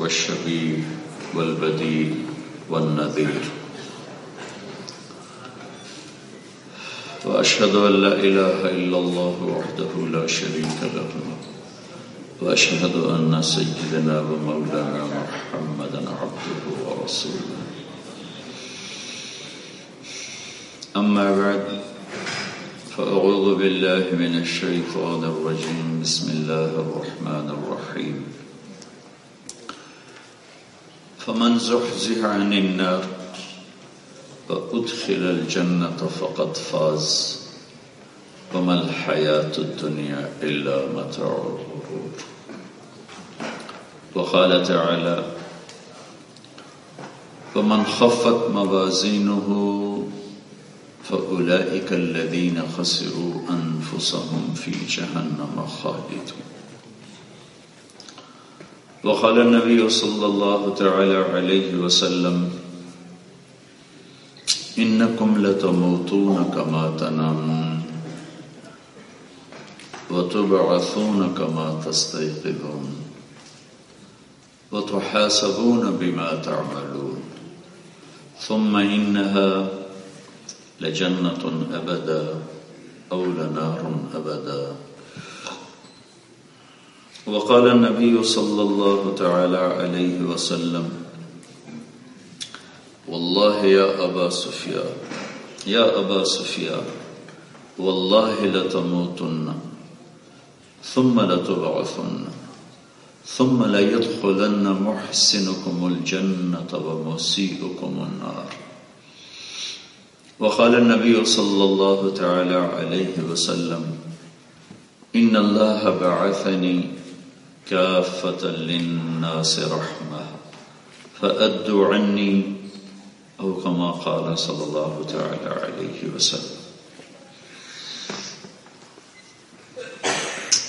والشفيع والبديع والنذير، وأشهد أن لا إله إلا الله وحده لا شريك له، وأشهد أن سيدنا ومولانا محمدا عبده ورسوله. أما بعد، فأعوذ بالله من الشيطان الرجيم. بسم الله الرحمن الرحيم. فمن زحزح عن النار وأدخل الجنة فقد فاز، وما الحياة الدنيا إلا متاع الغرور. وقال تعالى: ومن خفت موازينه فأولئك الذين خسروا أنفسهم في جهنم خالدون. وقال النبي صلى الله تعالى عليه وسلم: إنكم لتموتون كما تنامون وتبعثون كما تستيقظون وتحاسبون بما تعملون، ثم إنها لجنة أبدا أو لنار أبدا. وقال النبي صلى الله تعالى عليه وسلم: والله يا أبا سفيان والله لتموتن ثم لتبعثن ثم ليدخلن محسنكم الجنة ومسيئكم النار. وقال النبي صلى الله تعالى عليه وسلم: إن الله بعثني كافة للناس رحمة فأدوا عني، أو كما قال صلی اللہ تعالی علیہ وسلم.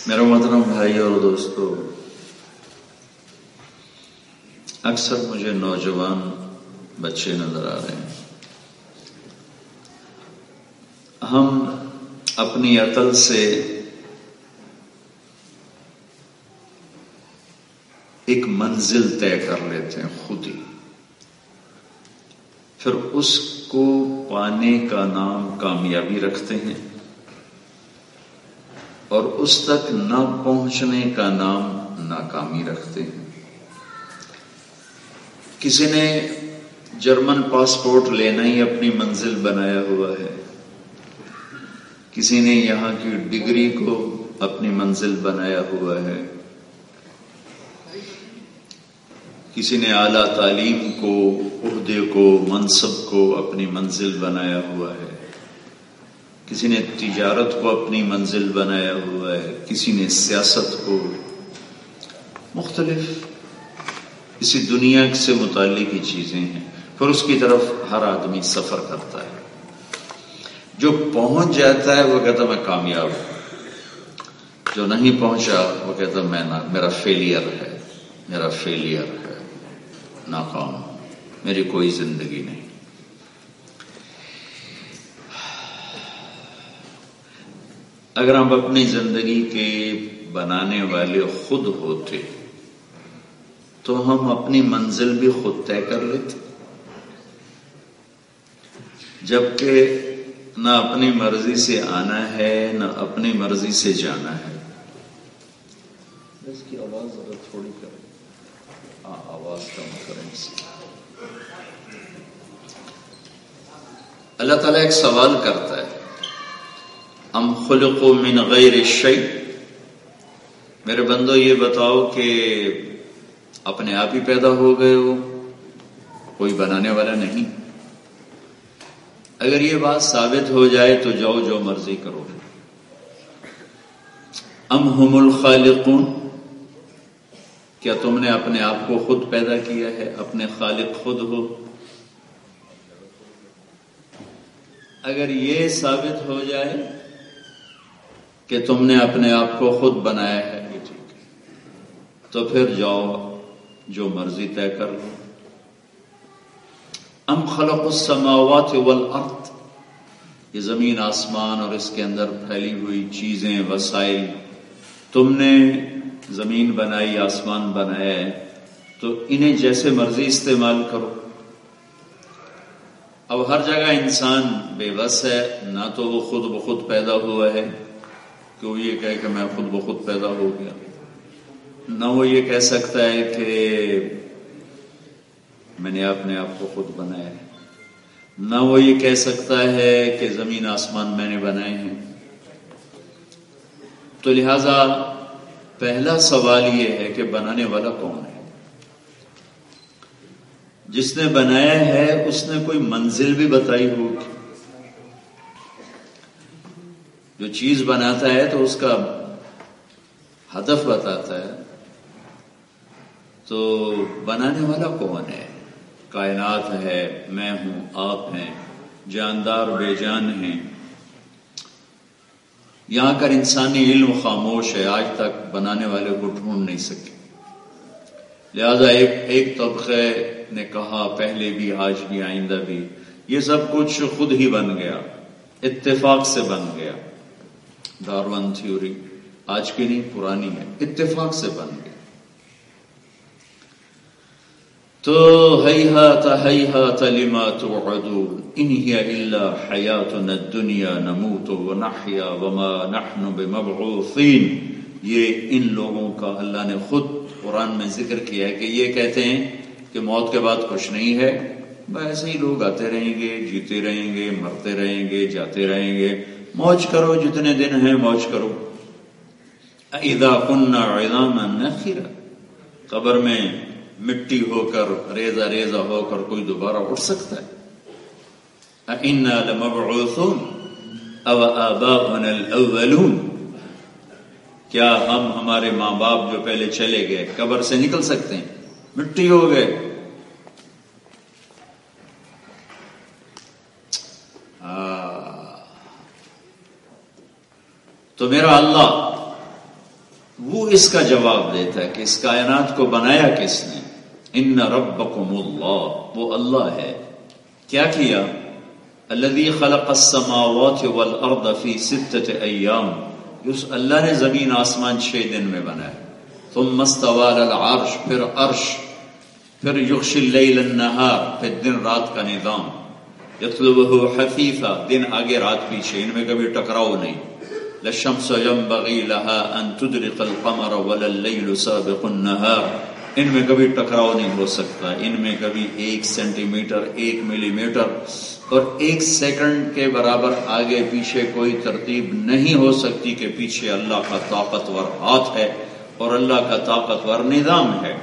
میرے محترم بھائی اور دوستو، اکثر مجھے نوجوان بچے نظر آ رہے ہیں. ہم اپنی عقل سے ایک منزل طے کر لیتے ہیں خود ہی، پھر اس کو پانے کا نام کامیابی رکھتے ہیں اور اس تک نہ پہنچنے کا نام ناکامی رکھتے ہیں. کسی نے جرمن پاسپورٹ لینا ہی اپنی منزل بنایا ہوا ہے، کسی نے یہاں کی ڈگری کو اپنی منزل بنایا ہوا ہے، کسی نے اعلیٰ تعلیم کو، عہدے کو، منصب کو اپنی منزل بنایا ہوا ہے، کسی نے تجارت کو اپنی منزل بنایا ہوا ہے، کسی نے سیاست کو. مختلف اسی دنیا سے متعلق ہی چیزیں ہیں. پھر اس کی طرف ہر آدمی سفر کرتا ہے. جو پہنچ جاتا ہے وہ کہتا میں کامیاب ہوں، جو نہیں پہنچا وہ کہتا میرا فیلئر ہے، ناکام ہوں، میری کوئی زندگی نہیں. اگر ہم اپنی زندگی کے بنانے والے خود ہوتے تو ہم اپنی منزل بھی خود طے کر لیتے، جبکہ نہ اپنی مرضی سے آنا ہے نہ اپنی مرضی سے جانا ہے. اس کی آواز ذرا تھوڑی کریں، آواز کم کریں. اللہ تعالیٰ ایک سوال کرتا ہے: ام خلقوا من غیر شیء، میرے بندو یہ بتاؤ کہ اپنے آپ ہی پیدا ہو گئے ہو، کوئی بنانے والا نہیں؟ اگر یہ بات ثابت ہو جائے تو جاؤ جو مرضی کرو. ام هم الخالقون، کیا تم نے اپنے آپ کو خود پیدا کیا ہے، اپنے خالق خود ہو؟ اگر یہ ثابت ہو جائے کہ تم نے اپنے آپ کو خود بنایا ہے، یہ ٹھیک ہے، تو پھر جاؤ جو مرضی طے کر لو. ام خلق السماوات والارض، یہ زمین آسمان اور اس کے اندر پھیلی ہوئی چیزیں، وسائل، تم نے زمین بنائی، آسمان بنایا ہے، تو انہیں جیسے مرضی استعمال کرو. اب ہر جگہ انسان بے بس ہے، نہ تو وہ خود بخود پیدا ہوا ہے کہ وہ یہ کہے کہ میں خود بخود پیدا ہو گیا، نہ وہ یہ کہہ سکتا ہے کہ میں نے اپنے آپ کو خود بنایا ہے، نہ وہ یہ کہہ سکتا ہے کہ زمین آسمان میں نے بنائے ہیں. تو لہذا پہلا سوال یہ ہے کہ بنانے والا کون ہے؟ جس نے بنایا ہے اس نے کوئی منزل بھی بتائی ہوگی. جو چیز بناتا ہے تو اس کا ہدف بتاتا ہے. تو بنانے والا کون ہے؟ کائنات ہے، میں ہوں، آپ ہیں، جاندار بے جان ہیں. یہاں کر انسانی علم خاموش ہے، آج تک بنانے والے کو ڈھونڈ نہیں سکے. لہذا ایک طبقے نے کہا، پہلے بھی، آج بھی، آئندہ بھی، یہ سب کچھ خود ہی بن گیا، اتفاق سے بن گیا. ڈارون تھیوری آج کی نہیں، پرانی ہے، اتفاق سے بن گیا. تو ہیہات ہیہات لما توعدون ان ہی الا حیاتنا الدنیا نموت ونحیا وما نحن بمبعوثین. یہ ان لوگوں کا اللہ نے خود قرآن میں ذکر کیا ہے کہ یہ کہتے ہیں کہ موت کے بعد کچھ نہیں ہے، ایسے ہی لوگ آتے رہیں گے، جیتے رہیں گے، مرتے رہیں گے، جاتے رہیں گے، موج کرو، جتنے دن ہیں موج کرو. اذا كنا عظاما نخرا، قبر میں مٹی ہو کر، ریزہ ریزہ ہو کر کوئی دوبارہ اٹھ سکتا ہے؟ اِنَّا لَمَبْعُوثُونَ أَوْ آبَاؤُنَا الْأَوَّلُونَ، کیا ہم، ہمارے ماں باپ جو پہلے چلے گئے، قبر سے نکل سکتے ہیں؟ مٹی ہو گئے. تو میرا اللہ وہ اس کا جواب دیتا ہے کہ اس کائنات کو بنایا کس نے؟ ان ربکم اللہ، وہ اللہ ہے. کیا کیا؟ الذی خلق السماوات والارض فی 6 ایام، اس اللہ نے زمین آسمان 6 دن میں بنایا. ثم استوى علی العرش، پھر عرش، پھر یغشی اللیل النہار، پھر دن رات کا نظام. یطلبہ حثیثا، دن آگے رات پیچھے، ان میں کبھی ٹکراؤ نہیں. للشمس ينبغي لها ان تدرك القمر ولا الليل سابق النهار، ان میں کبھی ٹکراؤ نہیں ہو سکتا. ان میں کبھی 1 سینٹی میٹر، 1 ملی میٹر اور 1 سیکنڈ کے برابر آگے پیچھے کوئی ترتیب نہیں ہو سکتی کہ پیچھے اللہ کا طاقتور ہاتھ ہے اور اللہ کا طاقتور نظام ہے.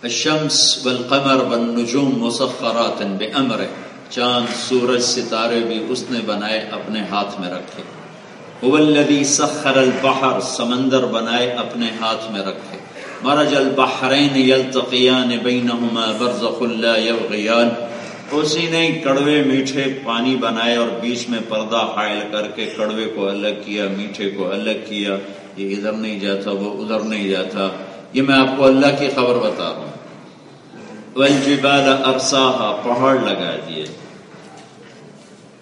الشمس والقمر والنجوم مسخرات بأمرہ، چاند، سورج، ستارے بھی اس نے بنائے، اپنے ہاتھ میں رکھے. هو الذی سخر البحر، سمندر بنائے، اپنے ہاتھ میں رکھے. مرج البحرین یلتقیان بینہما برزخ لا یبغیان، اسی نے کڑوے میٹھے پانی بنائے اور بیچ میں پردہ حائل کر کے کڑوے کو الگ کیا، میٹھے کو الگ کیا. یہ ادھر نہیں جاتا، وہ ادھر نہیں جاتا. یہ میں آپ کو اللہ کی خبر بتا رہا ہوں. والجبال ارساها، پہاڑ لگا دیے.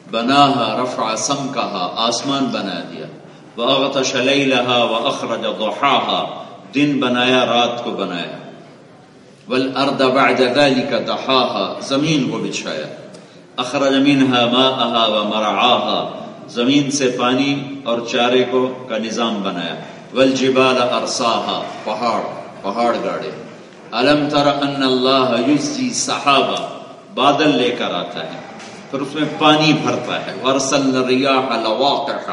بناها رفع سمكها، آسمان بنا دیا. واغطش لیلها واخرج ضحاها، دن بنایا، رات کو بنایا. والارض بعد ذلك دحاها، زمین کو بچھایا. اخرج منها ماءها ومرعاها، زمین سے پانی اور چارے کو کا نظام بنایا. والجبال ارساها، پہاڑ گاڑے. الم تر ان اللہ یزجی سحابا، بادل لے کر آتا ہے، پھر اس میں پانی بھرتا ہے. وارسلنا الرياح لواقح،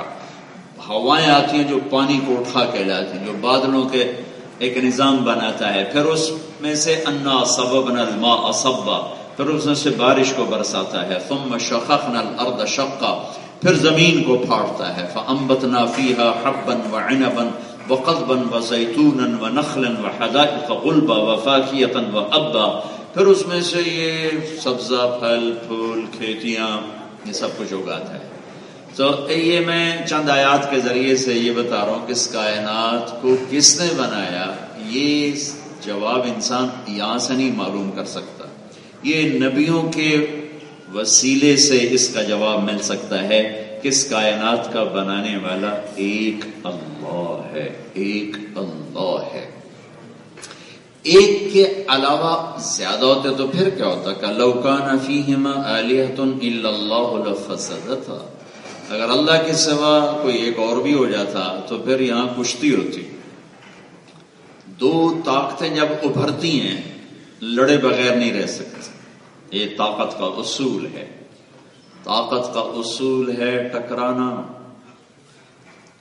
ہوائیں آتی ہیں جو پانی کو اٹھا کے لاتی ہیں، جو بادلوں کے ایک نظام بناتا ہے. پھر اس میں سے انا صببنا الماء صبا، پھر اس میں سے بارش کو برساتا ہے. ثم شققنا الارض شقا، پھر زمین کو پھاڑتا ہے. فانبتنا فيها حبا وعنبا وقضبا وزیتونا ونخلا وحدائق غلبا وفاکہۃ وابا، پھر اس میں سے یہ سبزہ، پھل، پھول، کھیتیاں، یہ سب کچھ اگاتا ہے. تو یہ میں چند آیات کے ذریعے سے یہ بتا رہا ہوں کہ اس کائنات کو کس نے بنایا. یہ جواب انسان یہاں سے نہیں معلوم کر سکتا، یہ نبیوں کے وسیلے سے اس کا جواب مل سکتا ہے کہ اس کائنات کا بنانے والا ایک اللہ ہے، ایک اللہ ہے. ایک کے علاوہ زیادہ ہوتے تو پھر کیا ہوتا کہ لو کان فیہما آلہۃ الا اللہ لفسدتا، اگر اللہ کے سوا کوئی ایک اور بھی ہو جاتا تو پھر یہاں کشتی ہوتی. دو طاقتیں جب ابھرتی ہیں لڑے بغیر نہیں رہ سکتے. یہ طاقت کا اصول ہے، طاقت کا اصول ہے ٹکرانا.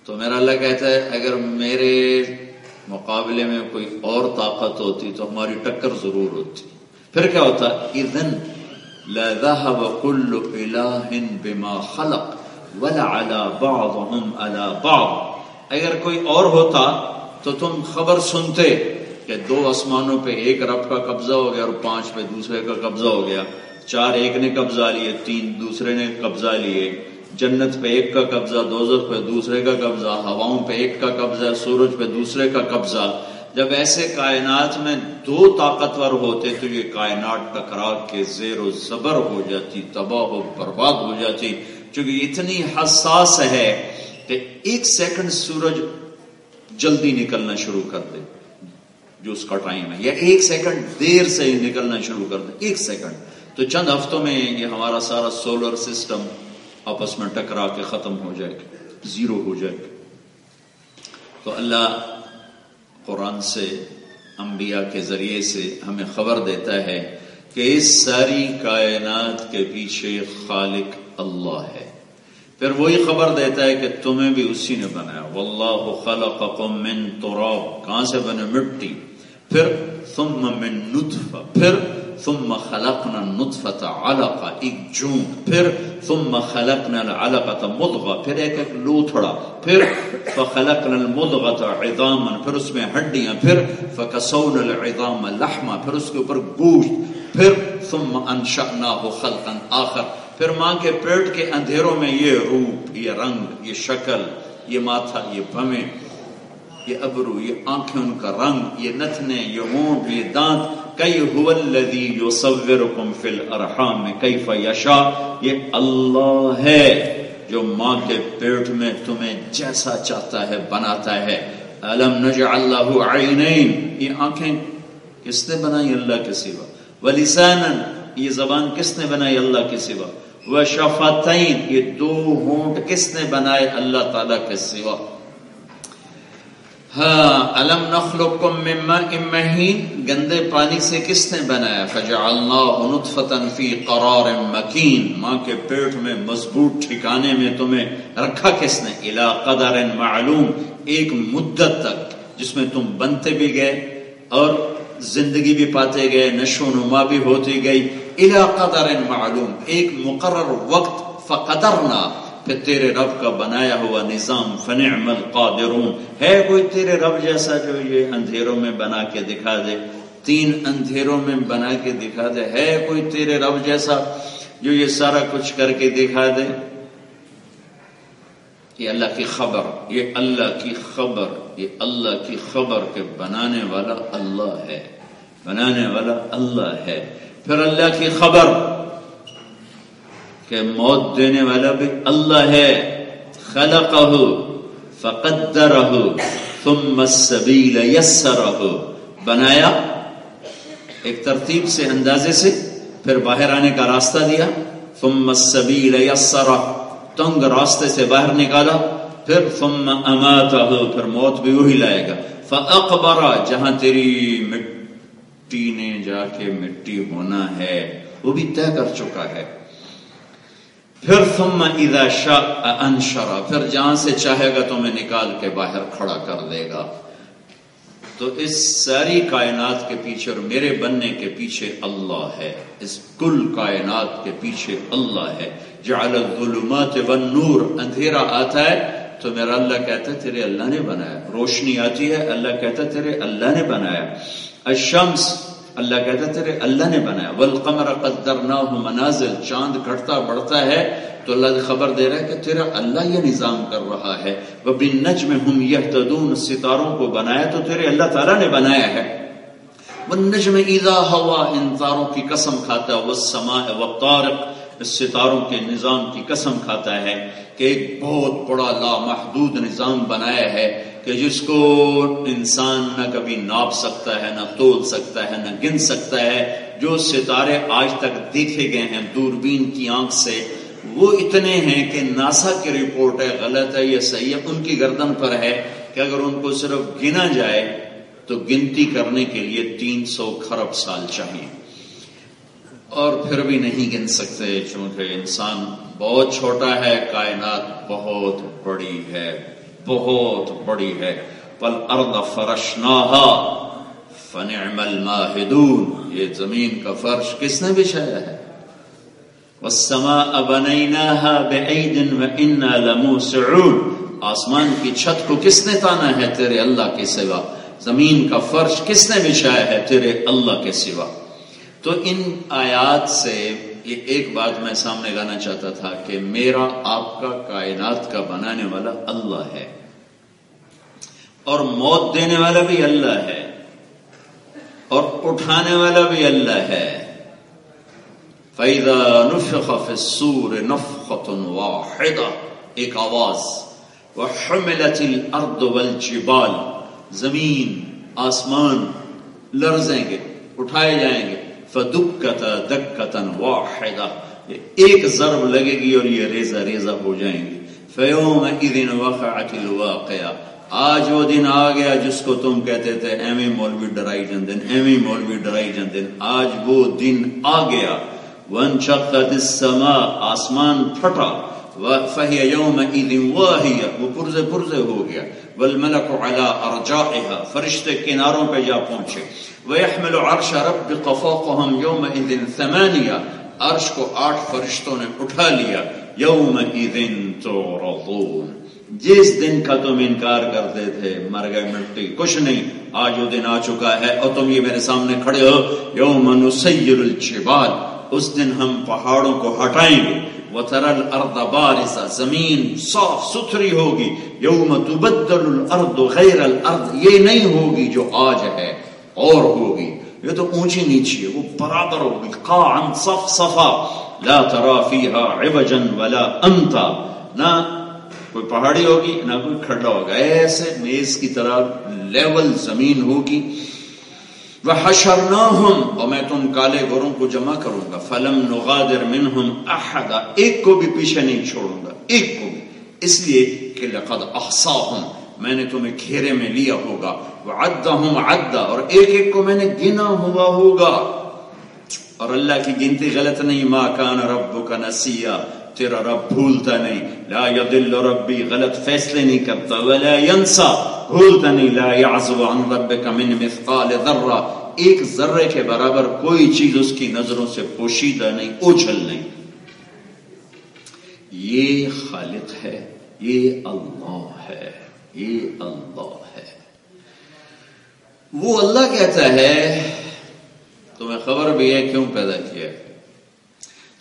تو میرا اللہ کہتا ہے اگر میرے مقابلے میں کوئی اور طاقت ہوتی تو ہماری ٹکر ضرور ہوتی. پھر کیا ہوتا؟ اذن لذهب كل اله بما خلق ولعلى بعضهم على بعض. اگر کوئی اور ہوتا تو تم خبر سنتے کہ دو آسمانوں پہ ایک رب کا قبضہ ہو گیا اور 5 پہ دوسرے کا قبضہ ہو گیا، 4 ایک نے قبضہ لیے، 3 دوسرے نے قبضہ لیے، جنت پہ ایک کا قبضہ، دوزخ پہ دوسرے کا قبضہ، ہواؤں پہ ایک کا قبضہ، سورج پہ دوسرے کا قبضہ. جب ایسے کائنات میں 2 طاقتور ہوتے تو یہ کائنات ٹکرا کے زیر و زبر ہو جاتی، تباہ و برباد ہو جاتی. چونکہ اتنی حساس ہے کہ 1 سیکنڈ سورج جلدی نکلنا شروع کر دے جو اس کا ٹائم ہے، یا 1 سیکنڈ دیر سے نکلنا شروع کر دے، 1 سیکنڈ، تو چند ہفتوں میں یہ ہمارا سارا سولر سسٹم آپس میں ٹکرا کے ختم ہو جائے گا، زیرو ہو جائے گا. تو اللہ قرآن سے، انبیاء کے ذریعے سے ہمیں خبر دیتا ہے کہ اس ساری کائنات کے پیچھے خالق اللہ ہے. پھر وہی خبر دیتا ہے کہ تمہیں بھی اسی نے بنایا. واللہ خلقکم من تراب، کہاں سے بنے؟ مٹی. پھر ثم من نطفہ، پھر ثم خلقنا النطفة علقہ، ایک جون، پھر ثم خلقنا العلقة مضغہ، پھر ایک لوتھڑا، پھر فخلقنا المضغة عظاما، پھر اس میں ہڈیاں، پھر فکسونا العظام لحما، پھر اس کے اوپر گوشت، پھر ثم انشأناه خلقا آخر. پھر ماں کے پیٹ کے اندھیروں میں یہ روپ، یہ رنگ، یہ شکل، یہ ماتھا، یہ بھویں، یہ ابرو، یہ آنکھیں، ان کا رنگ، یہ نتنے، یہ ہونٹ، یہ دانت. کئی هو الذی یصورکم فی الارحام کیف یشاء، یہ اللہ ہے جو ماں کے پیٹ میں تمہیں جیسا چاہتا ہے بناتا ہے. الم نجعل له عینین، یہ آنکھیں کس نے بنائی؟ اللہ کے سوا. ولسانا، یہ زبان کس نے بنائی؟ اللہ کے سوا. وشفتین، یہ 2 ہونٹ کس نے بنائے؟ اللہ تعالیٰ کے سوا. ہاں، الم نخلقکم من ماء مہین، گندے پانی سے کس نے بنایا؟ فجعلناہ نطفۃ فی قرار مکین، ماں کے پیٹ میں مضبوط ٹھکانے میں تمہیں رکھا کس نے؟ الی قدر معلوم، ایک مدت تک جس میں تم بنتے بھی گئے اور زندگی بھی پاتے گئے، نشو و نما بھی ہوتی گئی. الی قدر معلوم، ایک مقرر وقت. فقدرنا، پھر تیرے رب کا بنایا ہوا نظام. فنعم القادرون، ہے کوئی تیرے رب جیسا جو یہ اندھیروں میں بنا کے دکھا دے؟ 3 اندھیروں میں بنا کے دکھا دے. ہے کوئی تیرے رب جیسا جو یہ سارا کچھ کر کے دکھا دے؟ یہ اللہ کی خبر، یہ اللہ کی خبر، یہ اللہ کی خبر کہ بنانے والا اللہ ہے، بنانے والا اللہ ہے. پھر اللہ کی خبر کہ موت دینے والا بھی اللہ ہے. خلقہ فقدرہ ثم السبیل یسرہ، بنایا ایک ترتیب سے، اندازے سے، پھر باہر آنے کا راستہ دیا. ثم السبیل یسرہ، تنگ راستے سے باہر نکالا. پھر ثم اماتہ، پھر موت بھی وہی لائے گا. فاقبرہ، جہاں تیری مٹی نے جا کے مٹی ہونا ہے وہ بھی طے کر چکا ہے. پھر ثم اذا شاء انشرہ، پھر جہاں سے چاہے گا تمہیں نکال کے باہر کھڑا کر دے گا. تو اس ساری کائنات کے پیچھے اور میرے بننے کے پیچھے اللہ ہے، اس کل کائنات کے پیچھے اللہ ہے. جعل الظلمات والنور، اندھیرا آتا ہے تو میرا اللہ کہتا ہے تیرے اللہ نے بنایا. روشنی آتی ہے، اللہ کہتا ہے تیرے اللہ نے بنایا. الشمس، اللہ کہتا ہے تیرے اللہ نے بنایا. والقمر قدرناہ منازل، چاند گھٹتا بڑھتا ہے تو اللہ خبر دے رہا ہے کہ تیرا اللہ یہ نظام کر رہا ہے. وبالنجم ہم یہتدون، ستاروں کو بنایا تو تیرے اللہ تعالیٰ نے بنایا ہے. والنجم اذا ہوا، ان تاروں کی قسم کھاتا ہے. والسماء والطارق، اس ستاروں کے نظام کی قسم کھاتا ہے کہ ایک بہت بڑا لامحدود نظام بنایا ہے. کہ جس کو انسان نہ کبھی ناپ سکتا ہے، نہ تول سکتا ہے، نہ گن سکتا ہے. جو ستارے آج تک دیکھے گئے ہیں دوربین کی آنکھ سے، وہ اتنے ہیں کہ ناسا کی رپورٹ ہے، غلط ہے یا صحیح ہے، ان کی گردن پر ہے کہ اگر ان کو صرف گنا جائے تو گنتی کرنے کے لیے 300 کھرب سال چاہیے، اور پھر بھی نہیں گن سکتے، چونکہ انسان بہت چھوٹا ہے، کائنات بہت بڑی ہے، بہت بڑی ہے. والارض فرشناها فنعم الماہدون، یہ زمین کا فرش کس نے بچھایا ہے؟ والسماء بنيناها بأيد وإنا لموسعون، آسمان کی چھت کو کس نے تانا ہے تیرے اللہ کے سوا؟ زمین کا فرش کس نے بچھایا ہے تیرے اللہ کے سوا؟ تو ان آیات سے یہ ایک بات میں سامنے لانا چاہتا تھا کہ میرا آپ کا کائنات کا بنانے والا اللہ ہے، اور موت دینے والا بھی اللہ ہے، اور اٹھانے والا بھی اللہ ہے. فَإِذَا نُفِخَ فِي الصُّورِ نَفْخَةٌ وَاحِدَةٌ، ایک آواز. وَحُمِلَتِ الْأَرْضُ وَالْجِبَالُ، زمین آسمان لرزیں گے، اٹھائے جائیں گے. فَدُكَّتَا دَكَّةً وَاحِدَةً، ایک ضرب لگے گی اور یہ ریزہ ریزہ ہو جائیں گے. فَيَوْمَئِذٍ وَقَعَتِ الْوَاقِعَةُ، آج وہ دن آ گیا جس کو تم کہتے تھے ایویں مولوی ڈرائی جندن، ایویں مولوی ڈرائی جندن، آج وہ دن آ گیا. وَانشَقَّتِ السَّمَاءُ، آسمان پھٹا. فَهِيَ يَوْمَئِذٍ وَاهِيَةٌ، وہ پرزے پرزے ہو گیا. وَالْمَلَكُ عَلَىٰ أَرْجَائِهَا، فرشتے کناروں پہ جا پہنچے. وَيَحْمِلُ عَرْشَ رَبِّكَ فَوْقَهُمْ يَوْمَئِذٍ ثَمَانِيَةٌ، عرش کو 8 فرشتوں نے اٹھا لیا. يَوْمَئِذٍ تُعْرَضُونَ، جس دن کا تم انکار کرتے تھے، مر گئے مٹی، کچھ نہیں، آج وہ دن آ چکا ہے اور تم یہ میرے سامنے کھڑے ہو. يَوْمَ نُسَيِّرُ الْجِبَالَ، اس دن ہم پہاڑوں کو ہٹائیں گے. وَتَرَى الْأَرْضَ بَارِزَةً، زمین صاف ستھری ہوگی. يَوْمَ تُبَدَّلُ الْأَرْضُ غَيْرَ الْأَرْضِ، یہ نہیں ہوگی جو آج ہے، اور ہوگی. یہ تو اونچی نیچی ہے، وہ برابر ہوگی. قَاعًا صَفْصَفًا لَا تَرَى فِيهَا عِوَجًا وَلَا أَمْتًا، نہ کوئی پہاڑی ہوگی نہ کوئی کھڈا ہوگا، ایسے میز کی طرح لیول زمین ہوگی. وَحَشَرْنَاهُمْ، اور میں تم کالے گوروں کو جمع کروں گا. فَلَمْ نُغَادِرْ مِنْهُمْ أَحَدًا، ایک کو بھی پیچھے نہیں چھوڑوں گا، ایک کو بھی، اس لیے کہ لَقَدْ أَحْصَاهُمْ، میں نے تمہیں گھیرے میں لیا ہوگا. وَعَدَّهُمْ عَدًّا، اور ایک ایک کو میں نے گنا ہوا ہوگا. اور اللہ کی گنتی غلط نہیں. مَا كَانَ رَبُّكَ نَسِيًّا، تیرا رب بھولتا نہیں. لا يضل ربی، غلط فیصلے نہیں کرتا. ولا ينسى، بھولتا نہیں. لا يعزب عن ربك من مثقال ذرہ، ایک ذرے کے برابر کوئی چیز اس کی نظروں سے پوشیدہ نہیں، اوجھل نہیں. یہ خالق ہے، یہ اللہ ہے، یہ اللہ ہے. وہ اللہ کہتا ہے تمہیں خبر بھی ہے کیوں پیدا کیا ہے،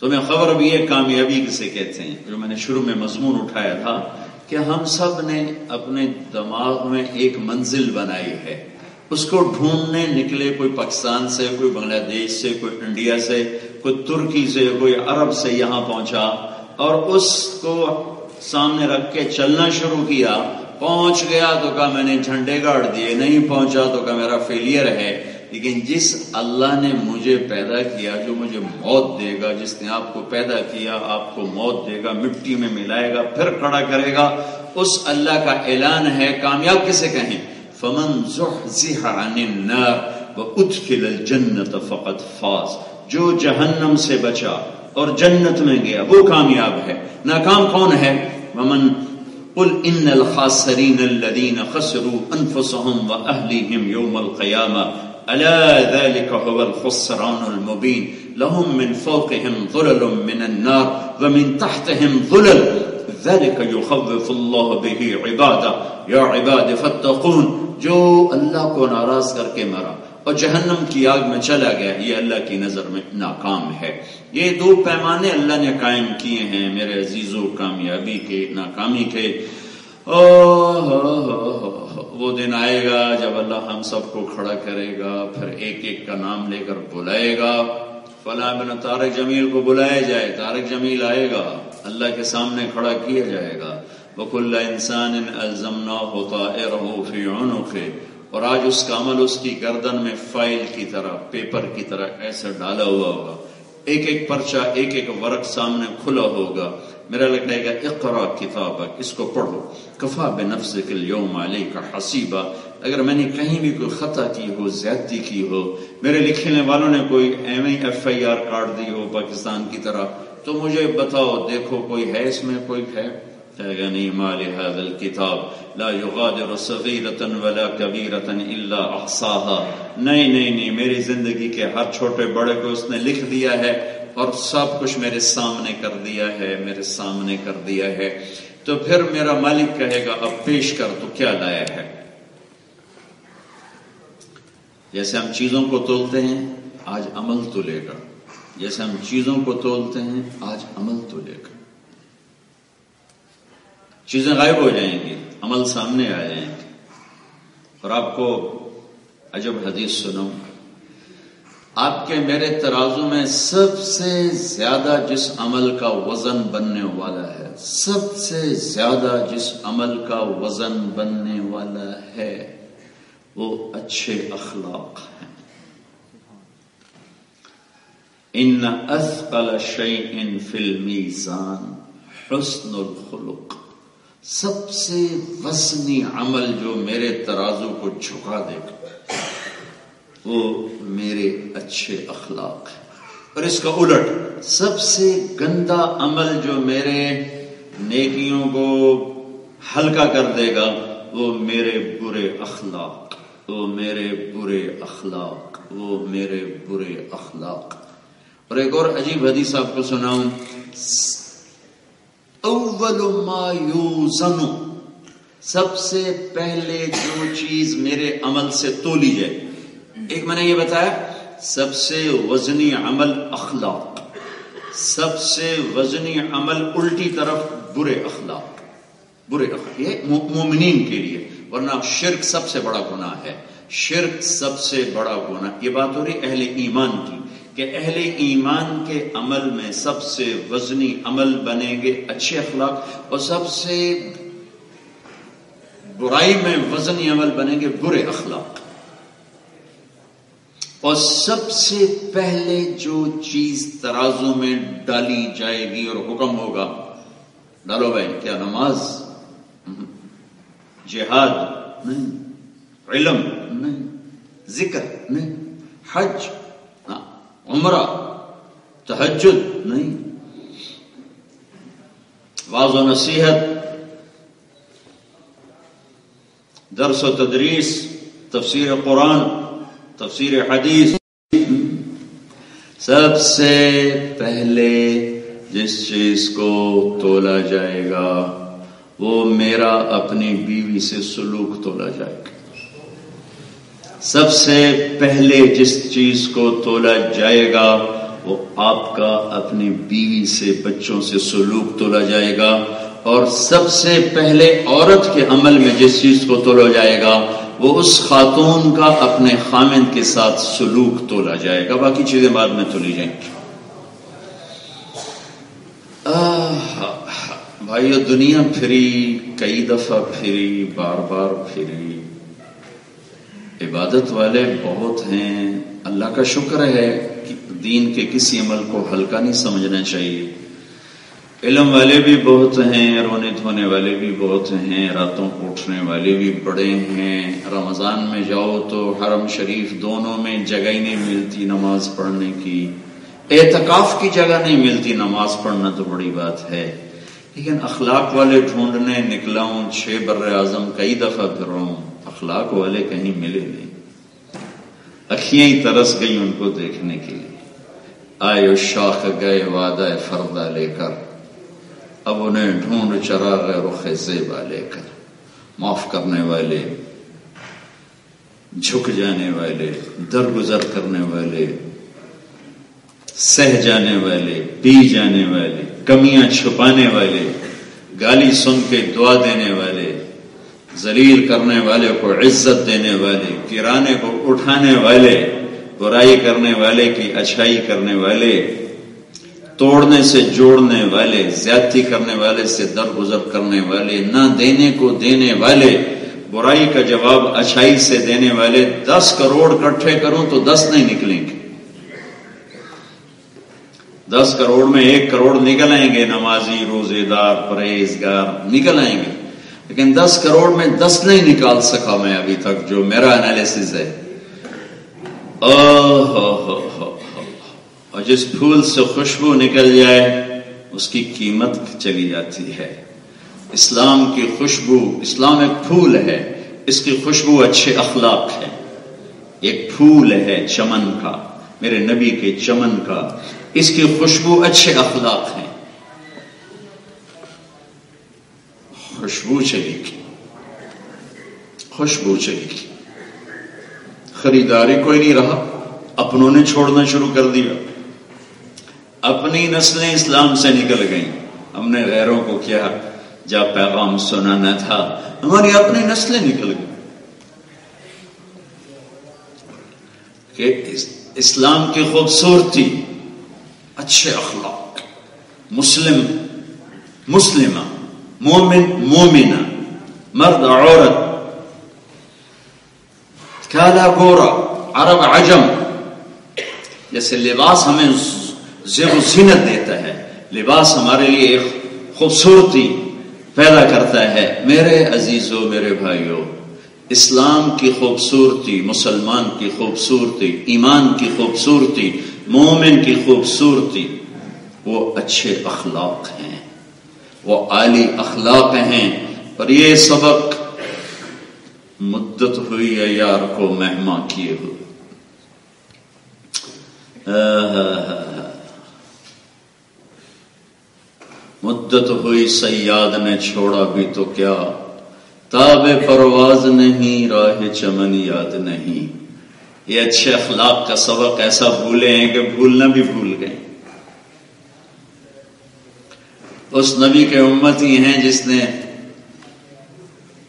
تمہیں خبر بھی ہے کامیابی کسے کہتے ہیں. جو میں نے شروع میں مضمون اٹھایا تھا کہ ہم سب نے اپنے دماغ میں ایک منزل بنائی ہے، اس کو ڈھونڈنے نکلے. کوئی پاکستان سے، کوئی بنگلہ دیش سے، کوئی انڈیا سے، کوئی ترکی سے، کوئی عرب سے یہاں پہنچا، اور اس کو سامنے رکھ کے چلنا شروع کیا. پہنچ گیا تو کہا میں نے جھنڈے گاڑ دیے، نہیں پہنچا تو کہا میرا فیلئر ہے. لیکن جس اللہ نے مجھے پیدا کیا، جو مجھے موت دے گا، جس نے آپ کو پیدا کیا آپ کو موت دے گا، مٹی میں ملائے گا پھر کھڑا کرے گا، اس اللہ کا اعلان ہے. کامیاب کسے کہیں؟ فمن زحزح عن النار وادخل الجنة فقد فاز، جو جہنم سے بچا اور جنت میں گیا وہ کامیاب ہے. ناکام کون ہے؟ ومن قل ان الخاسرین الذین خسروا انفسهم واهلیهم یوم القیامہ الا ذلك هو الخسران المبین. لهم من فوقهم ظلل من النار ومن تحتهم ظلل ذلك يخوف الله به عباده یا عباد فاتقون. جو اللہ کو ناراض کر کے مرا اور جہنم کی آگ میں چلا گیا، یہ اللہ کی نظر میں ناکام ہے. یہ دو پیمانے اللہ نے قائم کیے ہیں میرے عزیزو، کامیابی کے، ناکامی کے. وہ دن آئے گا جب اللہ ہم سب کو کھڑا کرے گا، پھر ایک ایک کا نام لے کر بلائے گا. فلاں بن طارق جمیل کو بلایا جائے، طارق جمیل آئے گا، اللہ کے سامنے کھڑا کیا جائے گا. وَكُلَّ إِنسَانٍ أَلْزَمْنَاهُ طَائِرَهُ فِي عُنُقِهِ، اور آج اس کا عمل اس کی گردن میں فائل کی طرح، پیپر کی طرح ایسا ڈالا ہوا ہوگا، ایک ایک پرچہ، ایک ایک ورق سامنے کھلا ہوگا۔ میرا لگتا ہے کہ اقرا کتابک، اس کو پڑھو، کفا بنفسک اليوم علیک حسیبا۔ اگر میں نے کہیں بھی کوئی خطا کی ہو، زیادتی کی ہو، میرے لکھنے والوں نے کوئی FIR کاٹ دی ہو پاکستان کی طرح، تو مجھے بتاؤ، دیکھو کوئی ہے اس میں، کوئی ہے؟ کہے گا نہیں، ما لهذا الكتاب لا يغادر صغيرة ولا كبيرة الا احصاها۔ نہیں، میری زندگی کے ہر چھوٹے بڑے کو اس نے لکھ دیا ہے اور سب کچھ میرے سامنے کر دیا ہے، میرے سامنے کر دیا ہے۔ تو پھر میرا مالک کہے گا اب پیش کر، تو کیا لایا ہے؟ جیسے ہم چیزوں کو تولتے ہیں، آج عمل تو لے گا۔ جیسے ہم چیزوں کو تولتے ہیں، آج عمل تو لے گا۔ چیزیں غائب ہو جائیں گی، عمل سامنے آ جائیں گے۔ اور آپ کو عجب حدیث سنوں، آپ کے میرے ترازو میں سب سے زیادہ جس عمل کا وزن بننے والا ہے، سب سے زیادہ جس عمل کا وزن بننے والا ہے، وہ اچھے اخلاق ہیں۔ ان اثقل شیء فی المیزان حسن الخلق۔ سب سے وزنی عمل جو میرے ترازو کو جھکا دے گا، وہ میرے اچھے اخلاق ہیں۔ اور اس کا الٹ، سب سے گندا عمل جو میرے نیکیوں کو ہلکا کر دے گا، وہ میرے برے اخلاق، وہ میرے برے اخلاق، وہ میرے برے اخلاق۔ اور ایک اور عجیب حدیث آپ کو سناؤں، اول ما یوزن، سب سے پہلے جو چیز میرے عمل سے تولی جائے، ایک میں نے یہ بتایا سب سے وزنی عمل اخلاق، سب سے وزنی عمل الٹی طرف برے اخلاق، برے اخلاق، یہ مومنین کے لیے، ورنہ شرک سب سے بڑا گناہ ہے، شرک سب سے بڑا گناہ۔ یہ بات ہو رہی اہل ایمان کی، کہ اہل ایمان کے عمل میں سب سے وزنی عمل بنیں گے اچھے اخلاق، اور سب سے برائی میں وزنی عمل بنیں گے برے اخلاق۔ اور سب سے پہلے جو چیز ترازو میں ڈالی جائے گی اور حکم ہوگا، ڈالو بھائی، کیا نماز؟ جہاد نہیں، علم نہیں، ذکر نہیں، حج، عمرہ، تہجد نہیں، واعظ و نصیحت، درس و تدریس، تفسیر قرآن، تفسیر حدیث۔ سب سے پہلے جس چیز کو تولا جائے گا، وہ میرا اپنی بیوی سے سلوک تولا جائے گا۔ سب سے پہلے جس چیز کو تولا جائے گا، وہ آپ کا اپنی بیوی سے، بچوں سے سلوک تولا جائے گا۔ اور سب سے پہلے عورت کے عمل میں جس چیز کو تولا جائے گا، وہ اس خاتون کا اپنے خامند کے ساتھ سلوک تولا جائے گا، باقی چیزیں بعد میں تولی جائیں گی۔ بھائیو، دنیا پھری، کئی دفعہ پھری، بار بار پھری، عبادت والے بہت ہیں، اللہ کا شکر ہے کہ دین کے کسی عمل کو ہلکا نہیں سمجھنا چاہیے۔ علم والے بھی بہت ہیں، رونے دھونے والے بھی بہت ہیں، راتوں کو اٹھنے والے بھی بڑے ہیں۔ رمضان میں جاؤ تو حرم شریف دونوں میں جگہ ہی نہیں ملتی نماز پڑھنے کی، اعتکاف کی جگہ نہیں ملتی، نماز پڑھنا تو بڑی بات ہے۔ لیکن اخلاق والے ڈھونڈنے نکلا ہوں، 6 بر اعظم کئی دفعہ پھر رہا ہوں، اخلاق والے کہیں ملے نہیں، اکھیاں ہی ترس گئی ان کو دیکھنے کے لیے۔ آئے شاخ گئے وعدہ فردہ لے کر، اب انہیں ڈھونڈ چراغ رخ زیبا لے کر۔ معاف کرنے والے، جھک جانے والے، درگزر کرنے والے، سہ جانے والے، پی جانے والے، کمیاں چھپانے والے، گالی سن کے دعا دینے والے، ذلیل کرنے والے کو عزت دینے والے، گرانے کو اٹھانے والے، برائی کرنے والے کی اچھائی کرنے والے، توڑنے سے جوڑنے والے، زیادتی کرنے والے سے درگزر کرنے والے، نہ دینے کو دینے والے، برائی کا جواب اچھائی سے دینے والے. 10 کروڑ اکٹھے کروں تو 10 نہیں نکلیں گے. 10 کروڑ میں 1 کروڑ نکل آئیں گے، نمازی، روزے دار، پرہیزگار نکل آئیں گے، لیکن 10 کروڑ میں 10 نہیں نکال سکا میں ابھی تک، جو میرا انالیسس ہے. اور جس پھول سے خوشبو نکل جائے اس کی قیمت چلی جاتی ہے. اسلام کی خوشبو، اسلام ایک پھول ہے، اس کی خوشبو اچھے اخلاق ہے. ایک پھول ہے چمن کا، میرے نبی کے چمن کا، اس کی خوشبو اچھے اخلاق ہیں. خوشبو چلی گی، خوشبو چلی گی. خریداری کوئی نہیں رہا، اپنوں نے چھوڑنا شروع کر دیا. اپنی نسلیں اسلام سے نکل گئیں. ہم نے غیروں کو کیا جب پیغام سنانا تھا، ہماری اپنی نسلیں نکل گئیں. کہ اسلام کی خوبصورتی، اچھے اخلاق، مسلم مسلمہ، مومن مومنہ، مرد عورت، کالا گورا، عرب عجم. جیسے لباس ہمیں زیب و زینت دیتا ہے، لباس ہمارے لیے ایک خوبصورتی پیدا کرتا ہے. میرے عزیزوں، میرے بھائیوں، اسلام کی خوبصورتی، مسلمان کی خوبصورتی، ایمان کی خوبصورتی، مومن کی خوبصورتی، وہ اچھے اخلاق ہیں، وہ عالی اخلاق ہیں. اور یہ سبق مدت ہوئی ہے یار کو مہمان کیے ہوئے. مدت ہوئی صیاد نے چھوڑا بھی تو کیا، تاب پرواز نہیں، راہ چمن یاد نہیں. یہ اچھے اخلاق کا سبق ایسا بھولے ہیں کہ بھولنا بھی بھول گئے. اس نبی کے امتی ہیں جس نے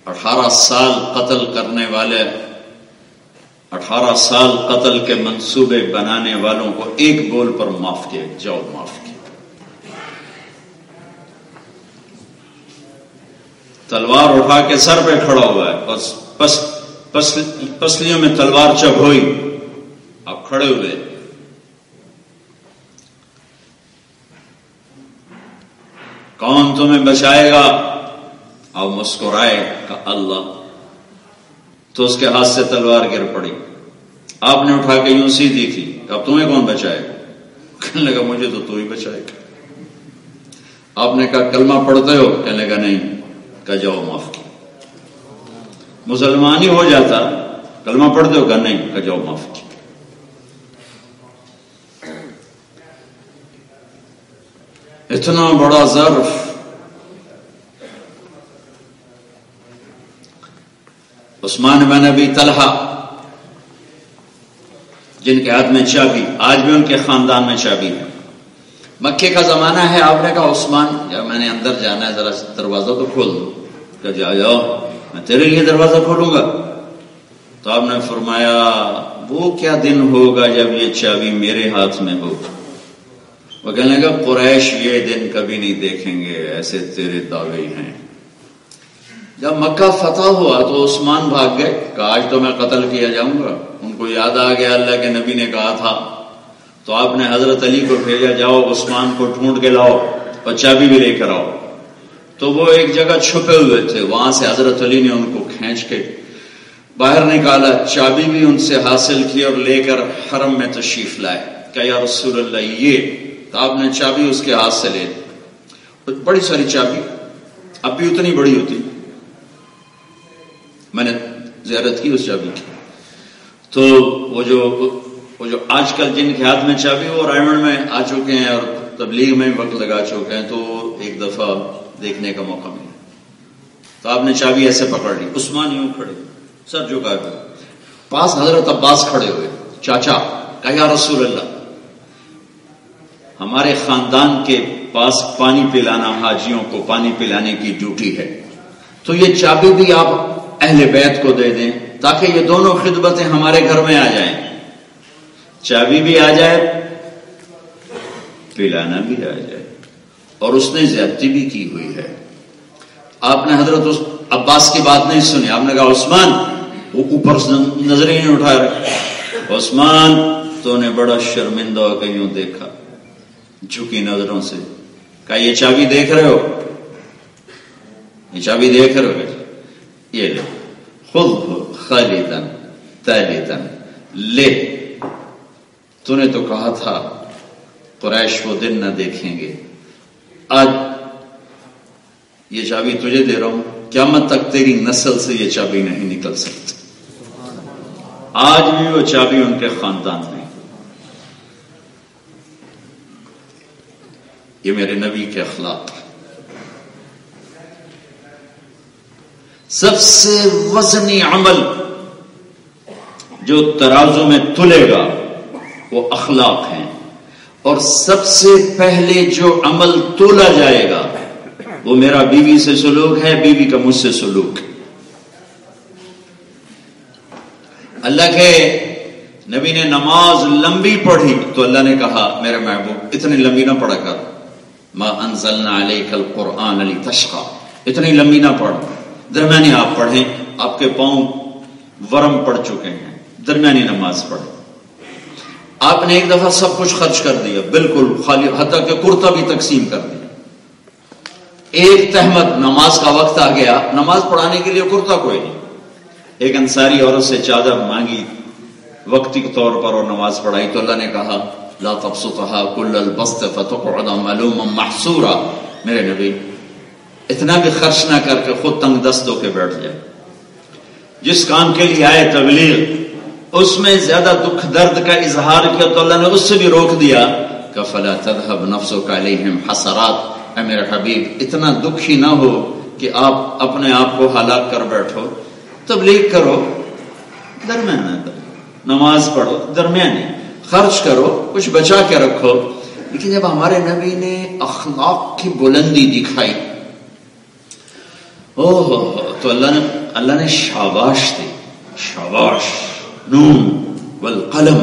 18 سال قتل کرنے والے، 18 سال قتل کے منصوبے بنانے والوں کو ایک بول پر معاف کیا، جاؤ معاف کیا. تلوار اٹھا کے سر پہ کھڑا ہوا ہے، پسلیوں میں تلوار چب ہوئی، آپ کھڑے ہوئے. کون تمہیں بچائے گا؟ آپ مسکرائے کہ اللہ. تو اس کے ہاتھ سے تلوار گر پڑی. آپ نے اٹھا کے یوں سیدھی تھی، اب تمہیں کون بچائے گا؟ کہنے لگا مجھے تو ہی بچائے گا. آپ نے کہا کلمہ پڑھتے ہو؟ کہنے لگا نہیں. کہا جاؤ معاف کیا. مسلمان ہی ہو جاتا، کلمہ پڑھتے ہو؟ کہا نہیں. کہا جاؤ معاف کیا. اتنا بڑا ظرف. عثمان بن ابی طلحہ جن کے ہاتھ میں چابی، آج بھی ان کے خاندان میں چابی ہے. مکے کا زمانہ ہے. آپ نے کہا عثمان یا میں نے اندر جانا ہے، ذرا دروازہ تو کھول دو. کہ جاؤ میں تیرے لیے دروازہ کھولوں گا. تو آپ نے فرمایا وہ کیا دن ہوگا جب یہ چابی میرے ہاتھ میں ہوگا. وہ کہنے لگا قریش یہ دن کبھی نہیں دیکھیں گے، ایسے تیرے دعوے ہیں. جب مکہ فتح ہوا تو عثمان بھاگ گئے کہ آج تو میں قتل کیا جاؤں گا. ان کو یاد آ گیا اللہ کے نبی نے کہا تھا. تو آپ نے حضرت علی کو بھیجا، جاؤ عثمان کو ڈھونڈ کے لاؤ اور چابی بھی لے کر آؤ. تو وہ ایک جگہ چھپے ہوئے تھے، وہاں سے حضرت علی نے ان کو کھینچ کے باہر نکالا، چابی بھی ان سے حاصل کی اور لے کر حرم میں تشریف لائے. کہ یا رسول اللہ یہ. تو آپ نے چابی اس کے ہاتھ سے لے لی. بڑی ساری چابی، اب بھی اتنی بڑی ہوتی. میں نے زیارت کی اس چابی کی. تو وہ جو آج کل جن کے ہاتھ میں چابی وہ رائمنڈ میں آ چکے ہیں اور تبلیغ میں وقت لگا چکے ہیں، تو ایک دفعہ دیکھنے کا موقع ملا. تو آپ نے چابی ایسے پکڑ لی. عثمان یوں کھڑے، سر جھکا کر. پاس حضرت عباس کھڑے ہوئے، چاچا. کہا یا رسول اللہ ہمارے خاندان کے پاس پانی پلانا، حاجیوں کو پانی پلانے کی ڈیوٹی ہے، تو یہ چابی بھی آپ اہل بیت کو دے دیں تاکہ یہ دونوں خدمتیں ہمارے گھر میں آ جائیں. چابی بھی آ جائے، پلانا بھی آ جائے. اور اس نے زیادتی بھی کی ہوئی ہے. آپ نے حضرت عباس کی بات نہیں سنی. آپ نے کہا عثمان، وہ اوپر سے نظر ہی نہیں اٹھا رہے. عثمان تو نے بڑا شرمندہ ہو کے یوں دیکھا جھکی نظروں سے. کہا یہ چابی دیکھ رہے ہو؟ یہ چابی دیکھ رہے ہو؟ یہ لے، خود خالدن تالدن لے. تو نے تو کہا تھا قریش وہ دن نہ دیکھیں گے. آج یہ چابی تجھے دے رہا ہوں، قیامت تک تیری نسل سے یہ چابی نہیں نکل سکتی. آج بھی وہ چابی ان کے خاندان میں. یہ میرے نبی کے اخلاق. سب سے وزنی عمل جو ترازو میں تلے گا وہ اخلاق ہیں، اور سب سے پہلے جو عمل تولا جائے گا وہ میرا بیوی سے سلوک ہے، بیوی کا مجھ سے سلوک. اللہ کے نبی نے نماز لمبی پڑھی تو اللہ نے کہا میرے محبوب اتنی لمبی نہ پڑھا کر. ما انزلنا علیک القرآن لتشقى، اتنی لمبی نہ پڑھ، درمیانی آپ پڑھیں. آپ کے پاؤں ورم پڑ چکے ہیں، درمیانی نماز پڑھیں. آپ نے ایک دفعہ سب کچھ خرچ کر دیا، بالکل خالی، حتیٰ کہ کرتا بھی تقسیم کر دیا. ایک تہمت نماز کا وقت آ گیا، نماز پڑھانے کے لیے کرتا کوئی نہیں. ایک انصاری عورت سے چادر مانگی وقتی طور پر اور نماز پڑھائی تو اللہ نے کہا لا تبسطها كل البسط فتقعد ملوما محسورا. میرے نبی اتنا بھی خرچ نہ کر کے خود تنگ دست ہو کے بیٹھ جائے. جس کام کے لیے آئے تبلیغ، اس میں زیادہ دکھ درد کا اظہار کیا تو اللہ نے اس سے بھی روک دیا کہ فلا تذهب نفسك عليهم حسرات. اے میرے حبیب اتنا دکھ ہی نہ ہو کہ آپ اپنے آپ کو ہلاک کر بیٹھو. تبلیغ کرو درمیانہ، نماز پڑھو درمیانی، خرچ کرو کچھ بچا کے رکھو. لیکن جب ہمارے نبی نے اخلاق کی بلندی دکھائی تو اللہ نے شاباش دی. شاباش، نون والقلم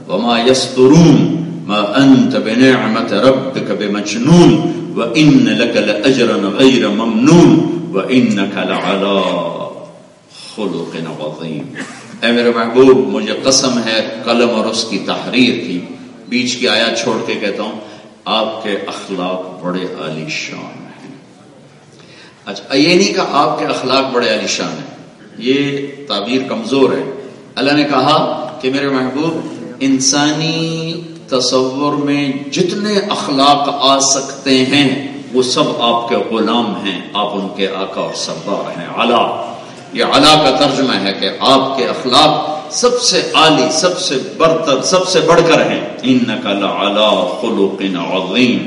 وما يسطرون ما انت بنعمت ربك بمجنون وان لك لاجرا غير ممنون وانك لعلى خلق عظیم. اے میرے محبوب مجھے قسم ہے قلم اور اس کی تحریر کی، بیچ کی آیات چھوڑ کے کہتا ہوں آپ کے اخلاق بڑے عالی شان ہیں. اچھا یہ نہیں کہ آپ کے اخلاق بڑے عالی شان ہیں، یہ تعبیر کمزور ہے. اللہ نے کہا کہ میرے محبوب انسانی تصور میں جتنے اخلاق آ سکتے ہیں وہ سب آپ کے غلام ہیں، آپ ان کے آقا اور سردار ہیں. اعلیٰ، یہ اعلیٰ کا ترجمہ ہے کہ آپ کے اخلاق سب سے عالی، سب سے برتر، سب سے بڑھ کر ہیں. انک لعلی خلق عظیم.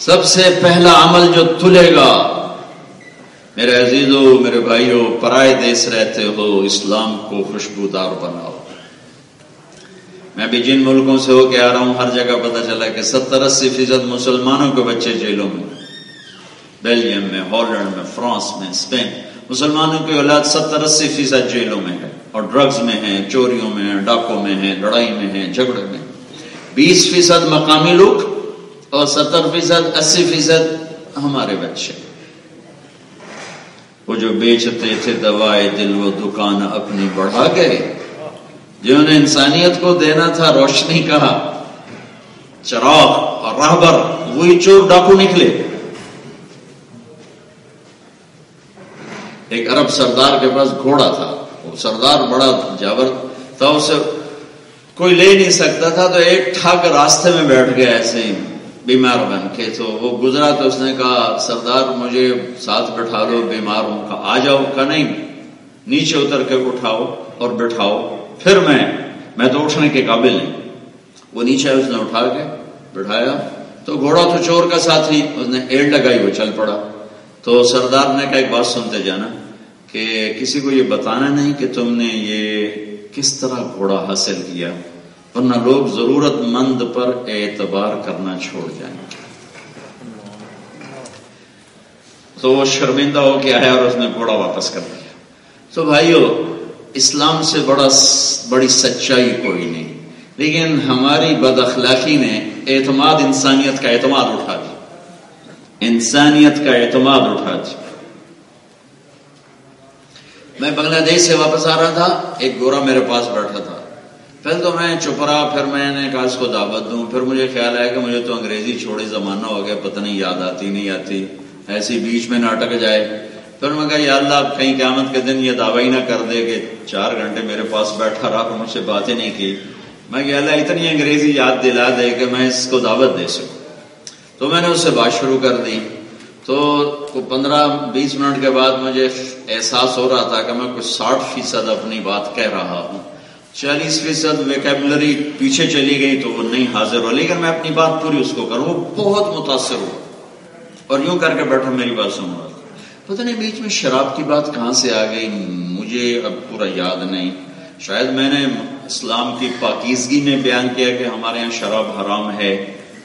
سب سے پہلا عمل جو تلے گا، میرے عزیزو، میرے بھائیو، پرائے دیس رہتے ہو، اسلام کو خوشبودار بناؤ. میں بھی جن ملکوں سے ہو کے آ رہا ہوں ہر جگہ پتہ چلا کہ 70-80% مسلمانوں کے بچے جیلوں میں. بیلجیم میں، ہالینڈ میں، فرانس میں، اسپین، مسلمانوں کی اولاد 70-80% جیلوں میں ہے اور ڈرگز میں ہیں، چوریوں میں ہیں، ڈاکوں میں ہیں، لڑائی میں ہیں، جھگڑے میں. 20% مقامی لوگ اور 70%، 80% ہمارے بچے. وہ جو بیچتے تھے دوائے دل وہ دکان اپنی بڑھا گئے. جنہوں نے انسانیت کو دینا تھا روشنی کا چراغ اور راہبر، وہی چور ڈاکو نکلے. ایک عرب سردار کے پاس گھوڑا تھا، وہ سردار بڑا جابر تھا، اسے کوئی لے نہیں سکتا تھا، تو ایک ٹھگ راستے میں بیٹھ گیا ایسے ہی بیمار بن کے. تو وہ گزرا تو اس نے کہا سردار مجھے ساتھ بٹھا لو، بیمار ہوں. کہا آ جاؤ. کہا نہیں، نیچے اتر کے اٹھاؤ اور بٹھاؤ، پھر میں تو اٹھنے کے قابل نہیں. وہ نیچے اس نے اٹھا کے بٹھایا تو گھوڑا تو چور کا ساتھی، اس نے ایڑ لگائی، وہ چل پڑا. تو سردار نے کہا ایک بات سنتے جانا کہ کسی کو یہ بتانا نہیں کہ تم نے یہ کس طرح گھوڑا حاصل کیا، ورنہ لوگ ضرورت مند پر اعتبار کرنا چھوڑ جائیں گے. تو وہ شرمندہ ہو کے آیا اور اس نے گھوڑا واپس کر دیا. تو بھائیو، اسلام سے بڑی سچائی کوئی نہیں. لیکن ہماری بد اخلاقی نے اعتماد انسانیت کا اعتماد اٹھا دیا، انسانیت کا اعتماد اٹھا دیا۔ میں بنگلہ دیش سے واپس آ رہا تھا، ایک گورا میرے پاس بیٹھا تھا۔ پہلے تو میں چپ رہا، پھر میں نے کہا اس کو دعوت دوں، پھر مجھے خیال آیا کہ مجھے تو انگریزی چھوڑے زمانہ ہو گیا، پتہ نہیں یاد آتی نہیں آتی، ایسی بیچ میں نہ اٹک جائے۔ پھر میں کہا یا اللہ اب کہیں قیامت کے دن یہ دعوی نہ کر دے کہ 4 گھنٹے میرے پاس بیٹھا رہا اور مجھ سے باتیں نہیں کی۔ میں کہ اللہ اتنی انگریزی یاد دلا دے کہ میں اس کو دعوت دے سکوں۔ تو میں نے اس سے بات شروع کر دی، تو 15-20 منٹ کے بعد مجھے احساس ہو رہا تھا کہ میں کچھ 60% اپنی بات کہہ رہا ہوں، 40% ویکیبلری پیچھے چلی گئی تو وہ نہیں حاضر ہو، لیکن میں اپنی بات پوری اس کو کروں۔ وہ بہت متاثر ہوا اور یوں کر کے بیٹھا میری بات سن رہا تھا۔ پتہ نہیں بیچ میں شراب کی بات کہاں سے آ گئی، مجھے اب پورا یاد نہیں، شاید میں نے اسلام کی پاکیزگی میں بیان کیا کہ ہمارے یہاں شراب حرام ہے،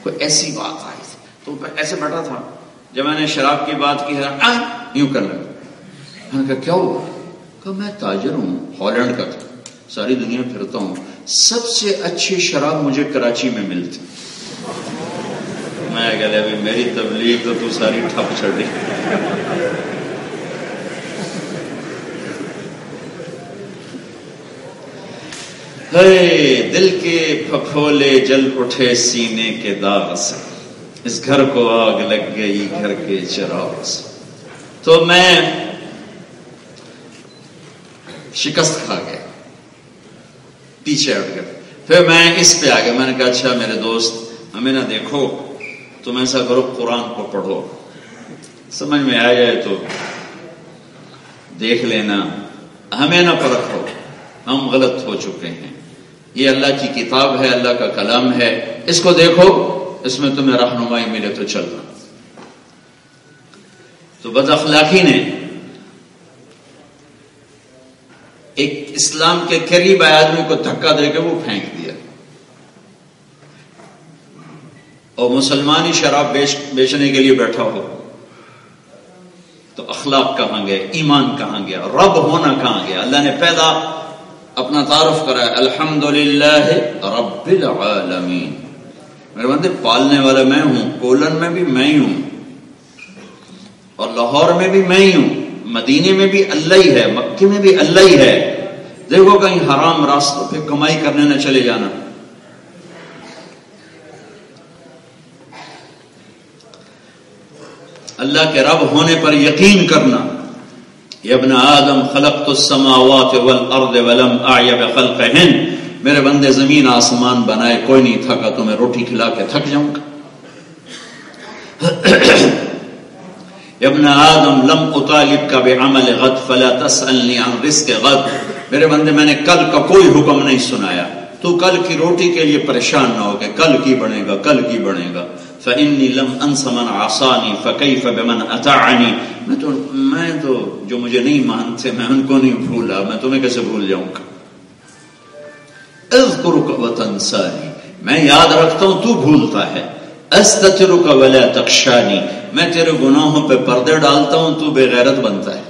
کوئی ایسی بات آئی تھی۔ تو ایسے بیٹھا تھا، جب میں نے شراب کی بات کی ہے یوں کر لگا۔ میں نے کہا کیا ہوا؟ کہ میں تاجر ہوں، ہالینڈ کا تھا، ساری دنیا پھرتا ہوں، سب سے اچھی شراب مجھے کراچی میں ملتی۔ میں کہہ لیا میری تبلیغ تو ساری ٹھپ چڑھ رہی۔ دل کے پھپھولے جل اٹھے سینے کے داغ سے، اس گھر کو آگ لگ گئی گھر کے چراغ سے۔ تو میں شکست کھا گیا، پیچھے ہٹ گیا۔ پھر میں اس پہ آ گیا، میں نے کہا اچھا میرے دوست ہمیں نہ دیکھو، تم ایسا کرو قرآن کو پڑھو، سمجھ میں آ جائے تو دیکھ لینا، ہمیں نہ پرکھو، ہم غلط ہو چکے ہیں، یہ اللہ کی کتاب ہے، اللہ کا کلام ہے، اس کو دیکھو، اس میں تمہیں رہنمائی ملے تو چلنا۔ تو بد اخلاقی نے ایک اسلام کے قریب آئے آدمی کو دھکا دے کے وہ پھینک دیا، اور مسلمانی شراب بیچنے کے لیے بیٹھا ہو تو اخلاق کہاں گئے، ایمان کہاں گیا، رب ہونا کہاں گیا؟ اللہ نے پہلا اپنا تعارف کرا ہے، الحمدللہ رب العالمین، میرے بندے پالنے والا میں ہوں، کولن میں بھی میں ہی ہوں، اور لاہور میں بھی میں ہی ہوں، مدینے میں بھی اللہ ہی ہے، مکے میں بھی اللہ ہی ہے۔ دیکھو کہیں حرام راستوں پہ کمائی کرنے نہ چلے جانا۔ اللہ کے رب ہونے پر یقین کرنا۔ یا ابن آدم خلقت السماوات والارض ولم اعی بخلقہن، میرے بندے زمین آسمان بنائے کوئی نہیں تھکا، تو میں روٹی کھلا کے تھک جاؤں گا۔ یا ابن آدم لم اطالبک بعمل غد فلا تسألنی عن رزق غد، میرے بندے میں نے کل کا کوئی حکم نہیں سنایا، تو کل کی روٹی کے لیے پریشان نہ ہو کہ کل کی بنے گا کل کی بنے گا۔ فإنی لم انس من عصانی فکیف بمن اطاعنی، میں تو جو مجھے نہیں مانتے میں ان کو نہیں بھولا، میں تمہیں کیسے بھول جاؤں گا۔ اذکرک وتنسانی، میں یاد رکھتا ہوں تو بھولتا ہے۔ استترک ولا تخشانی، میں تیرے گناہوں پہ پردے ڈالتا ہوں تو بے غیرت بنتا ہے۔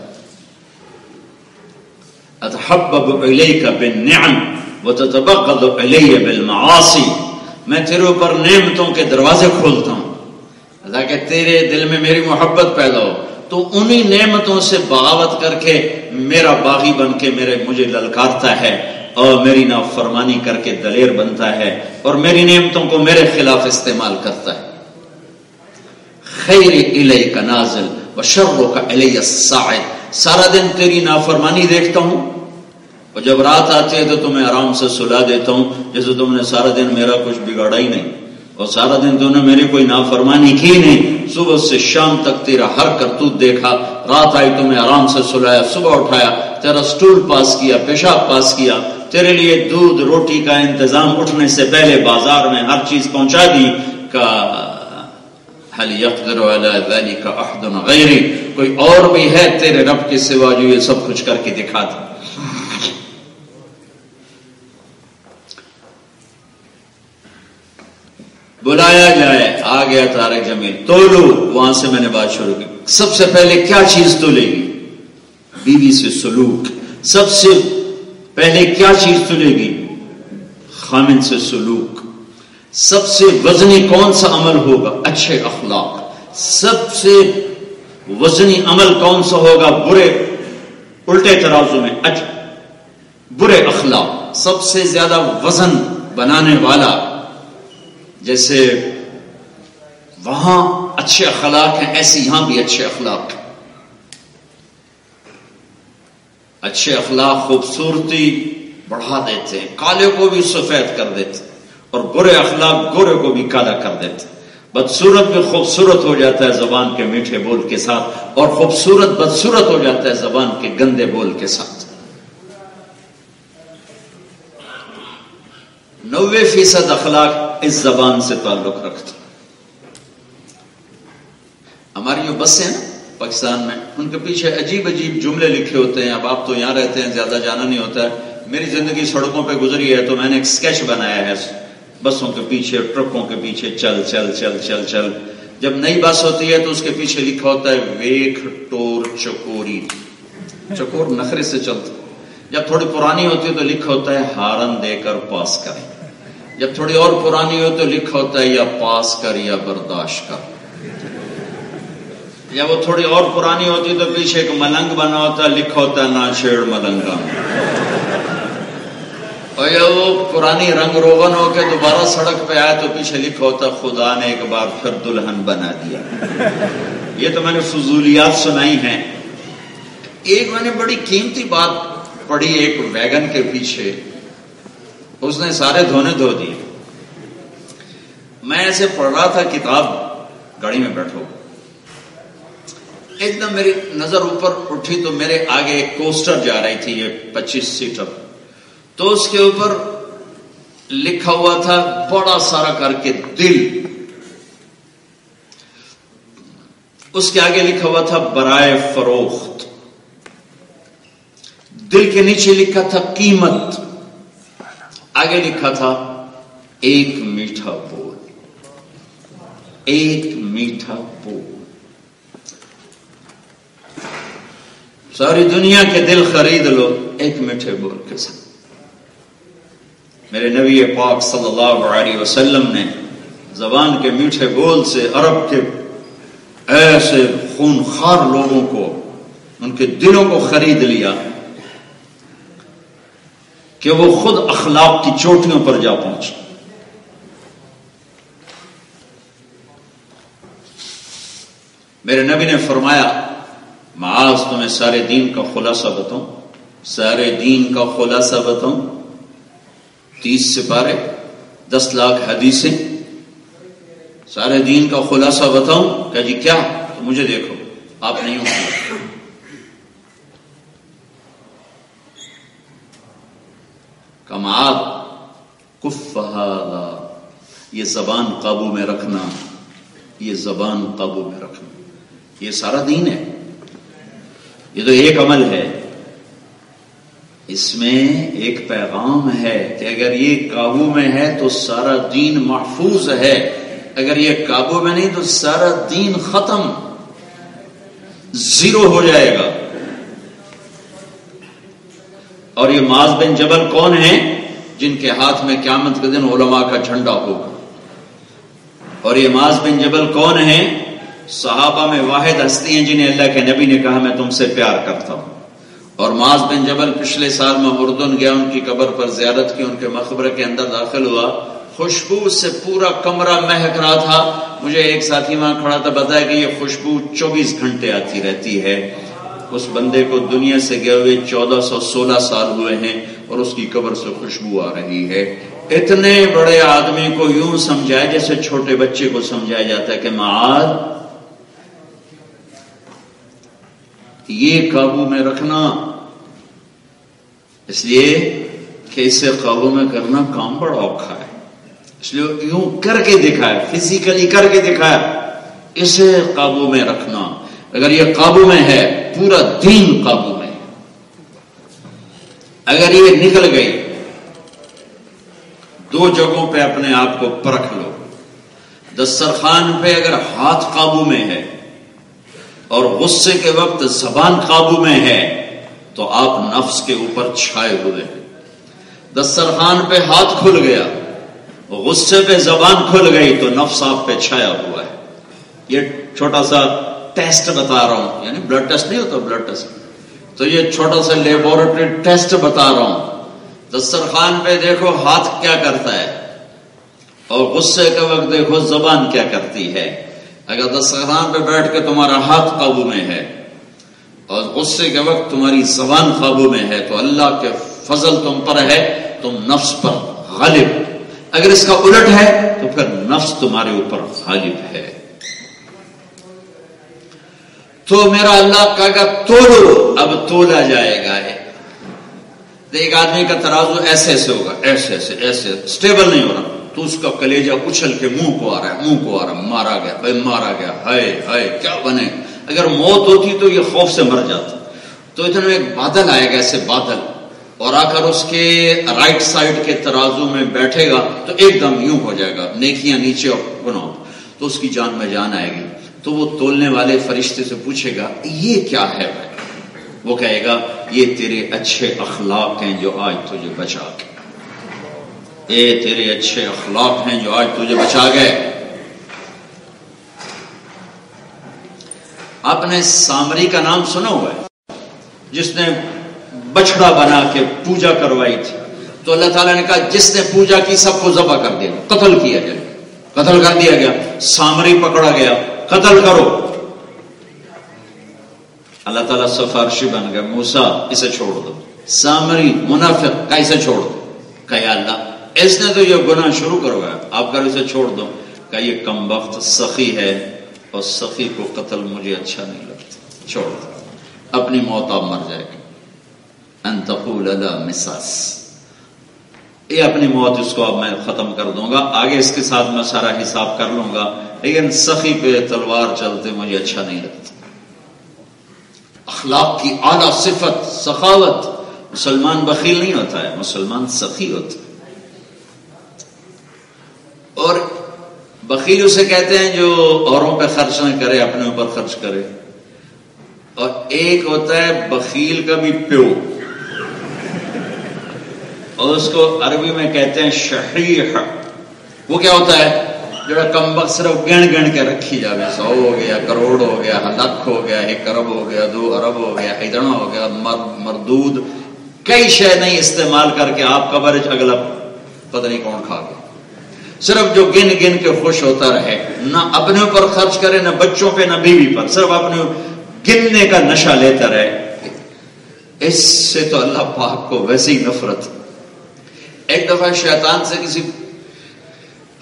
اتحبب الیک بالنعم وتتبغض الی بالمعاصی، میں تیرے اوپر نعمتوں کے دروازے کھولتا ہوں تاکہ تیرے دل میں میری محبت پیدا ہو، تو انہی نعمتوں سے بغاوت کر کے میرا باغی بن کے مجھے للکارتا ہے، اور میری نافرمانی کر کے دلیر بنتا ہے، اور میری نعمتوں کو میرے خلاف استعمال کرتا ہے۔ خیر الیک نازل وشرک الی الصاعد، سارا دن تیری نافرمانی دیکھتا ہوں، اور جب رات آتی ہے تو تمہیں آرام سے سلا دیتا ہوں، جیسے تم نے سارا دن میرا کچھ بگاڑا ہی نہیں، اور سارا دن تم نے میری کوئی نافرمانی کی نہیں، صبح سے شام تک تیرا ہر کرتوت دیکھا، رات آئی تمہیں آرام سے سلایا، صبح اٹھایا، تیرا سٹول پاس کیا، پیشاب پاس کیا، تیرے لیے دودھ روٹی کا انتظام اٹھنے سے پہلے بازار میں ہر چیز پہنچا دی۔ کا هل يقدر على ذلك احد غیری، کوئی اور بھی ہے تیرے رب کے سوا جو یہ سب کچھ کر کے دکھا دے؟ بلایا جائے، آ گیا طارق جمیل، تولو، وہاں سے میں نے بات شروع کی۔ سب سے پہلے کیا چیز تولے گی؟ بیوی سے سلوک۔ سب سے پہلے کیا چیز تولے گی؟ خامن سے سلوک. سب سے وزنی کون سا عمل ہوگا؟ اچھے اخلاق. سب سے وزنی عمل کون سا ہوگا؟ برے الٹے ترازو میں برے اخلاق. سب سے زیادہ وزن بنانے والا، جیسے وہاں اچھے اخلاق ہیں ایسے یہاں بھی اچھے اخلاق ہیں. اچھے اخلاق خوبصورتی بڑھا دیتے ہیں، کالے کو بھی سفید کر دیتے، اور برے اخلاق گورے کو بھی کالا کر دیتے. بدصورت بھی خوبصورت ہو جاتا ہے زبان کے میٹھے بول کے ساتھ، اور خوبصورت بدصورت ہو جاتا ہے زبان کے گندے بول کے ساتھ. 90% اخلاق اس زبان سے تعلق رکھتا. ہماری جو بسیں ہیں پاکستان میں، ان کے پیچھے عجیب عجیب جملے لکھے ہوتے ہیں. اب آپ تو یہاں رہتے ہیں، زیادہ جانا نہیں ہوتا ہے. میری زندگی سڑکوں پہ گزری ہے تو میں نے ایک سکیچ بنایا ہے بسوں کے پیچھے، ٹرکوں کے پیچھے چل چل چل چل چل. جب نئی بس ہوتی ہے تو اس کے پیچھے لکھا ہوتا ہے ویک ٹور چکوری. چکور نخرے سے چلتا. جب تھوڑی پرانی ہوتی ہے تو لکھا ہوتا ہے ہارن دے کر پاس کریں. جب تھوڑی اور پرانی ہو تو لکھا ہوتا ہے یا پاس کر یا برداشت کر. جب وہ تھوڑی اور پرانی ہوتی تو پیچھے ایک ملنگ بنا ہوتا ہے، لکھا ہوتا ہے نا چھیڑ ملنگا. اور جب وہ پرانی رنگ روغن ہو کے دوبارہ سڑک پہ آئے تو پیچھے لکھا ہوتا ہے خدا نے ایک بار پھر دلہن بنا دیا. یہ تو میں نے فضولیات سنائی ہیں. ایک میں نے بڑی قیمتی بات پڑھی ایک ویگن کے پیچھے، اس نے سارے دھونے دھو دیے. میں ایسے پڑھ رہا تھا کتاب، گاڑی میں بیٹھو، ایک دم میری نظر اوپر اٹھی تو میرے آگے ایک کوسٹر جا رہی تھی، یہ 25 سیٹر. تو اس کے اوپر لکھا ہوا تھا بڑا سارا کر کے دل. اس کے آگے لکھا ہوا تھا برائے فروخت. دل کے نیچے لکھا تھا قیمت. آگے لکھا تھا ایک میٹھا بول. ایک میٹھا بول. ساری دنیا کے دل خرید لو ایک میٹھے بول کے ساتھ. میرے نبی پاک صلی اللہ علیہ وسلم نے زبان کے میٹھے بول سے عرب کے ایسے خونخوار لوگوں کو، ان کے دلوں کو خرید لیا کہ وہ خود اخلاق کی چوٹیوں پر جا پہنچے. میرے نبی نے فرمایا معاذ تمہیں سارے دین کا خلاصہ بتاؤں. سارے دین کا خلاصہ بتاؤں. 30 سپارے، 10 لاکھ حدیثیں، سارے دین کا خلاصہ بتاؤں. کہ جی کیا؟ تو مجھے دیکھو، آپ نہیں ہوں. کمال کف ھذا، یہ زبان قابو میں رکھنا، یہ زبان قابو میں رکھنا. یہ سارا دین ہے. یہ تو ایک عمل ہے، اس میں ایک پیغام ہے کہ اگر یہ قابو میں ہے تو سارا دین محفوظ ہے. اگر یہ قابو میں نہیں تو سارا دین ختم، زیرو ہو جائے گا. اور یہ معاذ بن جبل کون ہیں؟ جن کے ہاتھ میں قیامت کے دن علماء کا جھنڈا ہوگا. اور یہ معاذ بن جبل کون ہیں؟ صحابہ میں واحد ہستی ہیں جنہیں اللہ کے نبی نے کہا میں تم سے پیار کرتا ہوں. اور معاذ بن جبل پچھلے سال میں اردن گیا، ان کی قبر پر زیارت کی، ان کے مقبرے کے اندر داخل ہوا. خوشبو سے پورا کمرہ مہک رہا تھا. مجھے ایک ساتھی وہاں کھڑا تھا، بتایا کہ یہ خوشبو 24 گھنٹے آتی رہتی ہے. اس بندے کو دنیا سے گئے ہوئے 1416 سال ہوئے ہیں اور اس کی قبر سے خوشبو آ رہی ہے. اتنے بڑے آدمی کو یوں سمجھایا جیسے چھوٹے بچے کو سمجھایا جاتا ہے کہ معاذ یہ قابو میں رکھنا. اس لیے کہ اسے قابو میں کرنا کام بڑا اوکھا ہے. اس لیے یوں کر کے دکھایا، فزیکلی کر کے دکھایا. اسے قابو میں رکھنا. اگر یہ قابو میں ہے پورا دین قابو میں ہے. اگر یہ نکل گئی، 2 جگہوں پہ اپنے آپ کو پرکھ لو. دسترخوان پہ اگر ہاتھ قابو میں ہے اور غصے کے وقت زبان قابو میں ہے تو آپ نفس کے اوپر چھائے ہوئے ہیں. دسترخوان پہ ہاتھ کھل گیا، غصے پہ زبان کھل گئی تو نفس آپ پہ چھایا ہوا ہے۔ یہ چھوٹا سا ٹیسٹ بتا رہا ہوں، یعنی بلڈ ٹیسٹ نہیں ہوتا، بلڈ ٹیسٹ، تو یہ چھوٹا سا لیبورٹری ٹیسٹ بتا رہا ہوں۔ دسترخوان پہ دیکھو ہاتھ کیا کرتا ہے، اور غصے کے وقت دیکھو زبان کیا کرتی ہے۔ اگر دسترخوان پہ بیٹھ کے تمہارا ہاتھ قابو میں ہے اور غصے کے وقت تمہاری زبان قابو میں ہے تو اللہ کے فضل تم پر ہے، تم نفس پر غالب۔ اگر اس کا الٹ ہے تو پھر نفس تمہارے اوپر غالب ہے۔ تو میرا اللہ کہا تولو، اب تولا جائے گا۔ ایک آدمی کا ترازو ایسے ایسے ہوگا، ایسے ایسے ایسے، سٹیبل نہیں ہو رہا، تو اس کا کلیجہ اچھل کے منہ کو آ رہا ہے، منہ کو آ رہا ہے، مارا گیا بھائی، مارا گیا، ہائے ہائے کیا بنے۔ اگر موت ہوتی تو یہ خوف سے مر جاتا۔ تو اتنے میں ایک بادل آئے گا، ایسے بادل، اور آ کر اس کے رائٹ سائڈ کے ترازو میں بیٹھے گا تو ایک دم یوں ہو جائے گا، نیکیاں نیچے اور گناہ، تو اس کی جان میں جان آئے گی۔ تو وہ تولنے والے فرشتے سے پوچھے گا یہ کیا ہے بھائی؟ وہ کہے گا یہ تیرے اچھے اخلاق ہیں جو آج تجھے بچا گئے، یہ تیرے اچھے اخلاق ہیں جو آج تجھے بچا گئے۔ آپ نے سامری کا نام سنا ہوا ہے، جس نے بچڑا بنا کے پوجا کروائی تھی، تو اللہ تعالیٰ نے کہا جس نے پوجا کی سب کو ذبح کر دیا، قتل کیا جائے، قتل کر دیا گیا۔ سامری پکڑا گیا، قتل کرو۔ اللہ تعالیٰ سفارشی بن گئے، موسیٰ اسے چھوڑ دو۔ سامری منافق کا اسے چھوڑ دو۔ کہا یا اللہ اس نے تو یہ گناہ شروع کروایا، آپ کر اسے چھوڑ دو۔ کہا یہ کم وقت سخی ہے اور سخی کو قتل مجھے اچھا نہیں لگتا، چھوڑ دو، اپنی موت آپ مر جائے گی۔ ان تقول لا مساس، یہ اپنی موت اس کو اب میں ختم کر دوں گا، آگے اس کے ساتھ میں سارا حساب کر لوں گا، لیکن سخی پہ تلوار چلتے مجھے اچھا نہیں لگتا۔ اخلاق کی اعلیٰ صفت سخاوت۔ مسلمان بخیل نہیں ہوتا ہے، مسلمان سخی ہوتا ہے۔ اور بخیل اسے کہتے ہیں جو اوروں پہ خرچ نہ کرے، اپنے اوپر خرچ کرے۔ اور ایک ہوتا ہے بخیل کا بھی پیو، اور اس کو عربی میں کہتے ہیں شحیح۔ وہ کیا ہوتا ہے؟ جو کم وقت صرف گن گن کے رکھی جاوے، 100 ہو گیا، کروڑ ہو گیا، لاکھ ہو گیا، 1 ارب ہو گیا، 2 ارب ہو گیا، اتنا ہو گیا، مردود کئی شے نہیں استعمال کر کے آپ کا برج اگلا پتہ نہیں کون کھا گیا۔ صرف جو گن گن کے خوش ہوتا رہے، نہ اپنے اوپر خرچ کرے، نہ بچوں پہ، نہ بیوی پر، صرف اپنے گننے کا نشہ لیتا رہے، اس سے تو اللہ پاک کو ویسے ہی نفرت۔ ایک دفعہ شیطان سے کسی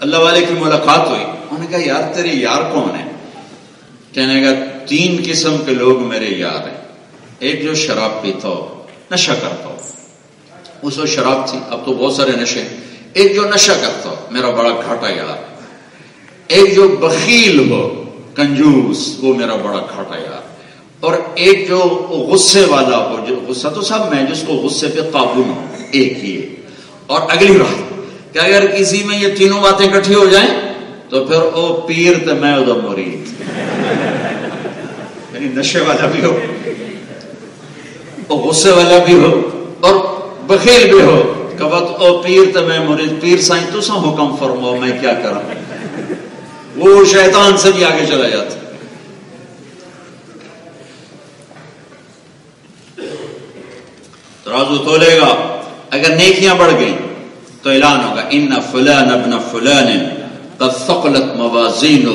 اللہ والے کی ملاقات ہوئی، انہوں نے کہا یار تیرے یار کون ہیں؟ کہنے کا 3 قسم کے لوگ میرے یار ہیں۔ ایک جو شراب پیتا ہو، نشہ کرتا ہو، اس وقت شراب تھی، اب تو بہت سارے نشے۔ ایک جو نشہ کرتا ہو، میرا بڑا گھاٹا یار۔ ایک جو بخیل ہو، کنجوس، وہ میرا بڑا گھاٹا یار۔ اور ایک جو غصے والا ہو، جو غصہ تو سب میں، جس کو غصے پہ قابو نہ ہو، ایک ہی ہے۔ اور اگلی بات کہ اگر کسی میں یہ تینوں باتیں اکٹھی ہو جائیں تو پھر او پیر تے میں ادھر مرید، یعنی نشے والا بھی ہو، او غصے والا بھی ہو، اور بخیل بھی ہو، کہ وقت او پیر تے میں مرید، پیر سائیں تو سا حکم فرماؤ میں کیا کروں، وہ شیطان سے بھی آگے چلا جاتا۔ ترازو تولے گا، اگر نیکیاں بڑھ گئیں تو اعلان ہوگا ان فلان ابن فلان قد ثقلت موازینہ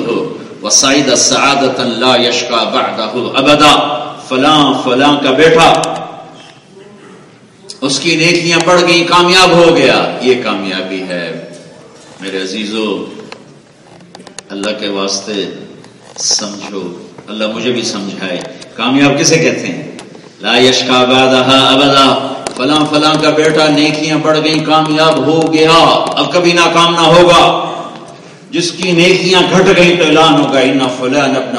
وصعد سعادۃ لا یشقى بعدہ ابدا، فلاں فلاں کا بیٹا اس کی نیکیاں بڑھ گئی، کامیاب ہو گیا، یہ کامیابی ہے۔ میرے عزیزو اللہ کے واسطے سمجھو، اللہ مجھے بھی سمجھائے، کامیاب کسے کہتے ہیں؟ لا یشقى بعدہ ابدا، فلاں فلاں کا بیٹا نیکیاں بڑھ گئی، کامیاب ہو گیا، اب کبھی ناکام نہ ہوگا۔ جس کی نیکیاں گھٹ گئی تو اعلان ہوگا ان فلان ابن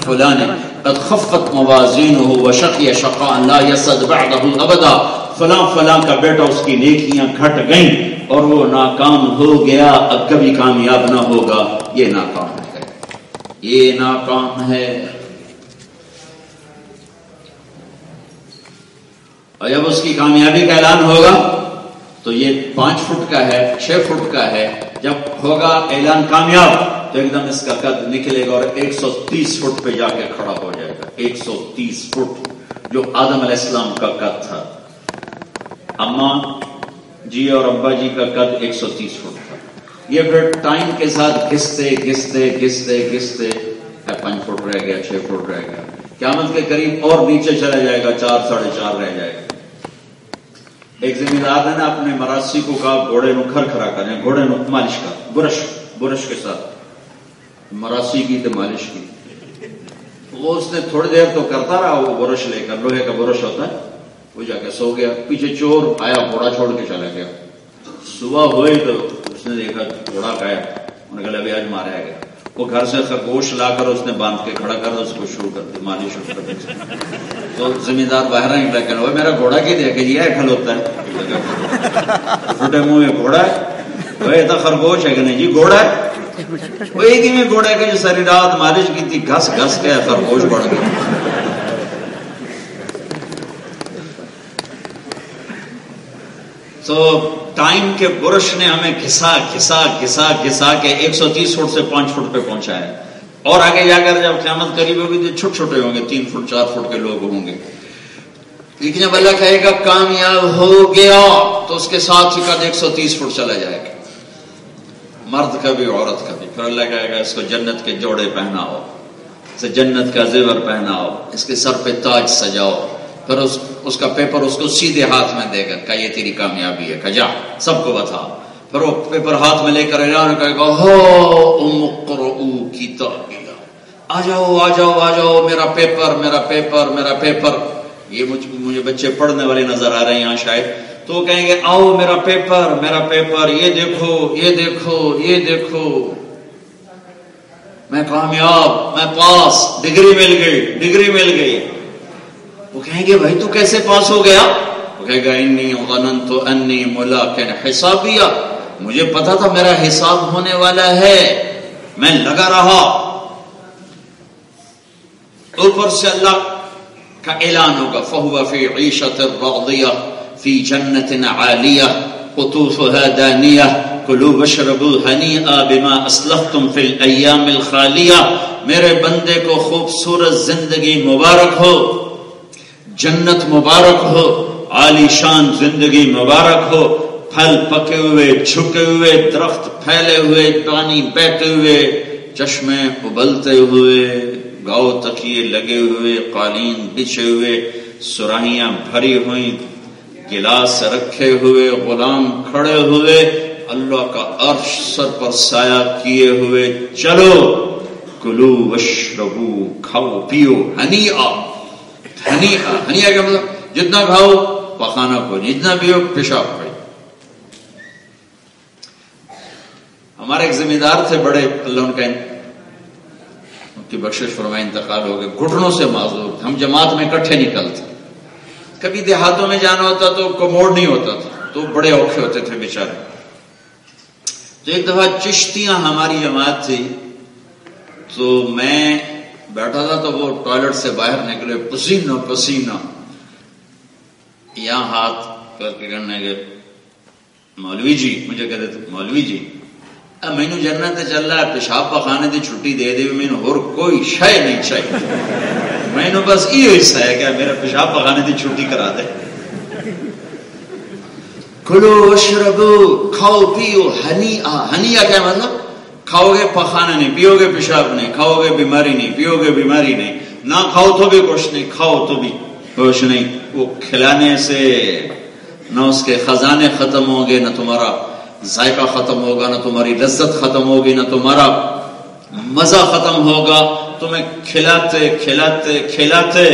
فلان قد خفت موازینہ وشقی شقاء لا یسعد بعدہ ابدا، فلاں فلاں کا بیٹا اس کی نیکیاں گھٹ گئیں اور وہ ناکام ہو گیا، اب کبھی کامیاب نہ ہوگا۔ یہ ناکام ہے، یہ ناکام ہے۔ اور جب اس کی کامیابی کا اعلان ہوگا تو یہ 5 فٹ کا ہے، 6 فٹ کا ہے. جب ہوگا اعلان کامیاب تو ایک دم اس کا قد نکلے گا اور 130 فٹ پہ جا کے کھڑا ہو جائے گا. 130 فٹ جو آدم علیہ السلام کا قد تھا. اماں جی اور ابا جی کا قد 130 فٹ تھا. یہ پھر ٹائم کے ساتھ گھستے گھستے گھستے گھستے 5 فٹ رہ گیا، 6 فٹ رہ گیا. قیامت کے قریب اور نیچے چلا جائے گا، 4 ساڑھے 4 رہ جائے گا. ایک زمین دار نے اپنے مراسی کو کہا گھوڑے نو کھرکھرا کریں، گھوڑے نو مالش کر، برش کے ساتھ مراسی کی تو مالش کی. وہ اس نے تھوڑی دیر تو کرتا رہا، وہ برش لے کر، لوہے کا برش ہوتا ہے، وہ جا کے سو گیا. پیچھے چور آیا، گھوڑا چھوڑ کے چلا گیا. صبح ہوئی تو اس نے دیکھا گھوڑا گیا. انہوں نے کہا ابھی آج مارا گیا. وہ گھر سے خرگوش لا کر اس نے باندھ کے کھڑا کر اس کو شروع کر دی، مالش شروع کر دی. تو زمیندار باہر نکلا کہ وہ میرا گھوڑا کی دیکھے یہ کھلوتا ہے، چھوٹے منہ میں گھوڑا ہے، وہ تو خرگوش ہے کہ نہیں جی گھوڑا ہے. وہ ایک ہی میں گھوڑا ہے کہ جو ساری رات مالش کی تھی، گھس گھس کے خرگوش بڑھ گیا. تو ٹائم کے برش نے ہمیں گھسا گھسا گھسا گھسا کے 130 فٹ سے 5 فٹ پہ پہنچا ہے. اور آگے جا کر جب قیامت قریب ہوگی تو چھوٹے چھوٹے ہوں گے، 3 فٹ 4 فٹ کے لوگ ہوں گے. لیکن جب اللہ کہے گا کامیاب ہو گیا تو اس کے ساتھ ہی قد 130 فٹ چلا جائے گا، مرد کا بھی عورت کا بھی. پھر اللہ کہے گا اس کو جنت کے جوڑے پہناؤ، اسے جنت کا زیور پہناؤ، اس کے سر پہ تاج سجاؤ. پھر اس کا پیپر اس کو سیدھے ہاتھ میں دے گا کہ یہ تیری کامیابی ہے، کہ جا سب کو بتا. پھر وہ پیپر ہاتھ میں لے کر اعلان کرے گا ہو اقرؤ کتابیہ، آ جاؤ آ جاؤ آ جاؤ، میرا پیپر میرا پیپر میرا پیپر. یہ مجھے بچے پڑھنے والے نظر آ رہے ہیں یہاں شاید. تو کہیں گے آؤ میرا پیپر میرا پیپر، یہ دیکھو یہ دیکھو یہ دیکھو، میں کامیاب، میں پاس، ڈگری مل گئی ڈگری مل گئی. وہ کہیں گے بھائی تو کیسے پاس ہو گیا؟ وہ کہے گا انی ظننت انی ملاق حسابیہ، مجھے پتا تھا میرا حساب ہونے والا ہے، میں لگا رہا. اوپر سے اللہ کا اعلان ہوگا فَهُوَ فِي عِيشَةٍ رَاضِيَةٍ فِي جَنَّةٍ عَالِيَةٍ قُطُوفُهَا دَانِيَةٌ كُلُوا وَاشْرَبُوا هَنِيئًا بِمَا أَسْلَفْتُمْ فِي الْأَيَّامِ الْخَالِيَةِ. میرے بندے کو خوبصورت زندگی مبارک ہو، جنت مبارک ہو، عالی شان زندگی مبارک ہو، پھل پکے ہوئے، جھکے ہوئے، درخت پھیلے ہوئے، پانی بہتے ہوئے، چشمے ابلتے ہوئے، گاؤ تکیے لگے ہوئے، قالین بچھے ہوئے، سراہیاں بھری ہوئی، گلاس رکھے ہوئے، غلام کھڑے ہوئے، اللہ کا عرش سر پر سایہ کیے ہوئے. چلو کلو واشربو، کھاؤ پیو، ہنیئا. ہنیئا کا مطلب جتنا کھاؤ پخانا کو، جتنا پیو پیشاب کو. ہمارے ایک زمیندار تھے بڑے، اللہ ان کی بخشش فرمائے، انتقال ہو گئے، گھٹنوں سے معذور. ہم جماعت میں اکٹھے نکلتے، کبھی دیہاتوں میں جانا ہوتا تو کموڈ نہیں ہوتا تھا تو بڑے اوکھے ہوتے تھے بیچارے. تو ایک دفعہ چشتیاں ہماری جماعت تھی، تو میں بیٹھا تھا تو وہ ٹوائلٹ سے باہر نکلے پسینہ پسینہ، یہاں ہاتھ کر کے کرنے کے مولوی جی، مجھے کہتے تھے مولوی جی مینو جنت چل رہا ہے، پیشاب پخانے دی چھٹی دے دے، مینو اور کوئی شے نہیں چاہیے، مینو بس یہ حصہ ہے کہ میرا پیشاب پخانے دی چھٹی کرا دے. کلو واشربو، کھاؤ پیو، ہنیئا. ہنیئا کیا مطلب؟ کھاؤ گے پخانا نہیں، پیو گے پیشاب نہیں، کھاؤ گے بیماری نہیں، پیو گے بیماری نہیں، نہ کھاؤ تو بھی کچھ نہیں، کھاؤ تو بھی کچھ نہیں. وہ کھلانے سے نہ اس کے خزانے ختم ہوں گے، نہ تمہارا ذائقہ ختم ہوگا، نہ تمہاری لذت ختم ہوگی، نہ تمہارا مزہ ختم ہوگا. تمہیں کھلاتے کھلاتے کھلاتے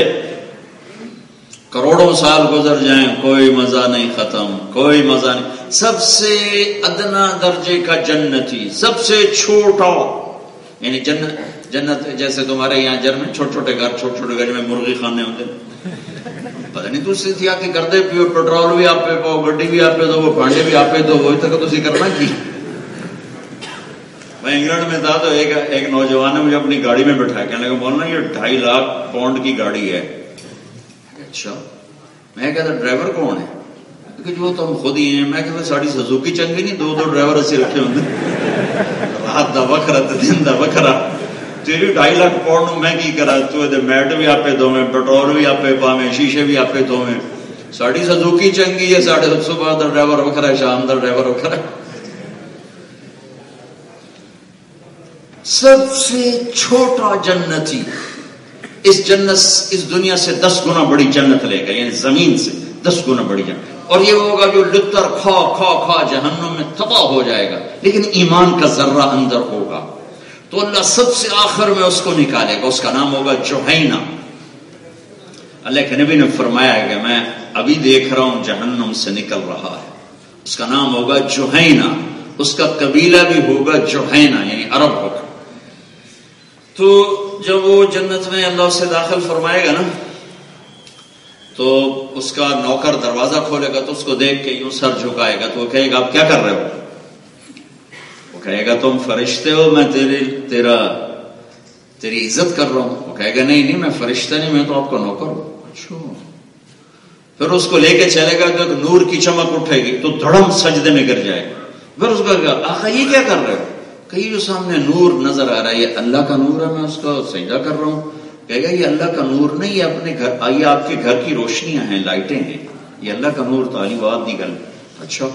کروڑوں سال گزر جائیں، کوئی مزہ نہیں ختم، کوئی مزہ نہیں. سب سے ادنا درجے کا جنتی، سب سے چھوٹا، یعنی جنت جیسے تمہارے یہاں جرمن چھوٹے چھوٹے گھر، چھوٹے چھوٹے گھر میں مرغی خانے ہوتے ہیں، پتہ نہیں دوسری تھی آ کے کردے پیو، پیٹرول بھی آپ پہ پاؤ، گڈی بھی آپ پہ دو، وہ بھانڈے بھی آپ پہ دو، وہی تک تسی کرنا کی. میں انگلینڈ میں تھا تو ایک نوجوان نے مجھے اپنی گاڑی میں بٹھایا، کہنے لگا مولانا یہ 2.5 لاکھ پاؤنڈ کی گاڑی ہے. اچھا. میں کہتا ڈرائیور کون ہے؟ کہ جو تو ہم خود ہی ہیں. میں کہتا ساڑی سزوکی چنگی نہیں, دو ڈرائیور اسی رکھے ہوں رات دا وکھرا تے دن دا وکھرا. تیری 2.5 لاکھ پاؤنڈ میں کی کرا, تو میٹ بھی آپے دوویں, پیٹرول بھی آپے پاویں, شیشے بھی آپے دوویں. ساڑی سزوکی چنگی ہے, ساڑے صبح دا ڈرائیور وکھرا ہے, شام دا ڈرائیور وکھرا ہے. سب سے چھوٹا جنتی اس جنت, اس دنیا سے 10 گنا بڑی جنت لے گا, یعنی زمین سے 10 گنا بڑی جنت. اور یہ ہوگا جو لطر کھا کھا کھا جہنم میں تباہ ہو جائے گا, لیکن ایمان کا ذرہ اندر ہوگا. تو اللہ سب سے آخر میں اس کو نکالے گا, اس کا نام ہوگا جوہینہ. اللہ کے نبی نے فرمایا ہے کہ میں ابھی دیکھ رہا ہوں جہنم سے نکل رہا ہے, اس کا نام ہوگا جوہینہ, اس کا قبیلہ بھی ہوگا جوہینہ, یعنی عرب ہوگا. تو جب وہ جنت میں اللہ اسے داخل فرمائے گا نا, تو اس کا نوکر دروازہ کھولے گا تو اس کو دیکھ کے یوں سر جھکائے گا, تو وہ کہے گا آپ کیا کر رہے ہو؟ وہ کہے گا تم فرشتے ہو, میں تیری عزت کر رہا ہوں. وہ کہے گا نہیں میں فرشتہ نہیں, میں تو آپ کا نوکر ہوں. اچھا. پھر اس کو لے کے چلے گا تو ایک نور کی چمک اٹھے گی تو دھڑم سجدے میں گر جائے گا. پھر اس کو کہے گا آقا یہ کیا کر رہے ہو؟ کہ جو سامنے نور نظر آ رہا ہے یہ اللہ کا نور ہے, میں اس کا سجدہ کر رہا ہوں. کہے گا یہ اللہ کا نور نہیں, یہ اپنے گھر, یہ آپ کے گھر کی روشنیاں ہیں, لائٹیں ہیں, یہ اللہ کا نور تعلیمات دی گل. اچھا.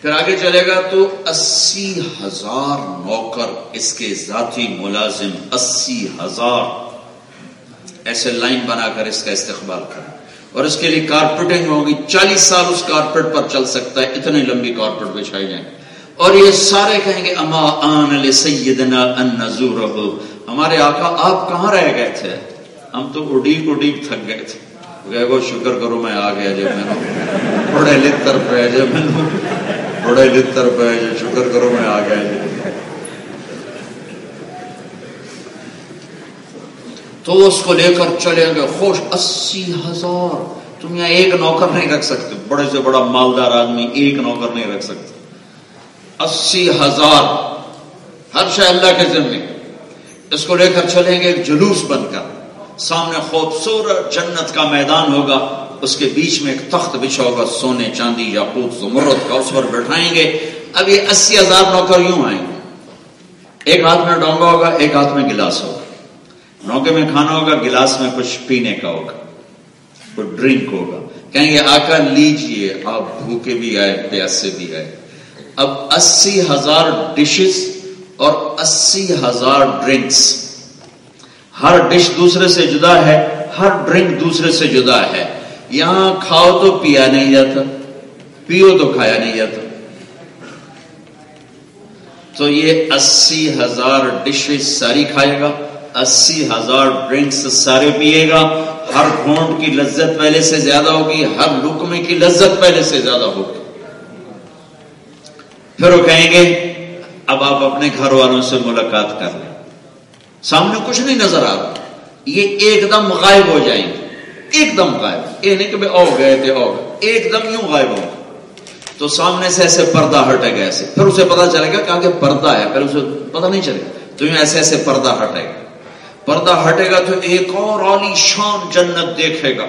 پھر آگے چلے گا تو 80,000 نوکر, اس کے ذاتی ملازم 80,000 ایسے لائن بنا کر اس کا استقبال کریں, اور اس کے لیے کارپیٹنگ ہوگی. 40 سال اس کارپیٹ پر چل سکتا ہے, اتنے لمبی کارپیٹ بچھائی جائیں. اور یہ سارے کہیں گے اما آن لسیدنا ان نزورہ, ہمارے آقا آپ کہاں رہ گئے تھے, ہم تو اڈیپ تھک گئے تھے. کہے گا شکر کرو میں آ گیا, جب میں بڑے لتر پہ جب میں بڑے لتر پہ شکر کرو میں آ گیا. تو اس کو لے کر چلے گئے خوش. 80,000, تم یہاں ایک نوکر نہیں رکھ سکتے, بڑے سے بڑا مالدار آدمی ایک نوکر نہیں رکھ سکتے. 80,000 ہر شے اللہ کے ذمہ. اس کو لے کر چلیں گے ایک جلوس بن کر, سامنے خوبصورت جنت کا میدان ہوگا, اس کے بیچ میں ایک تخت بچھا ہوگا سونے چاندی یاقوت زمرد کا, اس پر بٹھائیں گے. اب یہ 80,000 نوکر یوں آئیں گے, ایک ہاتھ میں ڈونگا ہوگا, ایک ہاتھ میں گلاس ہوگا. نوکے میں کھانا ہوگا, گلاس میں کچھ پینے کا ہوگا, کچھ ڈرنک ہوگا. کہیں گے آقا لیجئے, آپ بھوکے بھی آئے پیاسے بھی آئے. اب 80,000 ڈشز اور 80,000 ڈرنکس, ہر ڈش دوسرے سے جدا ہے, ہر ڈرنک دوسرے سے جدا ہے. یہاں کھاؤ تو پیا نہیں جاتا, پیو تو کھایا نہیں جاتا. تو یہ 80,000 ڈشز ساری کھائے گا, 80,000 ڈرنکس سارے پیے گا. ہر گھونٹ کی لذت پہلے سے زیادہ ہوگی, ہر لقمے کی لذت پہلے سے زیادہ ہوگی. پھر وہ کہیں گے اب آپ اپنے گھر والوں سے ملاقات کر لیں. سامنے کچھ نہیں نظر آ رہا, یہ ایک دم غائب ہو جائیں گے, ایک دم غائب. یہ نہیں کہ او گئے تھے, ایک دم یوں غائب ہو. تو سامنے سے ایسے پردہ ہٹے گا ایسے, پھر اسے پتا چلے گا کہ آگے پردہ ہے, پہلے اسے پتا نہیں چلے گا. تو یوں ایسے ایسے پردہ ہٹے گا. پردہ ہٹے گا تو ایک اور عالی شان جنت دیکھے گا.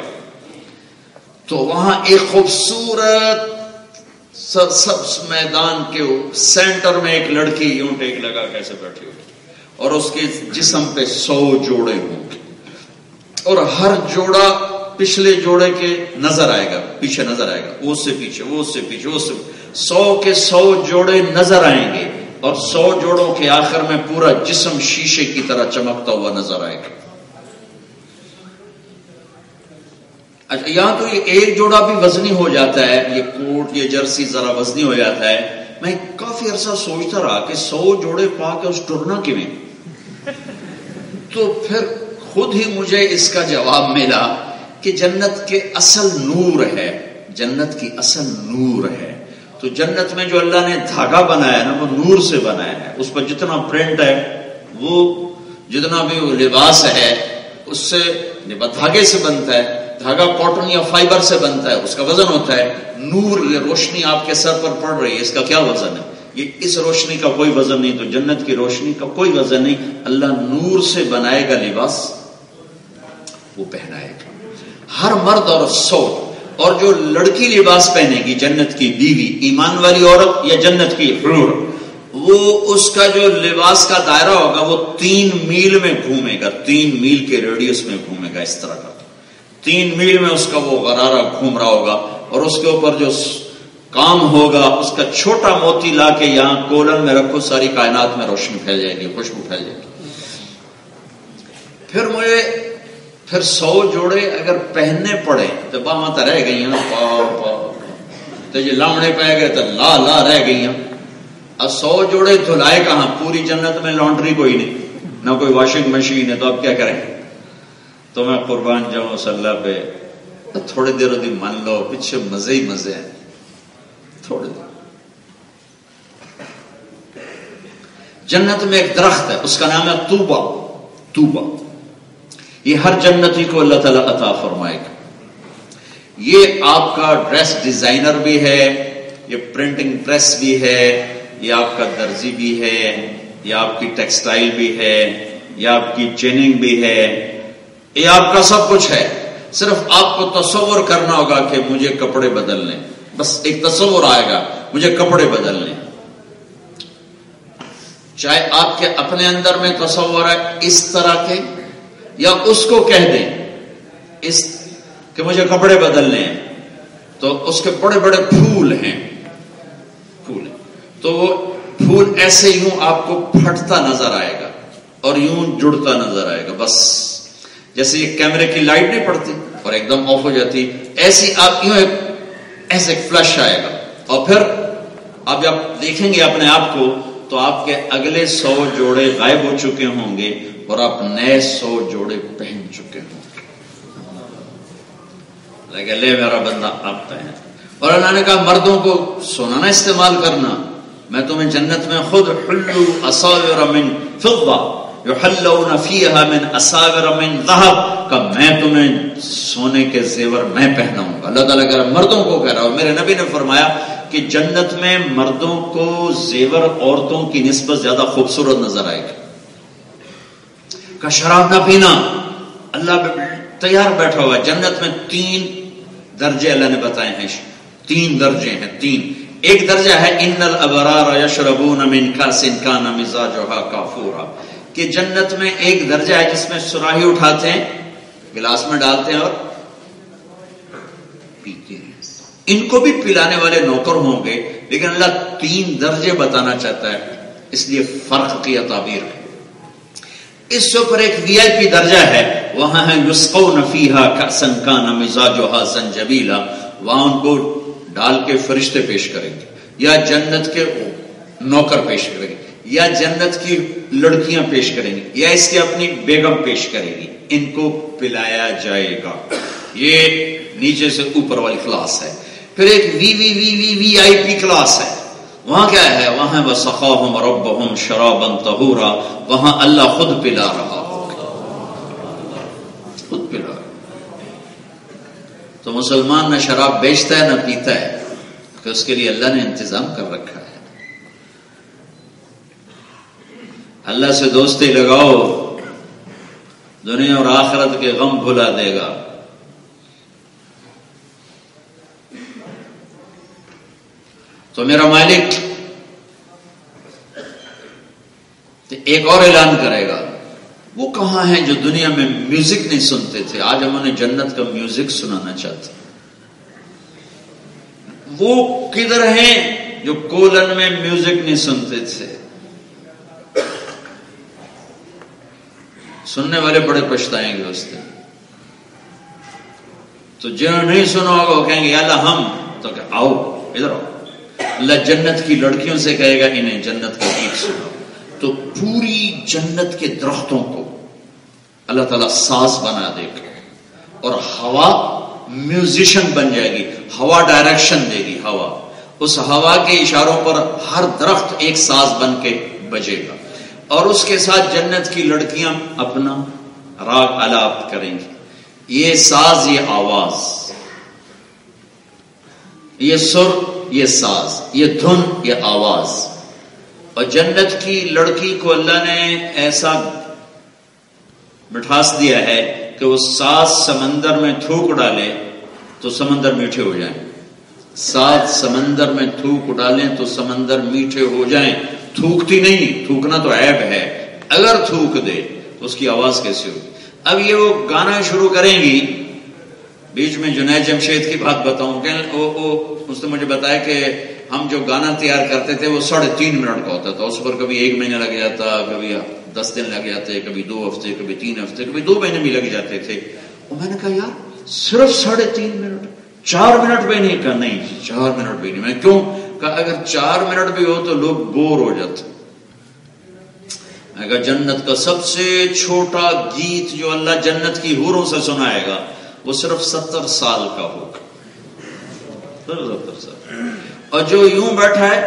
تو وہاں ایک خوبصورت سبز میدان کے سینٹر میں ایک لڑکی یوں ٹیک لگا کیسے بیٹھی ہوئی, اور اس کے جسم پہ 100 جوڑے ہوں گے, اور ہر جوڑا پچھلے جوڑے کے نظر آئے گا, پیچھے نظر آئے گا, وہ سے پیچھے, وہ سے پیچھے, وہ سے 100 کے 100 جوڑے نظر آئیں گے, اور 100 جوڑوں کے آخر میں پورا جسم شیشے کی طرح چمکتا ہوا نظر آئے گا. اچھا, یہاں تو یہ ایک جوڑا بھی وزنی ہو جاتا ہے, یہ کوٹ یہ جرسی ذرا وزنی ہو جاتا ہے. میں کافی عرصہ سوچتا رہا کہ 100 جوڑے پا کے اس ٹرنا کیویں. تو پھر خود ہی مجھے اس کا جواب ملا کہ جنت کے اصل نور ہے, جنت کی اصل نور ہے. تو جنت میں جو اللہ نے دھاگا بنایا نا, وہ نور سے بنایا ہے. اس پر جتنا پرنٹ ہے, وہ جتنا بھی وہ لباس ہے, اس سے دھاگے سے بنتا ہے. دھاگا کاٹن یا فائبر سے بنتا ہے, اس کا وزن ہوتا ہے. نور, یہ روشنی آپ کے سر پر پڑ رہی ہے, اس کا کیا وزن ہے؟ یہ اس روشنی کا کوئی وزن نہیں. تو جنت کی روشنی کا کوئی وزن نہیں. اللہ نور سے بنائے گا لباس, وہ پہنائے گا. ہر مرد اور اور جو لڑکی لباس پہنے گی جنت کی بیوی، ایمان والی عورت یا جنت کی حور، وہ اس کا جو لباس کا دائرہ ہوگا وہ 3 میل میں گھومے گا، 3 میل کے ریڈیس میں گھومے گا، اس طرح کا 3 میل میں اس کا وہ غرارہ گھوم رہا ہوگا، اور اس کے اوپر جو کام ہوگا اس کا چھوٹا موتی لا کے یہاں کولن میں رکھو، ساری کائنات میں روشنی پھیل جائے گی، خوشبو پھیل جائے گی۔ پھر 100 جوڑے اگر پہننے پڑے تو باہاں تو رہ گئی ہیں، تو یہ لامڑے پہ گئے تو لا رہ گئی ہیں۔ اب 100 جوڑے دھلائے کہاں؟ پوری جنت میں لانڈری کوئی نہیں، نہ کوئی واشنگ مشین ہے، تو اب کیا کریں؟ تو میں قربان جاؤں اس اللہ پہ، تھوڑے دیر دی مان لو، پیچھے مزے ہی مزے ہیں، تھوڑے دیر۔ جنت میں ایک درخت ہے، اس کا نام ہے طوبہ۔ یہ ہر جنتی کو اللہ تعالیٰ عطا فرمائے گا۔ یہ آپ کا ڈریس ڈیزائنر بھی ہے، یہ پرنٹنگ پریس بھی ہے، یہ آپ کا درزی بھی ہے، یہ آپ کی ٹیکسٹائل بھی ہے، یہ آپ کی چیننگ بھی ہے، یہ آپ کا سب کچھ ہے۔ صرف آپ کو تصور کرنا ہوگا کہ مجھے کپڑے بدلنے، بس ایک تصور آئے گا مجھے کپڑے بدلنے۔ چاہے آپ کے اپنے اندر میں تصور ہے اس طرح کے، یا اس کو کہہ دیں اس کہ مجھے کپڑے بدلنے ہیں، تو اس کے بڑے بڑے پھول ہیں، تو وہ پھول ایسے یوں آپ کو پھٹتا نظر آئے گا اور یوں جڑتا نظر آئے گا، بس جیسے یہ کیمرے کی لائٹ نہیں پڑتی اور ایک دم آف ہو جاتی، ایسی آپ یوں ایسے فلش آئے گا، اور پھر اب جب دیکھیں گے اپنے آپ کو تو آپ کے اگلے 100 جوڑے غائب ہو چکے ہوں گے اور آپ نئے 100 جوڑے پہن چکے ہوں گے۔ لیکن لے میرا بندہ آپ پہن، اور اللہ نے کہا مردوں کو سونا نہ استعمال کرنا، میں تمہیں جنت میں خود حلو اساور من فضہ یحلون فیہا من اساور من ذہب کا میں تمہیں سونے کے زیور میں پہناؤں گا۔ اللہ تعالیٰ کہہ رہا مردوں کو کہہ رہا ہوں، میرے نبی نے فرمایا کہ جنت میں مردوں کو زیور عورتوں کی نسبت زیادہ خوبصورت نظر آئے گا۔ کہ شراب نہ پینا، اللہ تیار بیٹھا ہوا ہے جنت میں۔ 3 درجے اللہ نے بتائے ہیں، 3 درجے ہیں، 3۔ ایک درجہ ہے ان الابرار یشربون من کاس کان مزاجها کافورا، کہ جنت میں ایک درجہ ہے جس میں سراہی اٹھاتے ہیں، گلاس میں ڈالتے ہیں اور پیتے ہیں۔ ان کو بھی پلانے والے نوکر ہوں گے، لیکن اللہ 3 درجے بتانا چاہتا ہے، اس لیے فرق کی تعبیر ہے۔ اس سے اوپر ایک وی آئی پی درجہ ہے، وہاں ہے یسقون فیہا کأسا کان مزاجها زنجبیلا، وہاں ان کو ڈال کے فرشتے پیش کریں گے، یا جنت کے نوکر پیش کریں گے، یا جنت کی لڑکیاں پیش کریں گی، یا اس کی اپنی بیگم پیش کرے گی، ان کو پلایا جائے گا۔ یہ نیچے سے اوپر والی کلاس ہے۔ پھر ایک وی آئی پی کلاس ہے، وہاں کیا ہے؟ وہاں وسقاہم ربہم شرابا طہورا، وہاں اللہ خود پلا رہا ہوگا، خود پلا رہا۔ تو مسلمان نہ شراب بیچتا ہے نہ پیتا ہے، کہ اس کے لیے اللہ نے انتظام کر رکھا ہے۔ اللہ سے دوستی لگاؤ، دنیا اور آخرت کے غم بھلا دے گا۔ تو میرا مالک ایک اور اعلان کرے گا، وہ کہاں ہیں جو دنیا میں میوزک نہیں سنتے تھے؟ آج ہم انہیں جنت کا میوزک سنانا چاہتے ہیں۔ وہ کدھر ہیں جو کولن میں میوزک نہیں سنتے تھے؟ سننے والے بڑے پچھتائیں گے اس دن۔ تو جنہوں نے نہیں سنا ہوگا وہ کہیں گے یا اللہ ہم، تو کہ آؤ ادھر آؤ۔ اللہ جنت کی لڑکیوں سے کہے گا انہیں جنت کا گیت سناؤ۔ تو پوری جنت کے درختوں کو اللہ تعالیٰ ساز بنا دے گا، اور ہوا میوزیشن بن جائے گی، ہوا ڈائریکشن دے گی۔ ہوا، اس ہوا کے اشاروں پر ہر درخت ایک ساز بن کے بجے گا، اور اس کے ساتھ جنت کی لڑکیاں اپنا راگ آلاپ کریں گی۔ یہ ساز، یہ آواز، یہ سر، یہ ساز، یہ دھن، یہ آواز۔ اور جنت کی لڑکی کو اللہ نے ایسا مٹھاس دیا ہے کہ وہ ساز سمندر میں تھوک ڈالے تو سمندر میٹھے ہو جائیں، 7 سمندر میں تھوک ڈالیں تو سمندر میٹھے ہو جائیں. تھوکتی نہیں، تھوکنا تو عیب ہے، اگر تھوک دے تو اس کی آواز کیسے ہوگی؟ اب یہ وہ گانا شروع کریں گی. بیچ میں جنید جمشید کی بات بتاؤں کہ اس نے مجھے بتایا کہ ہم جو گانا تیار کرتے تھے وہ 3.5 منٹ کا ہوتا تھا، اس پر کبھی 1 مہینہ لگ جاتا، کبھی 10 دن لگ جاتے، کبھی 2 ہفتے، کبھی 3 ہفتے، کبھی 2 مہینے بھی لگ جاتے تھے. اور میں نے کہا یار صرف 3.5 منٹ، 4 منٹ بھی نہیں. کہا نہیں 4 منٹ بھی نہیں. میں کیوں؟ کہا اگر 4 منٹ بھی ہو تو لوگ بور ہو جاتے. میں کہا جنت کا سب سے چھوٹا گیت جو اللہ جنت کی حوروں سے سنائے گا وہ صرف 70 سال کا ہوگا، 70 سال. اور جو یوں بیٹھا ہے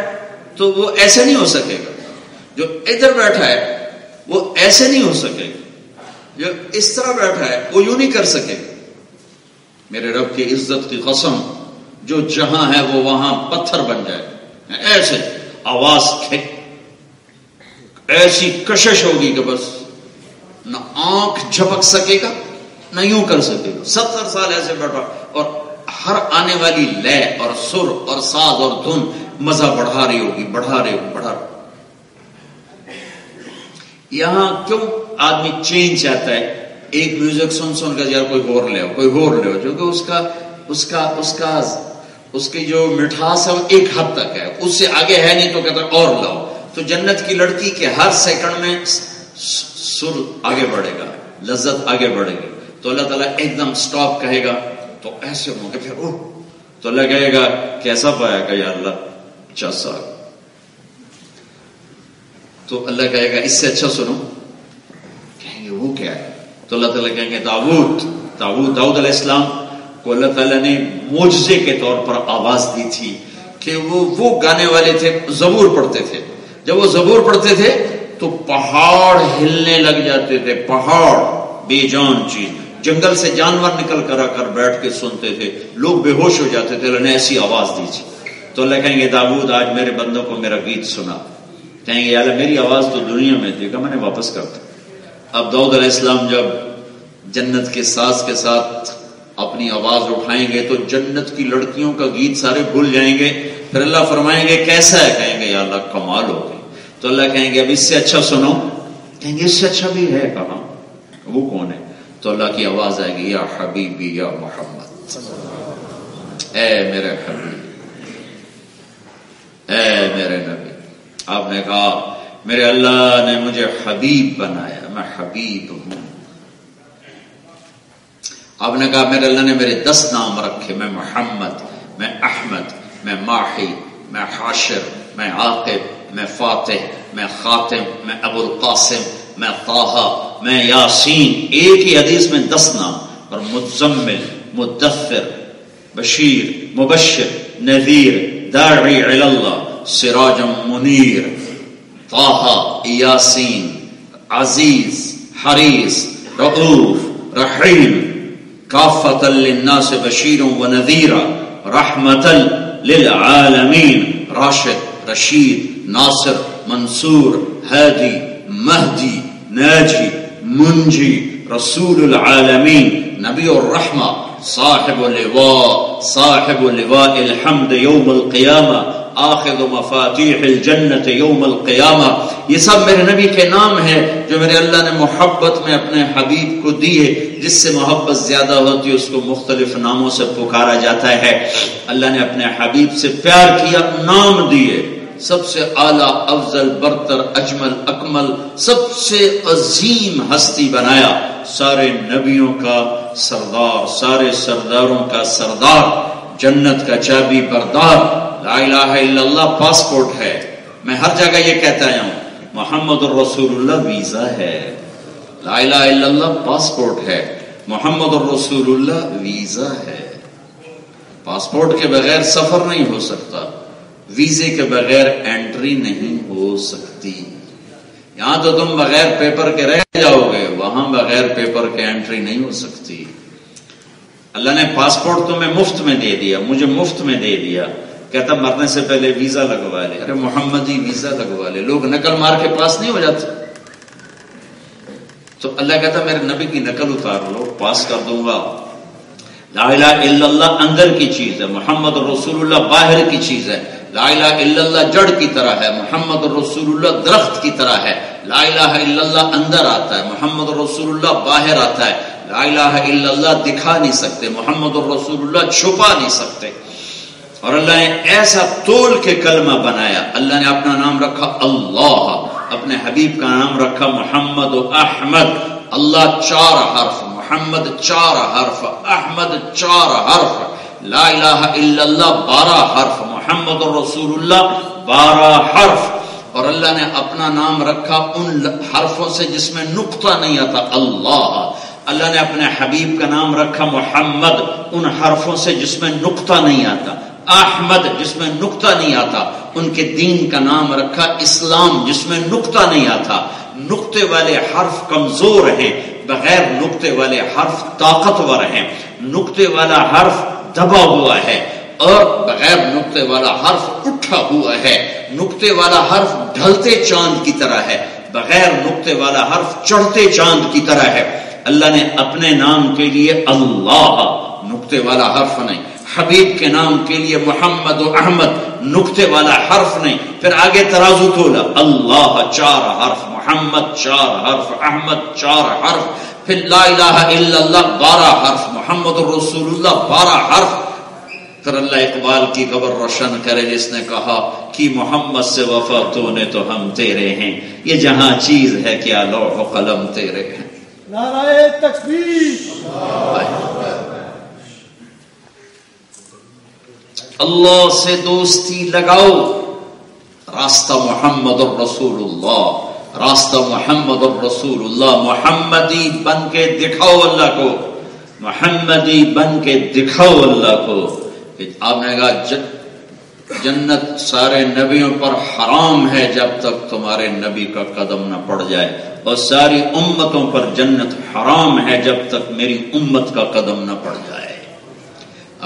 تو وہ ایسے نہیں ہو سکے گا، جو ادھر بیٹھا ہے وہ ایسے نہیں ہو سکے گا، جو اس طرح بیٹھا ہے وہ یوں نہیں کر سکے گا. میرے رب کی عزت کی قسم، جو جہاں ہے وہ وہاں پتھر بن جائے. ایسے آواز ایسی کشش ہوگی کہ بس نہ آنکھ جھپک سکے گا نہ یوں کر سکے گا. 70 سال ایسے بیٹھا، اور ہر آنے والی لے اور سر اور ساز اور دھن مزہ بڑھا رہی ہوگی، بڑھا رہی ہوگی. یہاں کیوں آدمی چینج چاہتا ہے؟ ایک میوزک سن کر یار کوئی اور لے ہو، جو کہ اس کی جو مٹھاس ہے وہ ایک حد تک ہے، اس سے آگے ہے نہیں تو کہتا اور لاؤ. تو جنت کی لڑکی کے ہر سیکنڈ میں سر آگے بڑھے گا، لذت آگے بڑھے گی. تو اللہ تعالیٰ ایک دم سٹاپ کہے گا تو ایسے ہوں گے، پھر تو اللہ کہے گا کیسا پایا کہ یا اللہ 50 سال. تو اللہ کہے گا اس سے اچھا سنو. کہیں گے وہ کیا ہے؟ تو اللہ تعالیٰ کہیں گے داؤد علیہ السلام کو اللہ تعالیٰ نے معجزے کے طور پر آواز دی تھی کہ وہ گانے والے تھے، زبور پڑھتے تھے. جب وہ زبور پڑھتے تھے تو پہاڑ ہلنے لگ جاتے تھے، پہاڑ بے جان چیز. جنگل سے جانور نکل کر آ کر بیٹھ کے سنتے تھے، لوگ بے ہوش ہو جاتے تھے. اللہ نے ایسی آواز دی تھی. تو اللہ کہیں گے داؤد آج میرے بندوں کو میرا گیت سنا. کہیں گے اللہ میری آواز تو دنیا میں تھی، کہ میں نے واپس کر دی. اب داؤد علیہ السلام جب جنت کے ساز کے ساتھ اپنی آواز اٹھائیں گے تو جنت کی لڑکیوں کا گیت سارے بھول جائیں گے. پھر اللہ فرمائیں گے کیسا ہے؟ کہیں گے یا اللہ کمال ہو گئی. تو اللہ کہیں گے اب اس سے اچھا سنو. کہیں گے اس سے اچھا بھی ہے. کہاں؟ وہ کون ہے؟ تو اللہ کی آواز آئے گی یا حبیبی یا محمد، اے میرے حبیب، اے میرے نبی. آپ نے کہا میرے اللہ نے مجھے حبیب بنایا، میں حبیب ہوں. آپ نے کہا میرے اللہ نے میرے 10 نام رکھے، میں محمد، میں احمد، میں ماحی، میں حاشر، میں عاقب، میں فاتح، میں خاتم، میں ابو القاسم، میں طٰہٰ، میں یاسین. ایک ہی حدیث میں 10 نام. اور مزمل، مدثر، بشیر، مبشر، نذیر، داعی الی اللہ، سراج منیر، طٰہٰ، یاسین، عزیز، حریص، رؤوف، رحیم، کافۃ للناس بشیر ونذیر، رحمۃ للعالمین، راشد، رشید، ناصر، منصور، ہادی، مہدی، ناجی، منجی، رسول العالمین، نبی الرحمہ، صاحب لواء الحمد یوم القیامہ، آخذ مفاتیح الجنت یوم القیامہ. یہ سب میرے نبی کے نام ہیں جو میرے اللہ نے محبت میں اپنے حبیب کو دیے. جس سے محبت زیادہ ہوتی ہے اس کو مختلف ناموں سے پکارا جاتا ہے. اللہ نے اپنے حبیب سے پیار کیا، نام دیے. سب سے اعلیٰ، افضل، برتر، اجمل، اکمل، سب سے عظیم ہستی بنایا. سارے نبیوں کا سردار، سارے سرداروں کا سردار، جنت کا چابی بردار. لا الہ الا اللہ پاسپورٹ ہے. میں ہر جگہ یہ کہتا آیا ہوں محمد الرسول اللہ ویزا ہے. لا الہ الا اللہ پاسپورٹ ہے، محمد الرسول اللہ ویزا ہے. پاسپورٹ کے بغیر سفر نہیں ہو سکتا، ویزے کے بغیر انٹری نہیں ہو سکتی. یہاں تو تم بغیر پیپر کے رہ جاؤ گے، وہاں بغیر پیپر کے انٹری نہیں ہو سکتی. اللہ نے پاسپورٹ تمہیں مفت میں دے دیا، مجھے مفت میں دے دیا. کہتا مرنے سے پہلے ویزا لگوا لے. ارے محمدی ویزا لگوا لے. لوگ نقل مار کے پاس نہیں ہو جاتے. تو اللہ کہتا میرے نبی کی نقل اتار لو، پاس کر دوں گا. لا الہ الا اللہ اندر کی چیز ہے، محمد رسول اللہ باہر کی چیز ہے۔ لا الہ الا اللہ جڑ کی طرح ہے، محمد رسول اللہ درخت کی طرح ہے۔ لا الہ الا اللہ اندر آتا ہے، محمد رسول اللہ باہر آتا ہے۔ لا الہ الا اللہ دکھا نہیں سکتے، محمد رسول اللہ چھپا نہیں سکتے۔ اور اللہ نے ایسا تول کے کلمہ بنایا، اللہ نے اپنا نام رکھا اللہ، اپنے حبیب کا نام رکھا محمد و احمد۔ اللہ 4 حرف، محمد 4 حرف، احمد 4 حرف، لا الہ الا اللہ 12 حرف، محمد رسول اللہ 12 حرف۔ اور اللہ نے اپنا نام رکھا ان حرفوں سے جس میں نقطہ نہیں آتا، اللہ۔ اللہ نے اپنے حبیب کا نام رکھا محمد ان حرفوں سے جس میں نقطہ نہیں آتا، احمد جس میں نقطہ نہیں آتا۔ ان کے دین کا نام رکھا اسلام جس میں نقطہ نہیں آتا۔ نقطے والے حرف کمزور ہیں، بغیر نقطے والے حرف طاقتور ہیں۔ نقطے والا حرف دبا ہوا ہے اور بغیر نقطے والا حرف اٹھا ہوا ہے۔ نقطے والا حرف ڈھلتے چاند کی طرح ہے، بغیر نقطے والا حرف چڑھتے چاند کی طرح ہے۔ اللہ نے اپنے نام کے لیے اللہ نقطے والا حرف نہیں، حبیب کے نام کے لیے محمد و احمد نقطے والا حرف نہیں، پھر آگے ترازو تولا، اللہ 4 حرف، محمد 4 حرف، احمد 4 حرف، پھر لا الہ الا اللہ 12 حرف، محمد رسول اللہ 12 حرف۔ پھر اللہ اقبال کی قبر روشن کرے جس نے کہا کہ محمد سے وفا تو نے تو ہم تیرے ہیں، یہ جہاں چیز ہے کیا لوح و قلم تیرے ہیں۔ نعرہ تکبیر۔ اللہ سے دوستی لگاؤ، راستہ محمد الرسول اللہ، راستہ محمد الرسول اللہ۔ محمدی بن کے دکھاؤ اللہ کو، محمدی بن کے دکھاؤ اللہ کو۔ آپ نے کہا جنت سارے نبیوں پر حرام ہے جب تک تمہارے نبی کا قدم نہ پڑ جائے، اور ساری امتوں پر جنت حرام ہے جب تک میری امت کا قدم نہ پڑ جائے۔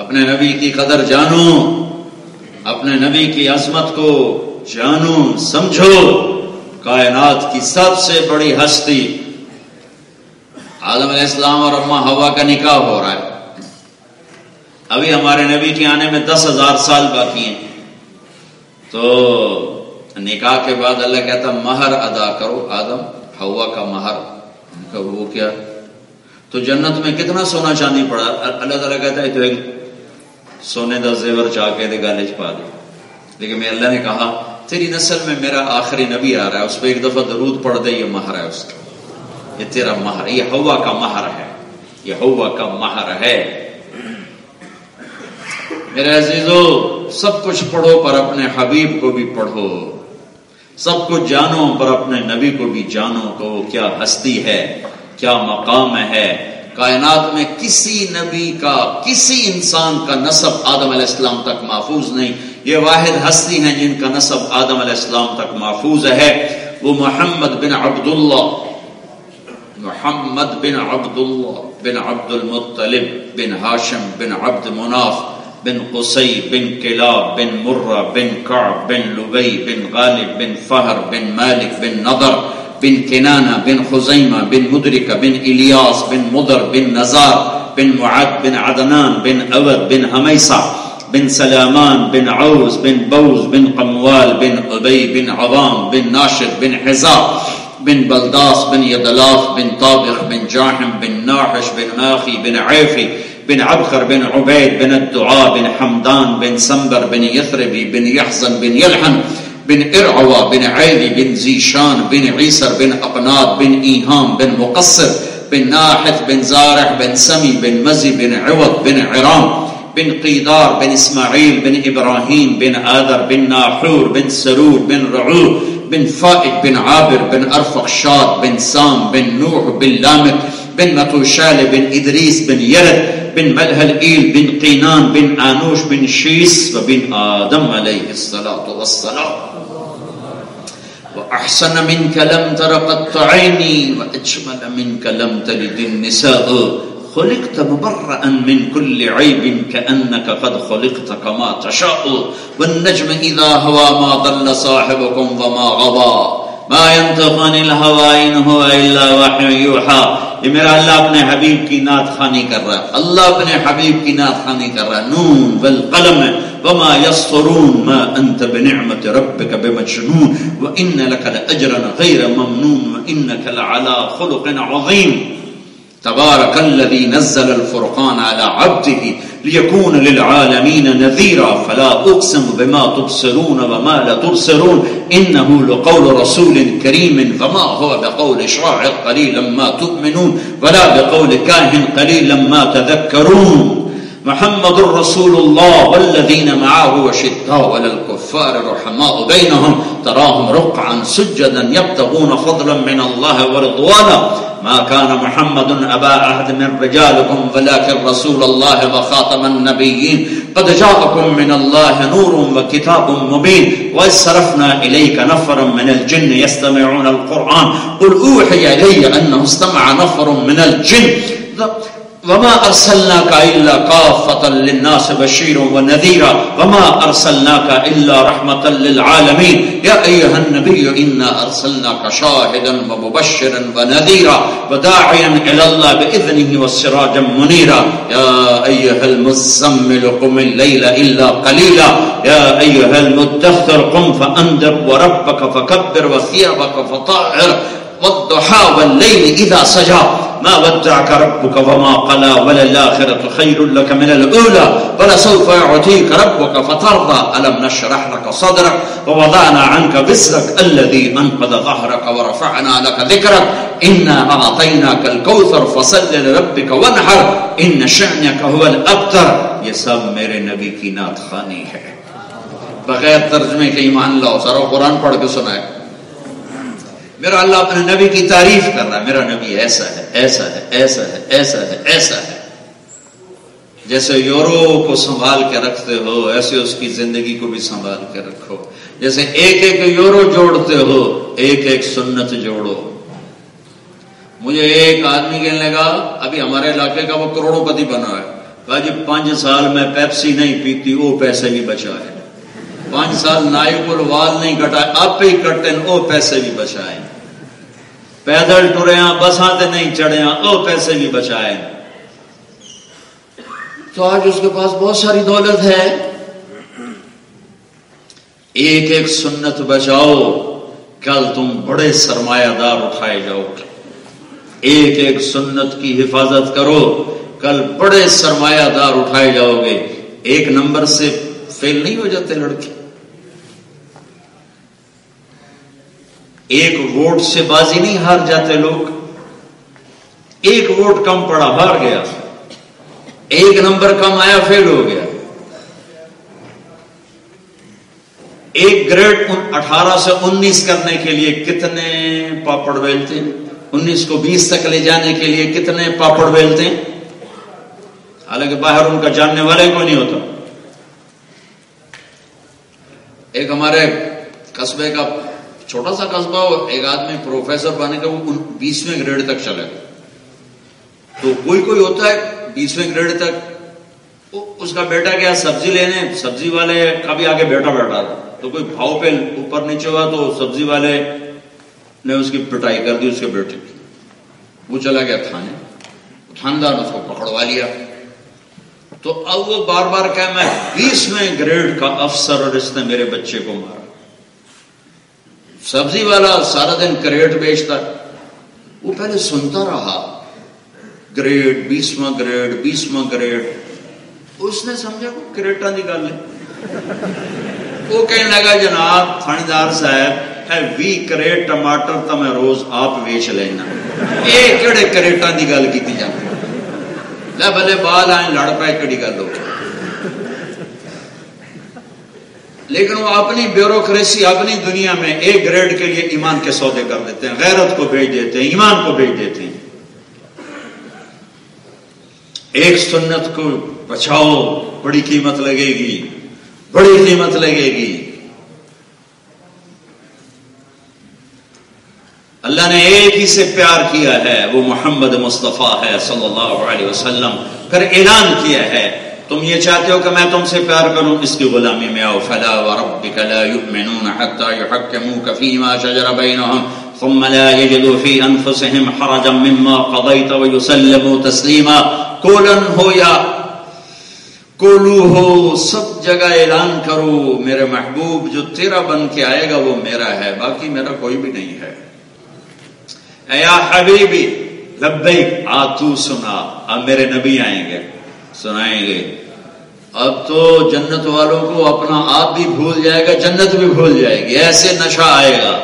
اپنے نبی کی قدر جانو، اپنے نبی کی عظمت کو جانو، سمجھو۔ کائنات کی سب سے بڑی ہستی آدم علیہ السلام اور اماں حوا کا نکاح ہو رہا ہے، ابھی ہمارے نبی کے آنے میں 10,000 سال باقی ہیں۔ تو نکاح کے بعد اللہ کہتا مہر ادا کرو، آدم حوا کا مہر۔ وہ کیا؟ تو جنت میں کتنا سونا چاندی پڑا؟ اللہ تعالیٰ کہتا ہے تو ایک سونے دا زیور چاہ کے دے گالے چ پا دے۔ لیکن میں اللہ نے کہا تیری نسل میں میرا آخری نبی آ رہا ہے، اس پہ ایک دفعہ درود پڑھ دے، یہ مہر ہے اس کا، یہ تیرا مہر، یہ حوا کا مہر ہے، یہ حوا کا مہر ہے۔ میرے عزیزو، سب کچھ پڑھو پر اپنے حبیب کو بھی پڑھو، سب کچھ جانو پر اپنے نبی کو بھی جانو کہ وہ کیا ہستی ہے، کیا مقام ہے۔ کائنات میں کسی نبی کا، کسی انسان کا نسب آدم علیہ السلام تک محفوظ نہیں، یہ واحد ہستی ہیں جن کا نسب آدم علیہ السلام تک محفوظ ہے، وہ محمد بن عبداللہ، محمد بن عبداللہ بن عبد المطلب بن ہاشم بن عبد مناف بن قصی بن کلاب بن مرہ بن کعب بن لبی بن غالب بن فہر بن مالک بن نضر بن کنانہ بن خزیمہ بن مدرکہ بن الیاس بن مدر بن نزار بن معد بن عدنان بن اود بن حمیصہ بن سلامان بن عوز بن بوز بن قموال بن ابی بن عوام بن ناشر بن حزاب بن بلداس بن یدلاف بن طابخ بن جاحم بن ناحش بن ماخی بن عیفی بن عبخر بن عبید بن الدعاء بن حمدان بن سنبر بن یثربی بن یحزن بن یلحن بن ارعوا بن عیدی بن زیشان بن عیسر بن اقناد بن ایہام بن مقصر بن ناحث بن زارح بن سمی بن مزی بن عوض بن عرام بن قیدار بن اسماعیل بن ابراہیم بن آدر بن ناحور بن سرور بن رعور بن فائد بن عابر بن ارفخشاد بن سام بن نوح بن لامک بن متوشال بن ادریس بن یرد بن ملهلئیل بن قینان بن آنوش بن شیس وبن آدم علیہ الصلاة والسلام۔ وأحسن منك لم تر قط عيني وأجمل منك لم تلد النساء خلقت مبرأ من كل عيب كأنك قد خلقت كما تشاء والنجم إذا هوى ما ضل صاحبكم وما غضى ما ينطق عن الهوى إن هو إلا وحي يوحى یہ میرا اللہ اپنے حبیب کی نعت خوانی کر رہا ہے، اللہ اپنے حبیب کی نعت خوانی کر رہا ہے. نون والقلم وما يسطرون ما انت بنعمت ربك بمجنون وان لك لاجرا غير ممنون وانك لعلى خلق عظيم. تبارك الذي نزل الفرقان على عبده ليكون للعالمين نذيرا فلا اقسم بما تبصرون وما لا تبصرون انه لقول رسول كريم وما هو بقول شاعر قليلا ما تؤمنون ولا بقول كاهن قليلا ما تذكرون. محمد رسول الله والذين معه وشداء على الكفار رحماء بينهم تراهم ركعا سجدا يبتغون فضلا من الله ورضوانا. ما كان محمد أبا أحد من رجالكم ولكن رسول الله وخاتم النبيين قد جاءكم من الله نور وكتاب مبين. وإذ صرفنا إليك نفرا من الجن يستمعون القرآن قل أوحي إلي أنه استمع نفر من الجن وما أرسلناك إلا كافة للناس بشيرا ونذيرا وما أرسلناك إلا رحمة للعالمين. يا أيها النبي إنا أرسلناك شاهدا ومبشرا ونذيرا وداعيا إلى الله بإذنه وسراجا منيرا. يا أيها المزمل قم الليل إلا قليلا يا أيها المدثر قم فأنذر وربك فكبر وثيابك فطهر والضحى والليل إذا سجى ما ودعك ربك وما قلى وللآخرة خير لك من الأولى ولسوف يعطيك ربك فترضى. ألم نشرح لك صدرك ووضعنا عنك وزرك الذي أنقض ظهرك ورفعنا لك ذكرك إنا أعطيناك الكوثر فصل لربك وانحر إن شأنك هو الأبتر. یہ سب میرے نبی کی نعت خوانی ہے، بغیر ترجمے کے ایمان لاؤ. سارا قرآن پڑھ کے سنائے. میرا اللہ اپنے نبی کی تعریف کر رہا ہے، میرا نبی ایسا ہے ایسا ہے ایسا ہے ایسا ہے ایسا ہے. جیسے یورو کو سنبھال کے رکھتے ہو ایسے اس کی زندگی کو بھی سنبھال کے رکھو. جیسے ایک ایک یورو جوڑتے ہو ایک ایک سنت جوڑو. مجھے ایک آدمی کہنے لگا ابھی ہمارے علاقے کا وہ کروڑوں پتی بنا ہے، کہا جی 5 سال میں پیپسی نہیں پیتی وہ پیسے بھی بچائے. 5 سال نائب الوال نہیں کٹائے آپ پہ ہی کٹتے وہ پیسے بھی بچائے. پیدل ٹرے ہاں بساں تے نہیں چڑھے ہاں وہ پیسے بھی بچائے. تو آج اس کے پاس بہت ساری دولت ہے. ایک ایک سنت بچاؤ کل تم بڑے سرمایہ دار اٹھائے جاؤ. ایک ایک سنت کی حفاظت کرو کل بڑے سرمایہ دار اٹھائے جاؤ گے. ایک نمبر سے فیل نہیں ہو جاتے لڑکے. ایک ووٹ سے بازی نہیں ہار جاتے لوگ. ایک ووٹ کم پڑا ہار گیا، ایک نمبر کم آیا فیل ہو گیا. ایک گریڈ 18 سے 19 کرنے کے لیے کتنے پاپڑ بیلتے ہیں، 19 کو 20 تک لے جانے کے لیے کتنے پاپڑ بیلتے ہیں. حالانکہ باہر ان کا جاننے والے کو نہیں ہوتا. ایک ہمارے قصبے کا چھوٹا سا قصبہ ہو، ایک آدمی پروفیسر بنے کا وہ 20ویں گریڈ تک چلے گا. تو کوئی ہوتا ہے 20ویں گریڈ تک. اس کا بیٹا گیا سبزی لینے، سبزی والے کا بھی آگے بیٹا بیٹھا تھا تو کوئی بھاؤ پہ اوپر نیچے ہوا تو سبزی والے نے اس کی پٹائی کر دی اس کے بیٹے کی. وہ چلا گیا تھانے، تھاندار اس کو پکڑوا لیا. تو اب وہ بار بار کہا میں 20ویں گریڈ کا افسر اور اس نے میرے بچے کو مارا. سبزی والا سارا دن کریٹ بیچتا. وہ پہلے سنتا رہا گریڈ 20واں گریڈ 20واں گریڈ. اس نے سمجھا وہ کریٹاں دی گل ہے. وہ کہنے لگا جناب تھاندار صاحب 20 کریٹ ٹماٹر تو میں روز آپ ویچ لینا. یہ کہڑے کریٹاں دی گل کی جاتی لے بھلے بال آئیں لڑ پائے کہڑی گل ہو. لیکن وہ اپنی بیوروکریسی اپنی دنیا میں ایک گریڈ کے لیے ایمان کے سودے کر دیتے ہیں، غیرت کو بھیج دیتے ہیں، ایمان کو بھیج دیتے ہیں. ایک سنت کو بچاؤ بڑی قیمت لگے گی، بڑی قیمت لگے گی. اللہ نے ایک ہی سے پیار کیا ہے وہ محمد مصطفیٰ ہے صلی اللہ علیہ وسلم. پھر اعلان کیا ہے تم یہ چاہتے ہو کہ میں تم سے پیار کروں، اس کی غلامی میں آؤ. فلا وربک لا یؤمنون حتی یحکموک فیما شجر بینہم ثم لا يجدوا في انفسهم حرجا مما قضيت ويسلموا تسلیما. کولن ہو یا کولو ہو، سب جگہ اعلان کرو میرے محبوب جو تیرا بن کے آئے گا وہ میرا ہے، باقی میرا کوئی بھی نہیں ہے. اے یا حبیبی لبیک، تو سنا. اب میرے نبی آئیں گے، سنائیں گے. اب تو جنت والوں کو اپنا آپ بھی بھول جائے گا، جنت بھی بھول جائے گی، ایسے نشہ آئے گا.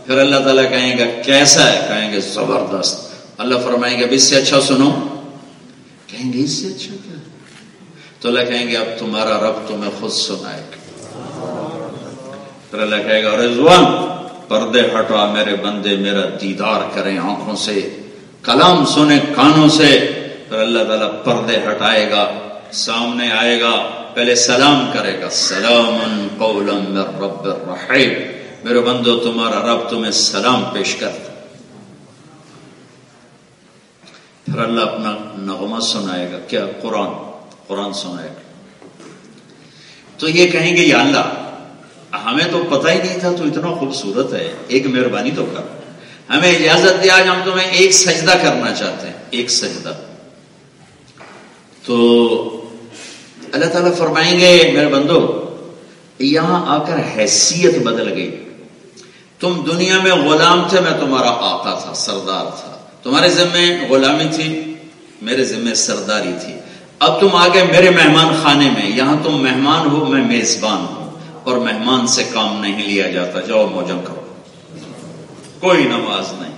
پھر اللہ تعالیٰ کہیں گا کیسا ہے؟ کہیں گے زبردست. اللہ فرمائیں گے اب اس سے اچھا سنو. کہیں گے اس سے اچھا کیا؟ تو اللہ کہیں گے اب تمہارا رب تمہیں خود سنائے گا. پھر اللہ کہے گا رضوان پردے ہٹا میرے بندے، میرا دیدار کریں آنکھوں سے، کلام سنیں کانوں سے. پھر اللہ تعالیٰ پردے ہٹائے گا، سامنے آئے گا، پہلے سلام کرے گا، سلام قولا من رب الرحیم، میرے بندو تمہارا رب تمہیں سلام پیش کرتا. پھر اللہ اپنا نغمہ سنائے گا. کیا؟ قرآن سنائے گا. تو یہ کہیں گے یا اللہ ہمیں تو پتہ ہی نہیں تھا، تو اتنا خوبصورت ہے، ایک مہربانی تو کر، ہمیں اجازت دیا، آج ہم تمہیں ایک سجدہ کرنا چاہتے ہیں، ایک سجدہ. تو اللہ تعالیٰ فرمائیں گے میرے بندو یہاں آ کر حیثیت بدل گئی. تم دنیا میں غلام تھے، میں تمہارا آقا تھا، سردار تھا، تمہارے ذمہ غلامی تھی، میرے ذمہ سرداری تھی. اب تم آگے میرے مہمان خانے میں، یہاں تم مہمان ہو، میں میزبان ہوں، اور مہمان سے کام نہیں لیا جاتا. جاؤ موجہ کرو، کوئی نماز نہیں.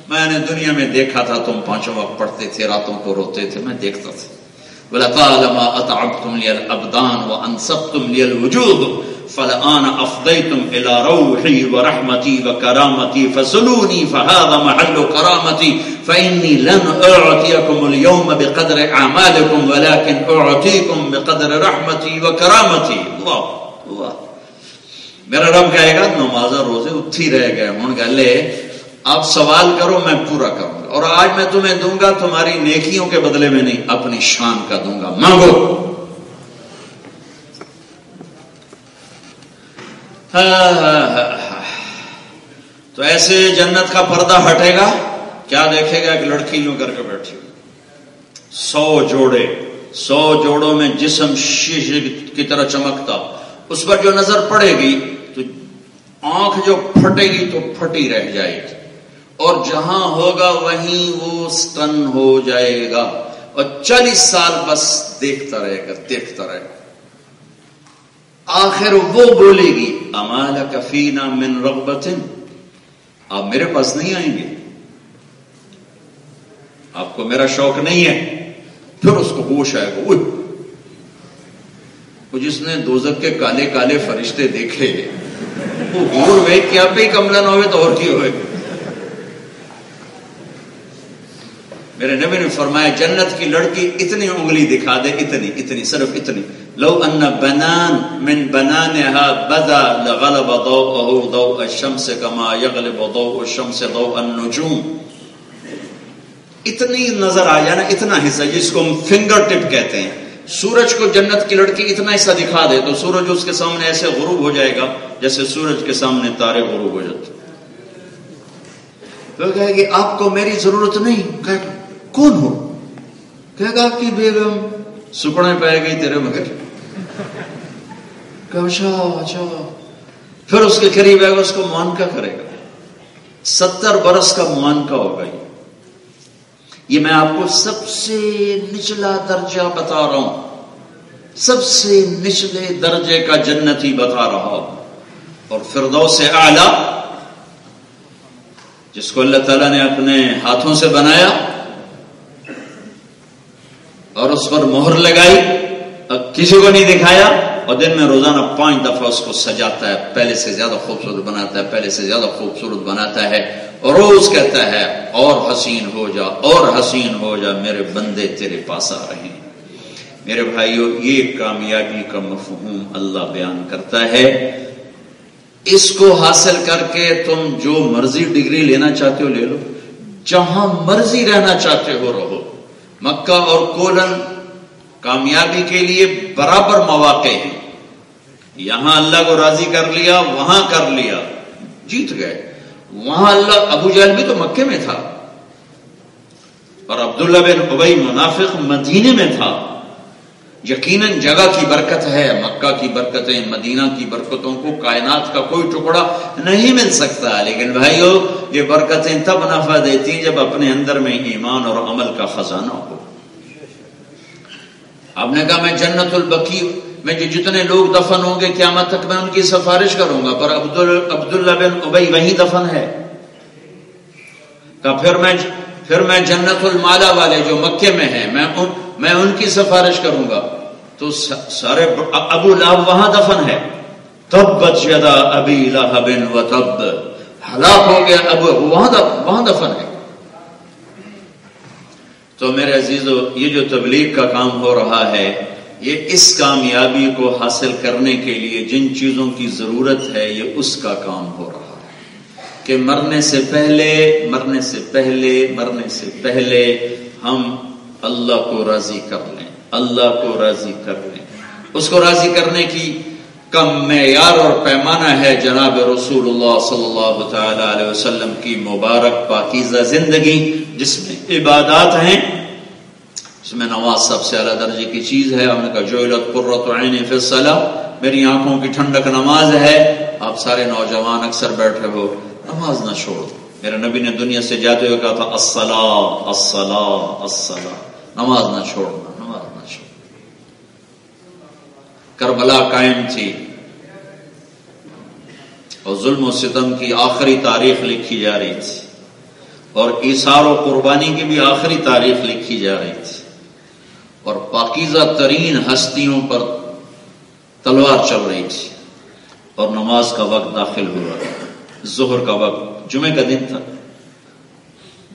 میں نے دنیا میں دیکھا تھا تم 5 وقت پڑھتے تھے، راتوں کو روتے تھے، میں دیکھتا تھا. وَلَطَالَمَا أَتْعَبْتُمْ لِيَ الْأَبْدَانِ وَأَنْصَبْتُمْ لِيَ الْوُجُودِ فَالْآنَ أَفْضَيْتُمْ إِلَى رَوْحِي وَرَحْمَتِي وَكَرَامَتِي فَصُلُونِي فَهَذَا مَحَلُّ كَرَامَتِي فَإِنِّي لَنْ أُعْطِيَكُمُ الْيَوْمَ بِقَدْرِ أَعْمَالِكُمْ وَلَكِنْ أُعْطِيكُمْ بِقَدْرِ رَحْمَتِي وَكَرَامَتِي. اللہ میرا رب کہے گا نمازہ روزے اتھی رہ گئے ہوں گے، لے آپ سوال کرو میں پورا کروں گا، اور آج میں تمہیں دوں گا تمہاری نیکیوں کے بدلے میں نہیں، اپنی شان کا دوں گا، مانگو. تو ایسے جنت کا پردہ ہٹے گا، کیا دیکھے گا؟ ایک لڑکی یوں کر کے بیٹھی، 100 جوڑوں میں جسم شیشے کی طرح چمکتا. اس پر جو نظر پڑے گی تو آنکھ جو پھٹے گی تو پھٹی رہ جائے گی، اور جہاں ہوگا وہیں وہ سٹن ہو جائے گا، اور 40 سال بس دیکھتا رہے گا. آخر وہ بولے گی اما لک فینا من رغبت، آپ میرے پاس نہیں آئیں گے، آپ کو میرا شوق نہیں ہے. پھر اس کو ہوش آئے گا، وہ جس نے دوزخ کے کالے کالے فرشتے دیکھے وہ غور ہوئے کہ آپ ہی کملہ نہ ہوئے تو اور کی ہوئے. میرے نبی نے فرمایا جنت کی لڑکی اتنی انگلی دکھا دے، اتنی صرف اتنی، لو ان بنان من بنانها بدا لغلب ضوءه ضوء الشمس كما يغلب ضوء الشمس ضوء النجوم. اتنی نظر آ جانا، اتنا حصہ جس کو ہم فنگر ٹپ کہتے ہیں. سورج کو جنت کی لڑکی اتنا حصہ دکھا دے تو سورج اس کے سامنے ایسے غروب ہو جائے گا جیسے سورج کے سامنے تارے غروب ہو جاتے. تو کہے گی آپ کو میری ضرورت نہیں. کہے گا کون ہو؟ کہے گا آپ کی بیگم. سکڑے پائے گئی تیرے مگر. اچھا. پھر اس کے قریب آئے گا، اس کو معانقہ کرے گا، 70 برس کا معانقہ ہوگا. یہ میں آپ کو سب سے نچلا درجہ بتا رہا ہوں، سب سے نچلے درجے کا جنتی بتا رہا ہوں. اور فردوس اعلی جس کو اللہ تعالیٰ نے اپنے ہاتھوں سے بنایا اور اس پر مہر لگائی اور کسی کو نہیں دکھایا، اور دن میں روزانہ 5 دفعہ اس کو سجاتا ہے، پہلے سے زیادہ خوبصورت بناتا ہے، پہلے سے زیادہ خوبصورت بناتا ہے، اور روز کہتا ہے اور حسین ہو جا، اور حسین ہو جا، میرے بندے تیرے پاس آ رہے ہیں. میرے بھائیو یہ کامیابی کا مفہوم اللہ بیان کرتا ہے. اس کو حاصل کر کے تم جو مرضی ڈگری لینا چاہتے ہو لے لو، جہاں مرضی رہنا چاہتے ہو رہو. مکہ اور کولن کامیابی کے لیے برابر مواقع ہیں. یہاں اللہ کو راضی کر لیا، وہاں کر لیا، جیت گئے. وہاں اللہ ابو جہل بھی تو مکے میں تھا اور عبداللہ بن ابی منافق مدینے میں تھا. یقیناً جگہ کی برکت ہے، مکہ کی برکتیں، مدینہ کی برکتوں کو کائنات کا کوئی ٹکڑا نہیں مل سکتا. لیکن بھائیو یہ برکتیں تب نفع دیتی ہیں جب اپنے اندر میں ایمان اور عمل کا خزانہ ہو. آپ نے کہا میں جنت البقیع میں جو جتنے لوگ دفن ہوں گے قیامت تک میں ان کی سفارش کروں گا، پر عبداللہ بن ابی وہی دفن ہے. کہ پھر میں جنت المالا والے جو مکے میں ہیں میں ان کی سفارش کروں گا. تو سارے ابو لہب وہاں دفن ہے. تبت یدا ابی لہب وتب، ہلاک ہو گیا ابو، وہاں دفن ہے. تو میرے عزیزو یہ جو تبلیغ کا کام ہو رہا ہے، یہ اس کامیابی کو حاصل کرنے کے لیے جن چیزوں کی ضرورت ہے یہ اس کا کام ہو رہا ہے کہ مرنے سے پہلے ہم اللہ کو راضی کر لیں. اللہ کو راضی کر لیں. اس کو راضی کرنے کی کا معیار اور پیمانہ ہے جناب رسول اللہ صلی اللہ تعالی علیہ وسلم کی مبارک پاکیزہ زندگی، جس میں عبادات ہیں، اس میں نماز سب سے اعلیٰ درجے کی چیز ہے. ہم نے کہا جعلت قرۃ عینی فی الصلاۃ، میری آنکھوں کی ٹھنڈک نماز ہے. آپ سارے نوجوان اکثر بیٹھے ہو، نماز نہ چھوڑو. میرے نبی نے دنیا سے جاتے ہوئے کہا تھا الصلاۃ الصلاۃ الصلاۃ، نماز نہ چھوڑنا، نماز نہ چھوڑنا. کربلا قائم تھی اور ظلم و ستم کی آخری تاریخ لکھی جا رہی تھی، اور ایثار و قربانی کی بھی آخری تاریخ لکھی جا رہی تھی، اور پاکیزہ ترین ہستیوں پر تلوار چل رہی تھی. اور نماز کا وقت داخل ہوا، ظہر کا وقت، جمعہ کا دن تھا.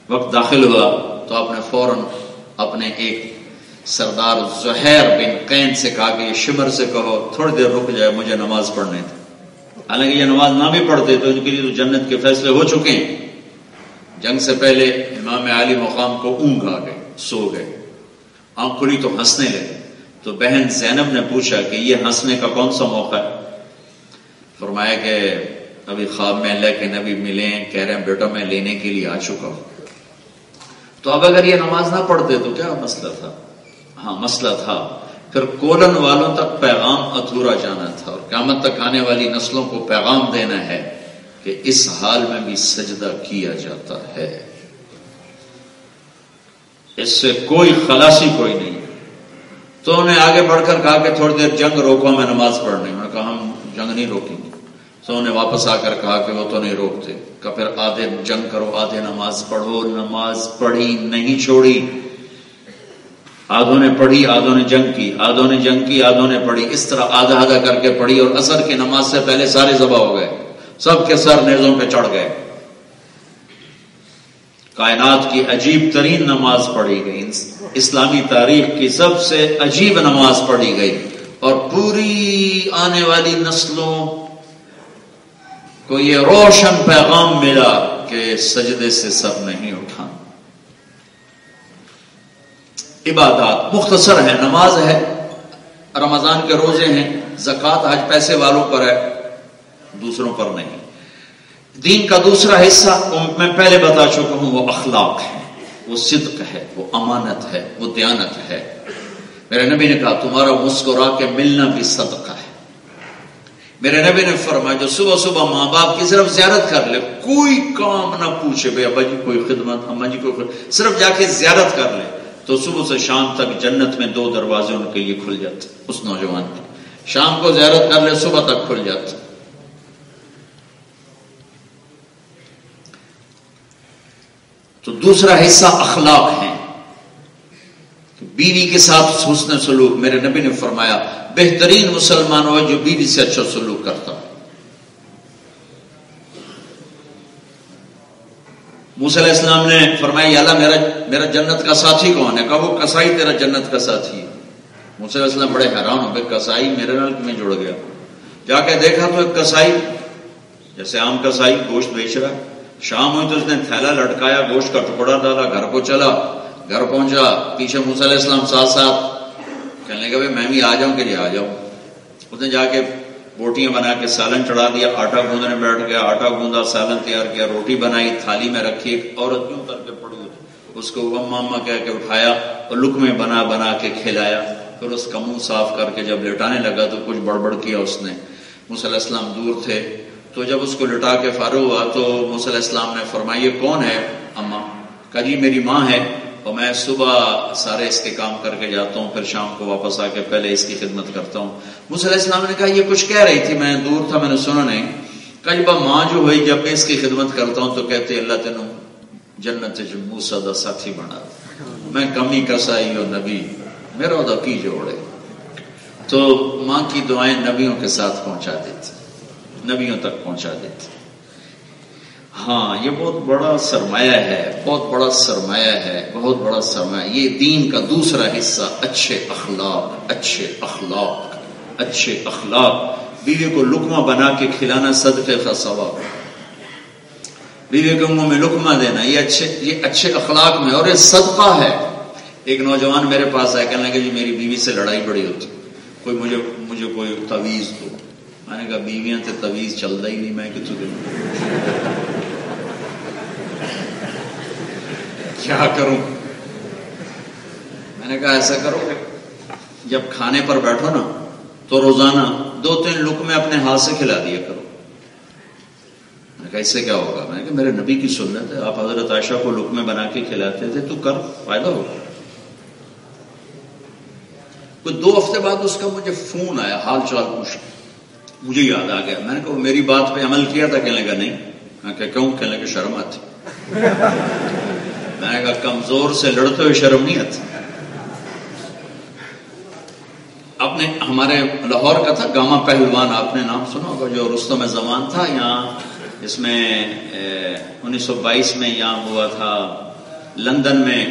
وقت داخل ہوا تو آپ نے فوراً اپنے ایک سردار زہیر بن قین سے کہا کہ یہ شمر سے کہو تھوڑی دیر رک جائے، مجھے نماز پڑھنے تھے. حالانکہ یہ نماز نہ بھی پڑھتے تو ان کے لیے تو جنت کے فیصلے ہو چکے ہیں. جنگ سے پہلے امام عالی مقام کو اونگ آ گئے، سو گئے. آنکھ کھلی تو ہنسنے لگے. تو بہن زینب نے پوچھا کہ یہ ہنسنے کا کون سا موقع ہے؟ فرمایا کہ ابھی خواب میں اللہ کے نبی ملے، کہہ رہے ہیں بیٹا میں لینے کے لیے آ چکا ہوں. تو اب اگر یہ نماز نہ پڑھتے تو کیا مسئلہ تھا؟ ہاں مسئلہ تھا. پھر کولن والوں تک پیغام ادھورا جانا تھا، اور قیامت تک آنے والی نسلوں کو پیغام دینا ہے کہ اس حال میں بھی سجدہ کیا جاتا ہے. اس سے کوئی خلاصی کوئی نہیں. تو انہیں آگے بڑھ کر کہا کہ تھوڑی دیر جنگ روکو، میں نماز پڑھنے. انہوں نے کہا ہم جنگ نہیں روکیں گے. تو انہیں واپس آ کر کہا کہ وہ تو نہیں روکتے. کہ پھر آدھے جنگ کرو، آدھے نماز پڑھو. نماز پڑھی نہیں چھوڑی. آدھوں نے پڑھی، آدھوں نے جنگ کی، آدھوں نے جنگ کی، آدھوں نے پڑھی. اس طرح آدھا آدھا کر کے پڑھی، اور عصر کی نماز سے پہلے سارے ذبح ہو گئے. سب کے سر نیزوں پہ چڑھ گئے. کائنات کی عجیب ترین نماز پڑھی گئی، اسلامی تاریخ کی سب سے عجیب نماز پڑھی گئی، اور پوری آنے والی نسلوں کو یہ روشن پیغام ملا کہ سجدے سے سر نہیں اٹھانا. عبادات مختصر ہے، نماز ہے، رمضان کے روزے ہیں، زکوٰۃ حج پیسے والوں پر ہے، دوسروں پر نہیں. دین کا دوسرا حصہ میں پہلے بتا چکا ہوں، وہ اخلاق ہے، وہ صدق ہے، وہ امانت ہے، وہ دیانت ہے. میرے نبی نے کہا تمہارا مسکرا کے ملنا بھی صدقہ ہے. میرے نبی نے فرمایا جو صبح صبح ماں باپ کی صرف زیارت کر لے، کوئی کام نہ پوچھے، بھئی ابا جی کوئی خدمت، اماں جی کوئی خدمت، صرف جا کے زیارت کر لے، تو صبح سے شام تک جنت میں 2 دروازے ان کے لیے کھل جاتے. اس نوجوان کے شام کو زیارت کر لے، صبح تک کھل جاتے. تو دوسرا حصہ اخلاق ہے. بیوی کے ساتھ حسن سلوک. میرے نبی نے فرمایا بہترین مسلمان ہو جو بیوی سے اچھا سلوک کرتا. موسیٰ علیہ السلام نے فرمایا یا اللہ میرا جنت کا ساتھی کون ہے؟ کہا وہ کسائی تیرا جنت کا ساتھی ہے. موسیٰ علیہ السلام بڑے حیران ہو گئے، کسائی میرے نال میں جڑ گیا. جا کے دیکھا تو ایک کسائی، جیسے عام کسائی گوشت بیچ رہا ہے. شام ہوئی تو اس نے تھیلا لٹکایا، گوشت کا ٹکڑا ڈالا، گھر کو چلا. گھر پہنچا، پیچھے موسیٰ علیہ السلام ساتھ ساتھ. کہنے لگا بھائی میں بھی آ جاؤں کہ جی آ جاؤں. اس نے جا کے بوٹیاں بنا کے سالن چڑھا دیا، آٹا گوندنے بیٹھ گیا، آٹا گوندا، سالن تیار کیا، روٹی بنائی، تھالی میں رکھی، ایک عورت یوں کر کے پڑی ہوئی، اس کو اما اما کہہ کے اٹھایا اور لقمے بنا بنا کے کھلایا. پھر اس کا منہ صاف کر کے جب لٹانے لگا تو کچھ بڑبڑ کیا اس نے. موسیٰ علیہ السلام دور تھے، تو جب اس کو لٹا کے فارغ ہوا تو موسیٰ علیہ السلام نے فرمایا یہ کون ہے اما؟ کہا جی میری ماں ہے، اور میں صبح سارے اس کے کام کر کے جاتا ہوں، پھر شام کو واپس آ کے پہلے اس کی خدمت کرتا ہوں. موسیٰ علیہ السلام نے کہا یہ کچھ کہہ رہی تھی، میں دور تھا، میں نے سنا نہیں. کہا جی ماں جو ہوئی جب میں اس کی خدمت کرتا ہوں تو کہتے اللہ تینوں جنت موسیٰ دا ساتھی بنا، میں کمی کسائی ہوں نبی میرا دا کی جوڑے. تو ماں کی دعائیں نبیوں کے ساتھ پہنچا دیتی، نبیوں تک پہنچا دیتی. ہاں یہ بہت بڑا سرمایہ ہے، بہت بڑا سرمایہ ہے، بہت بڑا سرمایہ. یہ دین کا دوسرا حصہ اچھے اخلاق، اچھے اخلاق، اچھے اخلاق. بیوی کو لقمہ بنا کے کھلانا صدقے کا ثواب، بیوی کے منہ میں لقمہ دینا یہ اچھے اخلاق میں، اور یہ صدقہ ہے. ایک نوجوان میرے پاس آیا، کہنے لگا جی میری بیوی سے لڑائی بڑی ہوتی، کوئی مجھے کوئی تعویذ دو. میں نے کہا بیویاں تے تعویذ چلتا ہی نہیں، میں کتوں دوں، کیا کروں؟ میں نے کہا ایسا کرو جب کھانے پر بیٹھو نا تو روزانہ 2-3 لقمے اپنے ہاتھ سے کھلا دیا کرو. میں نے کہا اس سے کیا ہوگا؟ میں نے کہا میرے نبی کی سنت ہے، آپ حضرت عائشہ کو لقمے بنا کے کھلاتے تھے، تو کر فائدہ ہوگا. کوئی 2 ہفتے بعد اس کا مجھے فون آیا، حال چال پوچھ، مجھے یاد آ گیا. میں نے کہا میری بات پہ عمل کیا تھا؟ کہنے لگا نہیں. میں کہا کیوں؟ کہنے لگا شرم آتی. میں نے کہا کمزور سے لڑتے ہوئے شرم نہیں آتی. اپنے ہمارے لاہور کا تھا گاما پہلوان، آپ نے نام سنا ہوگا، جو رستم زمان تھا یہاں، اس میں 1922 میں یہاں ہوا تھا لندن میں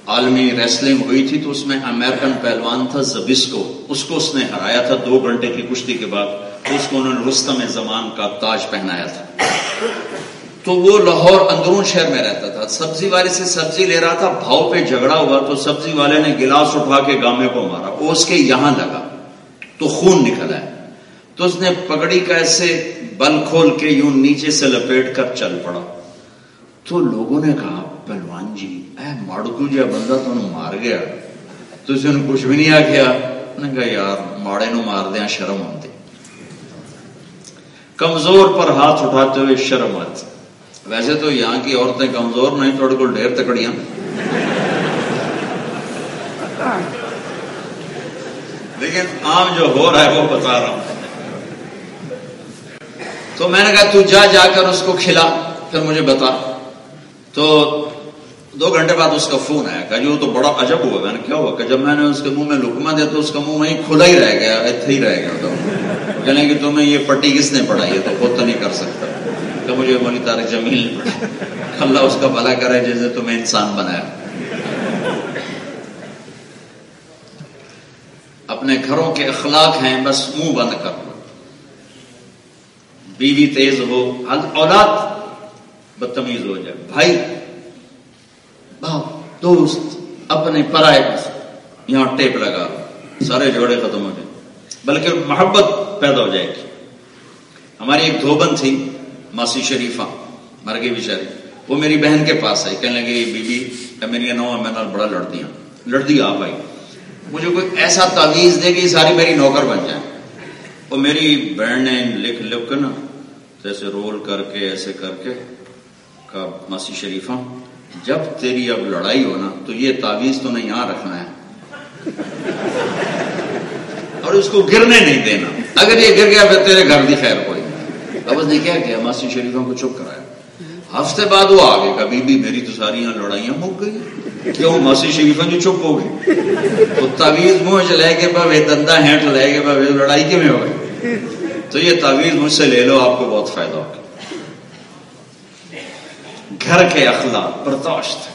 عالمی ریسلنگ ہوئی تھی، تو اس میں امریکن پہلوان تھا زبسکو، اس کو اس نے ہرایا تھا 2 گھنٹے کی کشتی کے بعد. تو اس کو انہوں نے رستم زمان کا تاج پہنایا تھا. تو وہ لاہور اندرون شہر میں رہتا تھا. سبزی والے سے سبزی لے رہا تھا، بھاؤ پہ جھگڑا ہوا تو سبزی والے نے گلاس اٹھا کے گامے کو مارا، وہ اس کے یہاں لگا تو خون نکلا ہے. تو اس نے پگڑی کا ایسے بل کھول کے یوں نیچے سے لپیٹ کر چل پڑا. تو لوگوں نے کہا پہلوان جی اے ماڑکو جا بندہ تو مار گیا. تو اس نے کچھ بھی نہیں آ گیا. نے کہا یار ماڑے نو مار دیا شرم آتی، کمزور پر ہاتھ اٹھاتے ہوئے شرم آتی. ویسے تو یہاں کی عورتیں کمزور نہیں، تھوڑے کو ڈھیر تکڑیاں. لیکن عام جو ہو رہا ہے وہ بتا رہا ہوں. تو میں نے کہا تو جا کر اس کو کھلا، پھر مجھے بتا. تو 2 گھنٹے بعد اس کا فون آیا. کہا جو تو بڑا عجب ہوا. میں نے کیا ہوا؟ کہ جب میں نے اس کے منہ میں لقمہ دیا تو اس کا منہ وہیں کھلا ہی رہ گیا، ایتھے ہی رہ گیا. تو کہنے کہ تمہیں یہ پٹی کس نے پڑھائی ہے؟ تو خود تو نہیں کر سکتا. کہ مجھے مولی طارق جمیل نے پڑھائی. اللہ اس کا بھلا کرے جیسے تمہیں انسان بنایا. اپنے گھروں کے اخلاق ہیں، بس منہ بند کر لو. بیوی تیز ہو، اولاد بدتمیز ہو جائے، بھائی باپ دوست اپنے پرائے یہاں ٹیپ لگا، سارے جوڑے ختم ہو جائیں، بلکہ محبت پیدا ہو جائے گی. ہماری ایک دھوبن تھی ماسی شریفہ، مر گئی بیچاری. وہ میری بہن کے پاس آئی، کہنے لگی بی بی میری نو میں بڑا لڑتی آپ آئی، مجھے کوئی ایسا تعویذ دے گی ساری میری نوکر بن جائے. اور میری بہن نے لکھ کے نا ایسے رول کر کے ایسے کر کے کہا ماسی شریفہ جب تیری اب لڑائی ہو نا تو یہ تعویذ تو نے یہاں رکھنا ہے اور اس کو گرنے نہیں دینا، اگر یہ گر گیا پھر تیرے گھر دی خیر کوئی. اب اس نے کیا کیا، ماسی شریفہ کو چپ کرایا. ہفتے بعد وہ آگے کہا بی بی میری تو ساری یہاں لڑائیاں مک گئی. کیوں؟ ماسی شریفہ جو چپ ہو گئی. وہ تعویذ منہ چ لے کے پہ دندا ہینٹ لے کے پہ لڑائی کیوں ہو گئی. تو یہ تعویذ مجھ سے لے لو، آپ کو بہت فائدہ ہوگا. گھر کے اخلاق برداشت،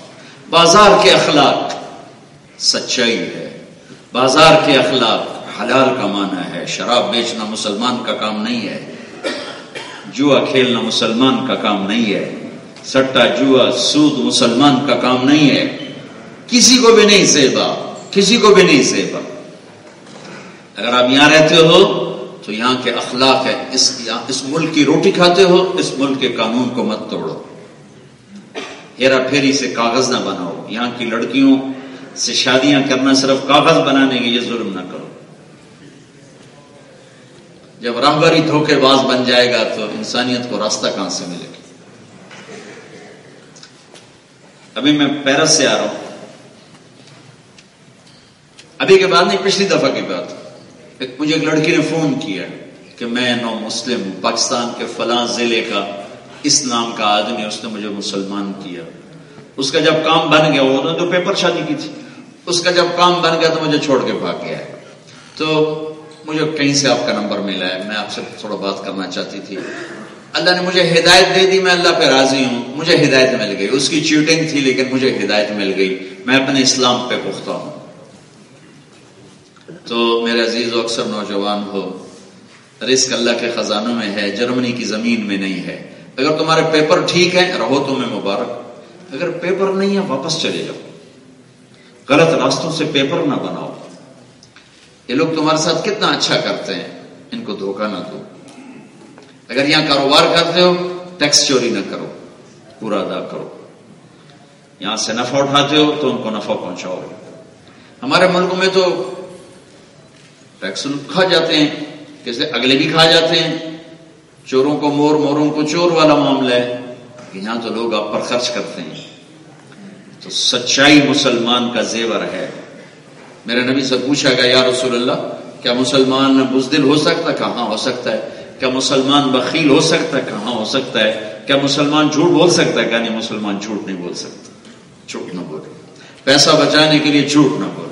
بازار کے اخلاق سچائی ہے، بازار کے اخلاق حلال کمانا ہے. شراب بیچنا مسلمان کا کام نہیں ہے، جوا کھیلنا مسلمان کا کام نہیں ہے، سٹا جوا سود مسلمان کا کام نہیں ہے. کسی کو بھی نہیں سیبا، کسی کو بھی نہیں سیبا. اگر آپ یہاں رہتے ہو تو یہاں کے اخلاق ہے، اس ملک کی روٹی کھاتے ہو، اس ملک کے قانون کو مت توڑو، ہیرا پھیری سے کاغذ نہ بناؤ، یہاں کی لڑکیوں سے شادیاں کرنا صرف کاغذ بنانے کے، یہ ظلم نہ کرو۔ جب راہبری دھوکے باز بن جائے گا تو انسانیت کو راستہ کہاں سے ملے گا؟ ابھی میں پیرس سے آ رہا ہوں، ابھی کے بعد نہیں، پچھلی دفعہ کی بات، مجھے ایک لڑکی نے فون کیا کہ میں نو مسلم ہوں، پاکستان کے فلاں ضلع کا اس نام کا آدمی، اس نے مجھے مسلمان کیا، اس کا جب کام بن گیا، وہ تو پیپر شادی کی تھی، اس کا جب کام بن گیا تو مجھے چھوڑ کے بھاگ گیا ہے، تو مجھے کہیں سے آپ کا نمبر ملا ہے، میں آپ سے تھوڑا بات کرنا چاہتی تھی، اللہ نے مجھے ہدایت دے دی، میں اللہ پہ راضی ہوں، مجھے ہدایت مل گئی، اس کی چیٹنگ تھی لیکن مجھے ہدایت مل گئی، میں اپنے اسلام پہ پختہ ہوں۔ تو میرے عزیز و اکثر نوجوان ہو، رزق اللہ کے خزانوں میں ہے، جرمنی کی زمین میں نہیں ہے۔ اگر تمہارے پیپر ٹھیک ہیں رہو تمہیں مبارک، اگر پیپر نہیں ہے واپس چلے جاؤ، غلط راستوں سے پیپر نہ بناؤ۔ یہ لوگ تمہارے ساتھ کتنا اچھا کرتے ہیں، ان کو دھوکہ نہ دو۔ اگر یہاں کاروبار کرتے ہو ٹیکس چوری نہ کرو، پورا ادا کرو۔ یہاں سے نفع اٹھاتے ہو تو ان کو نفع پہنچاؤ۔ ہمارے ملک میں تو ٹیکس کھا جاتے ہیں، کیسے اگلے بھی کھا جاتے ہیں، چوروں کو مور، موروں کو چور والا معاملہ ہے، یہاں تو لوگ آپ پر خرچ کرتے ہیں۔ تو سچائی مسلمان کا زیور ہے۔ میرے نبی سے پوچھا گیا، یا رسول اللہ کیا مسلمان بزدل ہو سکتا ہے؟ کہا ہاں ہو سکتا ہے۔ کیا مسلمان بخیل ہو سکتا ہے؟ کہا ہاں ہو سکتا ہے۔ کیا مسلمان جھوٹ بول سکتا ہے؟ کہا نہیں، مسلمان جھوٹ نہیں بول سکتا، جھوٹ نہ بولو، پیسہ بچانے کے لیے جھوٹ نہ بولو۔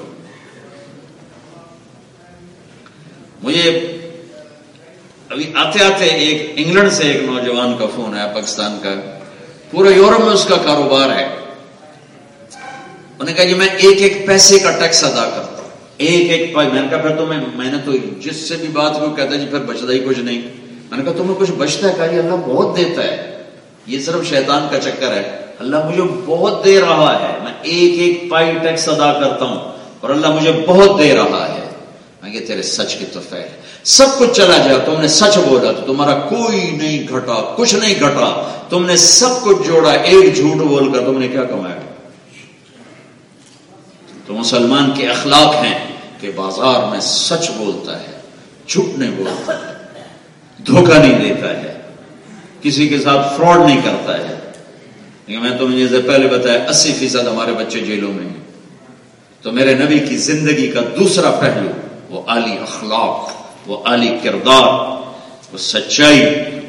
مجھے ابھی آتے آتے ایک انگلینڈ سے ایک نوجوان کا فون آیا، پاکستان کا، پورے یورپ میں اس کا کاروبار ہے۔ انہوں نے کہا جی میں ایک ایک پیسے کا ٹیکس ادا کرتا ہوں، ایک ایک میں نے کہا پھر تو میں نے تو جس سے بھی بات کو کہتا جی پھر بچتا ہی کچھ نہیں۔ میں نے کہا تمہیں کچھ بچتا ہے؟ کہا جی اللہ بہت دیتا ہے، یہ صرف شیطان کا چکر ہے، اللہ مجھے بہت دے رہا ہے، میں ایک ایک پائی ٹیکس ادا کرتا ہوں اور اللہ مجھے بہت دے رہا ہے۔ میں کہ تیرے سچ کی تو خیر، سب کچھ چلا جائے، تم نے سچ بولا تو تمہارا کوئی نہیں گھٹا، کچھ نہیں گھٹا، تم نے سب کچھ جوڑا، ایک جھوٹ بول کر تم نے کیا کمایا؟ تو مسلمان کے اخلاق ہیں کہ بازار میں سچ بولتا ہے، جھوٹ نہیں بولتا ہے، دھوکہ نہیں دیتا ہے، کسی کے ساتھ فراڈ نہیں کرتا ہے۔ لیکن میں تمہیں جیسے پہلے بتایا 80% ہمارے بچے جیلوں میں ہیں۔ تو میرے نبی کی زندگی کا دوسرا پہلو وہ عالی اخلاق، وہ عالی کردار، وہ سچائی،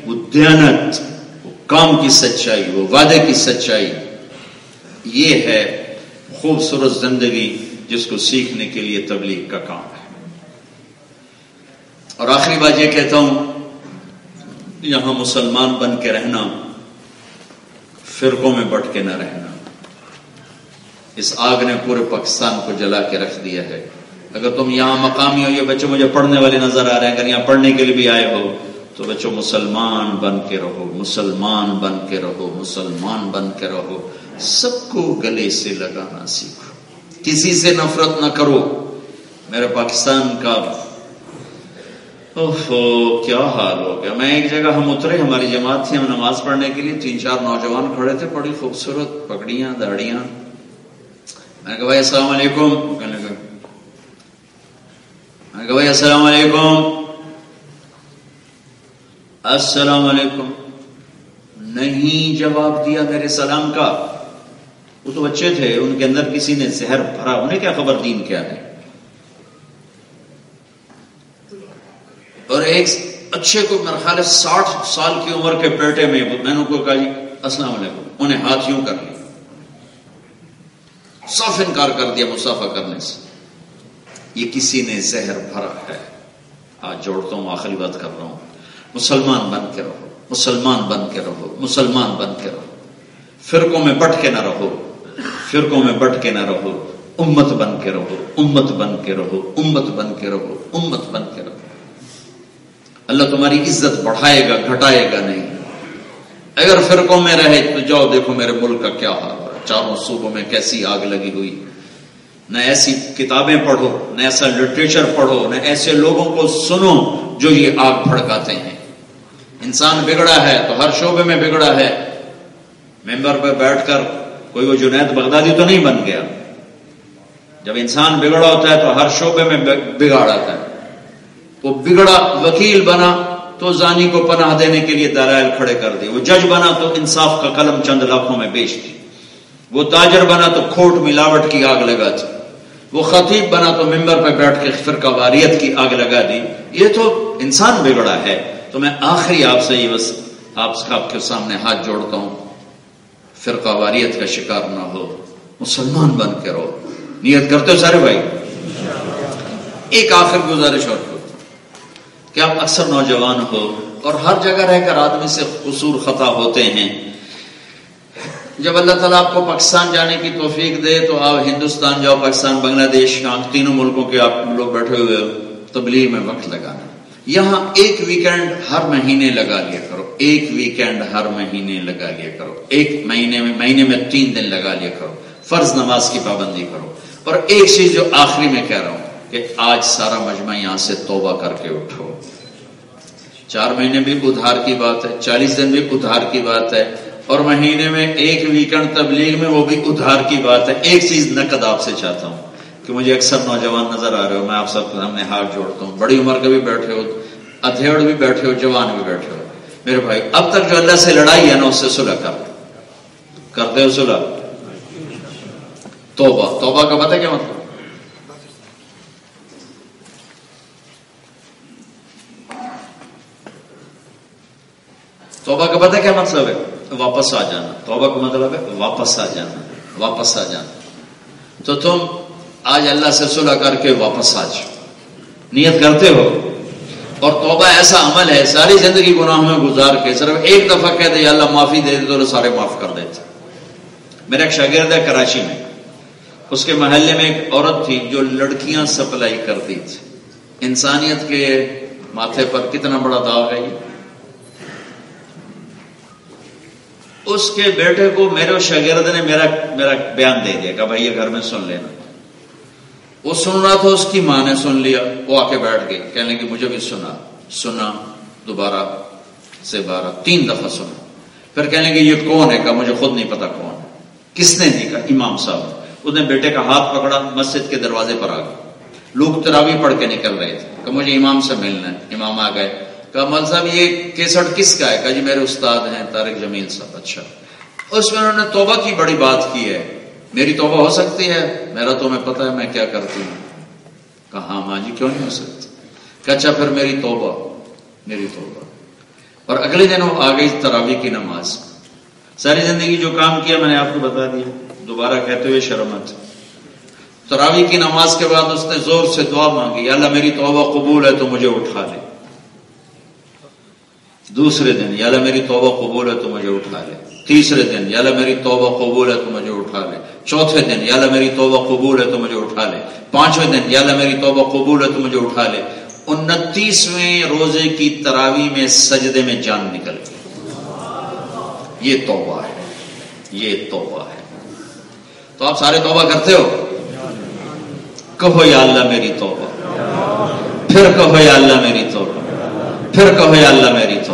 وہ دیانت، وہ کام کی سچائی، وہ وعدے کی سچائی، یہ ہے خوبصورت زندگی جس کو سیکھنے کے لیے تبلیغ کا کام ہے۔ اور آخری بات یہ کہتا ہوں، یہاں مسلمان بن کے رہنا، فرقوں میں بٹ کے نہ رہنا۔ اس آگ نے پورے پاکستان کو جلا کے رکھ دیا ہے۔ اگر تم یہاں مقامی ہو، یہ بچے مجھے پڑھنے والے نظر آ رہے ہیں، اگر یہاں پڑھنے کے لیے بھی آئے ہو تو بچوں مسلمان بن کے رہو، مسلمان بن کے رہو، مسلمان بن کے رہو، سب کو گلے سے لگانا سیکھو، کسی سے نفرت نہ کرو۔ میرے پاکستان کا کیا حال ہو گیا۔ میں ایک جگہ ہم اترے، ہماری جماعت تھی، ہم نماز پڑھنے کے لیے 3-4 نوجوان کھڑے تھے، بڑی خوبصورت پگڑیاں، داڑیاں۔ میں نے کہا بھائی السلام علیکم، میں نے کہا بھائی السلام علیکم، السلام علیکم۔ نہیں جواب دیا میرے سلام کا۔ وہ تو بچے تھے، ان کے اندر کسی نے زہر بھرا، انہیں کیا خبر دین کیا ہے۔ اور ایک اچھے کو میرے خیال ہے 60 سال کی عمر کے بیٹے میں نے ان کو کہا جی السلام علیکم، انہیں ہاتھ یوں کر لیا، صاف انکار کر دیا مصافحہ کرنے سے۔ یہ کسی نے زہر بھرا ہے۔ آج جوڑتا ہوں، آخری بات کر رہا ہوں، مسلمان بن کے رہو، مسلمان بن کے رہو، مسلمان بن کے رہو، فرقوں میں بٹ کے نہ رہو، فرقوں میں بٹ کے نہ رہو، امت بن کے رہو، امت بن کے رہو، امت بن کے رہو، امت بن کے رہو۔ اللہ تمہاری عزت بڑھائے گا، گھٹائے گا نہیں۔ اگر فرقوں میں رہے تو جاؤ دیکھو میرے ملک کا کیا حال ہے، چاروں صوبوں میں کیسی آگ لگی ہوئی۔ نہ ایسی کتابیں پڑھو، نہ ایسا لٹریچر پڑھو، نہ ایسے لوگوں کو سنو جو یہ آگ بھڑکاتے ہیں۔ انسان بگڑا ہے تو ہر شعبے میں بگڑا ہے۔ ممبر پہ بیٹھ کر کوئی وہ جنید بغدادی تو نہیں بن گیا۔ جب انسان بگڑا ہوتا ہے تو ہر شعبے میں بگاڑ آتا ہے۔ وہ بگڑا وکیل بنا تو زانی کو پناہ دینے کے لیے دلائل کھڑے کر دی، وہ جج بنا تو انصاف کا قلم چند لاکھوں میں بیچ دی، وہ تاجر بنا تو کھوٹ ملاوٹ کی آگ لگا دی، وہ خطیب بنا تو ممبر پہ بیٹھ کے فرقہ واریت کی آگ لگا دی۔ یہ تو انسان بگڑا ہے۔ تو میں آخری آپ سے یہ بس آپ کے سامنے ہاتھ جوڑتا ہوں، فرقہ واریت کا شکار نہ ہو، مسلمان بن کے رہو۔ نیت کرتے ہو سارے بھائی؟ ایک آخر گزارش اور کہ آپ اکثر نوجوان ہو اور ہر جگہ رہ کر آدمی سے قصور خطا ہوتے ہیں۔ جب اللہ تعالیٰ آپ کو پاکستان جانے کی توفیق دے تو آپ ہندوستان جاؤ، پاکستان، بنگلہ دیش، یہاں تینوں ملکوں کے آپ لوگ بیٹھے ہوئے ہو، تبلیغ میں وقت لگانا۔ یہاں ایک ویکینڈ ہر مہینے لگا لیا کرو، ایک ویکینڈ ہر مہینے لگا لیا کرو، ایک مہینے میں 3 دن لگا لیا کرو، فرض نماز کی پابندی کرو۔ اور ایک چیز جو آخری میں کہہ رہا ہوں کہ آج سارا مجمع یہاں سے توبہ کر کے اٹھو۔ 4 مہینے بھی ادھار کی بات ہے، 40 دن بھی ادھار کی بات ہے، اور مہینے میں ایک ویکنڈ تبلیغ میں وہ بھی ادھار کی بات ہے۔ ایک چیز نقد آپ سے چاہتا ہوں کہ مجھے اکثر نوجوان نظر آ رہے ہو، میں آپ سب کے سامنے ہاتھ جوڑتا ہوں، بڑی عمر کے بھی بیٹھے ہو، ادھیڑ بھی بیٹھے ہو، جوان بھی بیٹھے ہو، میرے بھائی اب تک جو اللہ سے لڑائی ہے نا اس سے صلح کرتے ہو صلح؟ توبہ کا پتہ کیا مطلب؟ توبہ کا پتہ کیا مطلب ہے؟ واپس آ جانا۔ توبہ کا مطلب ہے واپس آ جانا، واپس آ جانا۔ تو تم آج اللہ سے صلح کر کے واپس آ جاؤ، نیت کرتے ہو۔ اور توبہ ایسا عمل ہے ساری زندگی گناہوں میں گزار کے صرف ایک دفعہ کہہ دے یا اللہ معافی دے دے تو سارے معاف کر دیتے۔ میرا ایک شاگرد ہے کراچی میں، اس کے محلے میں ایک عورت تھی جو لڑکیاں سپلائی کرتی تھی۔ انسانیت کے ماتھے پر کتنا بڑا داغ ہے یہ۔ اس کے بیٹے کو میرے شاگرد نے میرا بیان دے دیا کہ بھائی یہ گھر میں سن لینا۔ وہ سن رہا تھا، اس کی ماں نے سن لیا، وہ آ کے بیٹھ گئی، کہنے لگی مجھے بھی سنا، دوبارہ سے 3 دفعہ سنا۔ پھر کہنے لگی یہ کون ہے؟ کہا مجھے خود نہیں پتا کون ہے۔ کس نے نہیں؟ کہا امام صاحب۔ اس نے بیٹے کا ہاتھ پکڑا، مسجد کے دروازے پر آ گئے، لوگ تراویح پڑھ کے نکل رہے تھے، کہ مجھے امام سے ملنا ہے۔ امام آ گئے، کہا مول صاحب یہ کیسٹ کس کا ہے؟ کہا جی میرے استاد ہیں طارق جمیل صاحب۔ اچھا، اس میں انہوں نے توبہ کی بڑی بات کی ہے، میری توبہ ہو سکتی ہے؟ میرا تمہیں پتا ہے میں کیا کرتی ہوں۔ کہا ہاں ماں جی کیوں نہیں ہو سکتی؟ کہا اچھا پھر میری توبہ۔ اور اگلے دن وہ آ گئی تراویح کی نماز۔ ساری زندگی جو کام کیا میں نے آپ کو بتا دیا، دوبارہ کہتے ہوئے شرمت۔ تراویح کی نماز کے بعد اس نے زور سے دعا مانگی، یا اللہ میری توبہ قبول ہے تو مجھے اٹھا لے۔ دوسرے دن یا اللہ میری توبہ قبول ہے تو مجھے اٹھا لے۔ تیسرے دن یا اللہ میری توبہ قبول ہے تو مجھے اٹھا لے۔ چوتھے دن یا اللہ میری توبہ قبول ہے تو مجھے اٹھا لے۔ 5ویں دن یا اللہ میری توبہ قبول ہے تو مجھے اٹھا لے۔ 29ویں روزے کی تراویح میں سجدے میں جان نکل گئی۔ یہ توبہ ہے، یہ توبہ ہے۔ تو آپ سارے توبہ کرتے ہو؟ کہو یا اللہ میری توبہ، پھر کہو یا اللہ میری توبہ، پھر کہو یا اللہ میری توبہ۔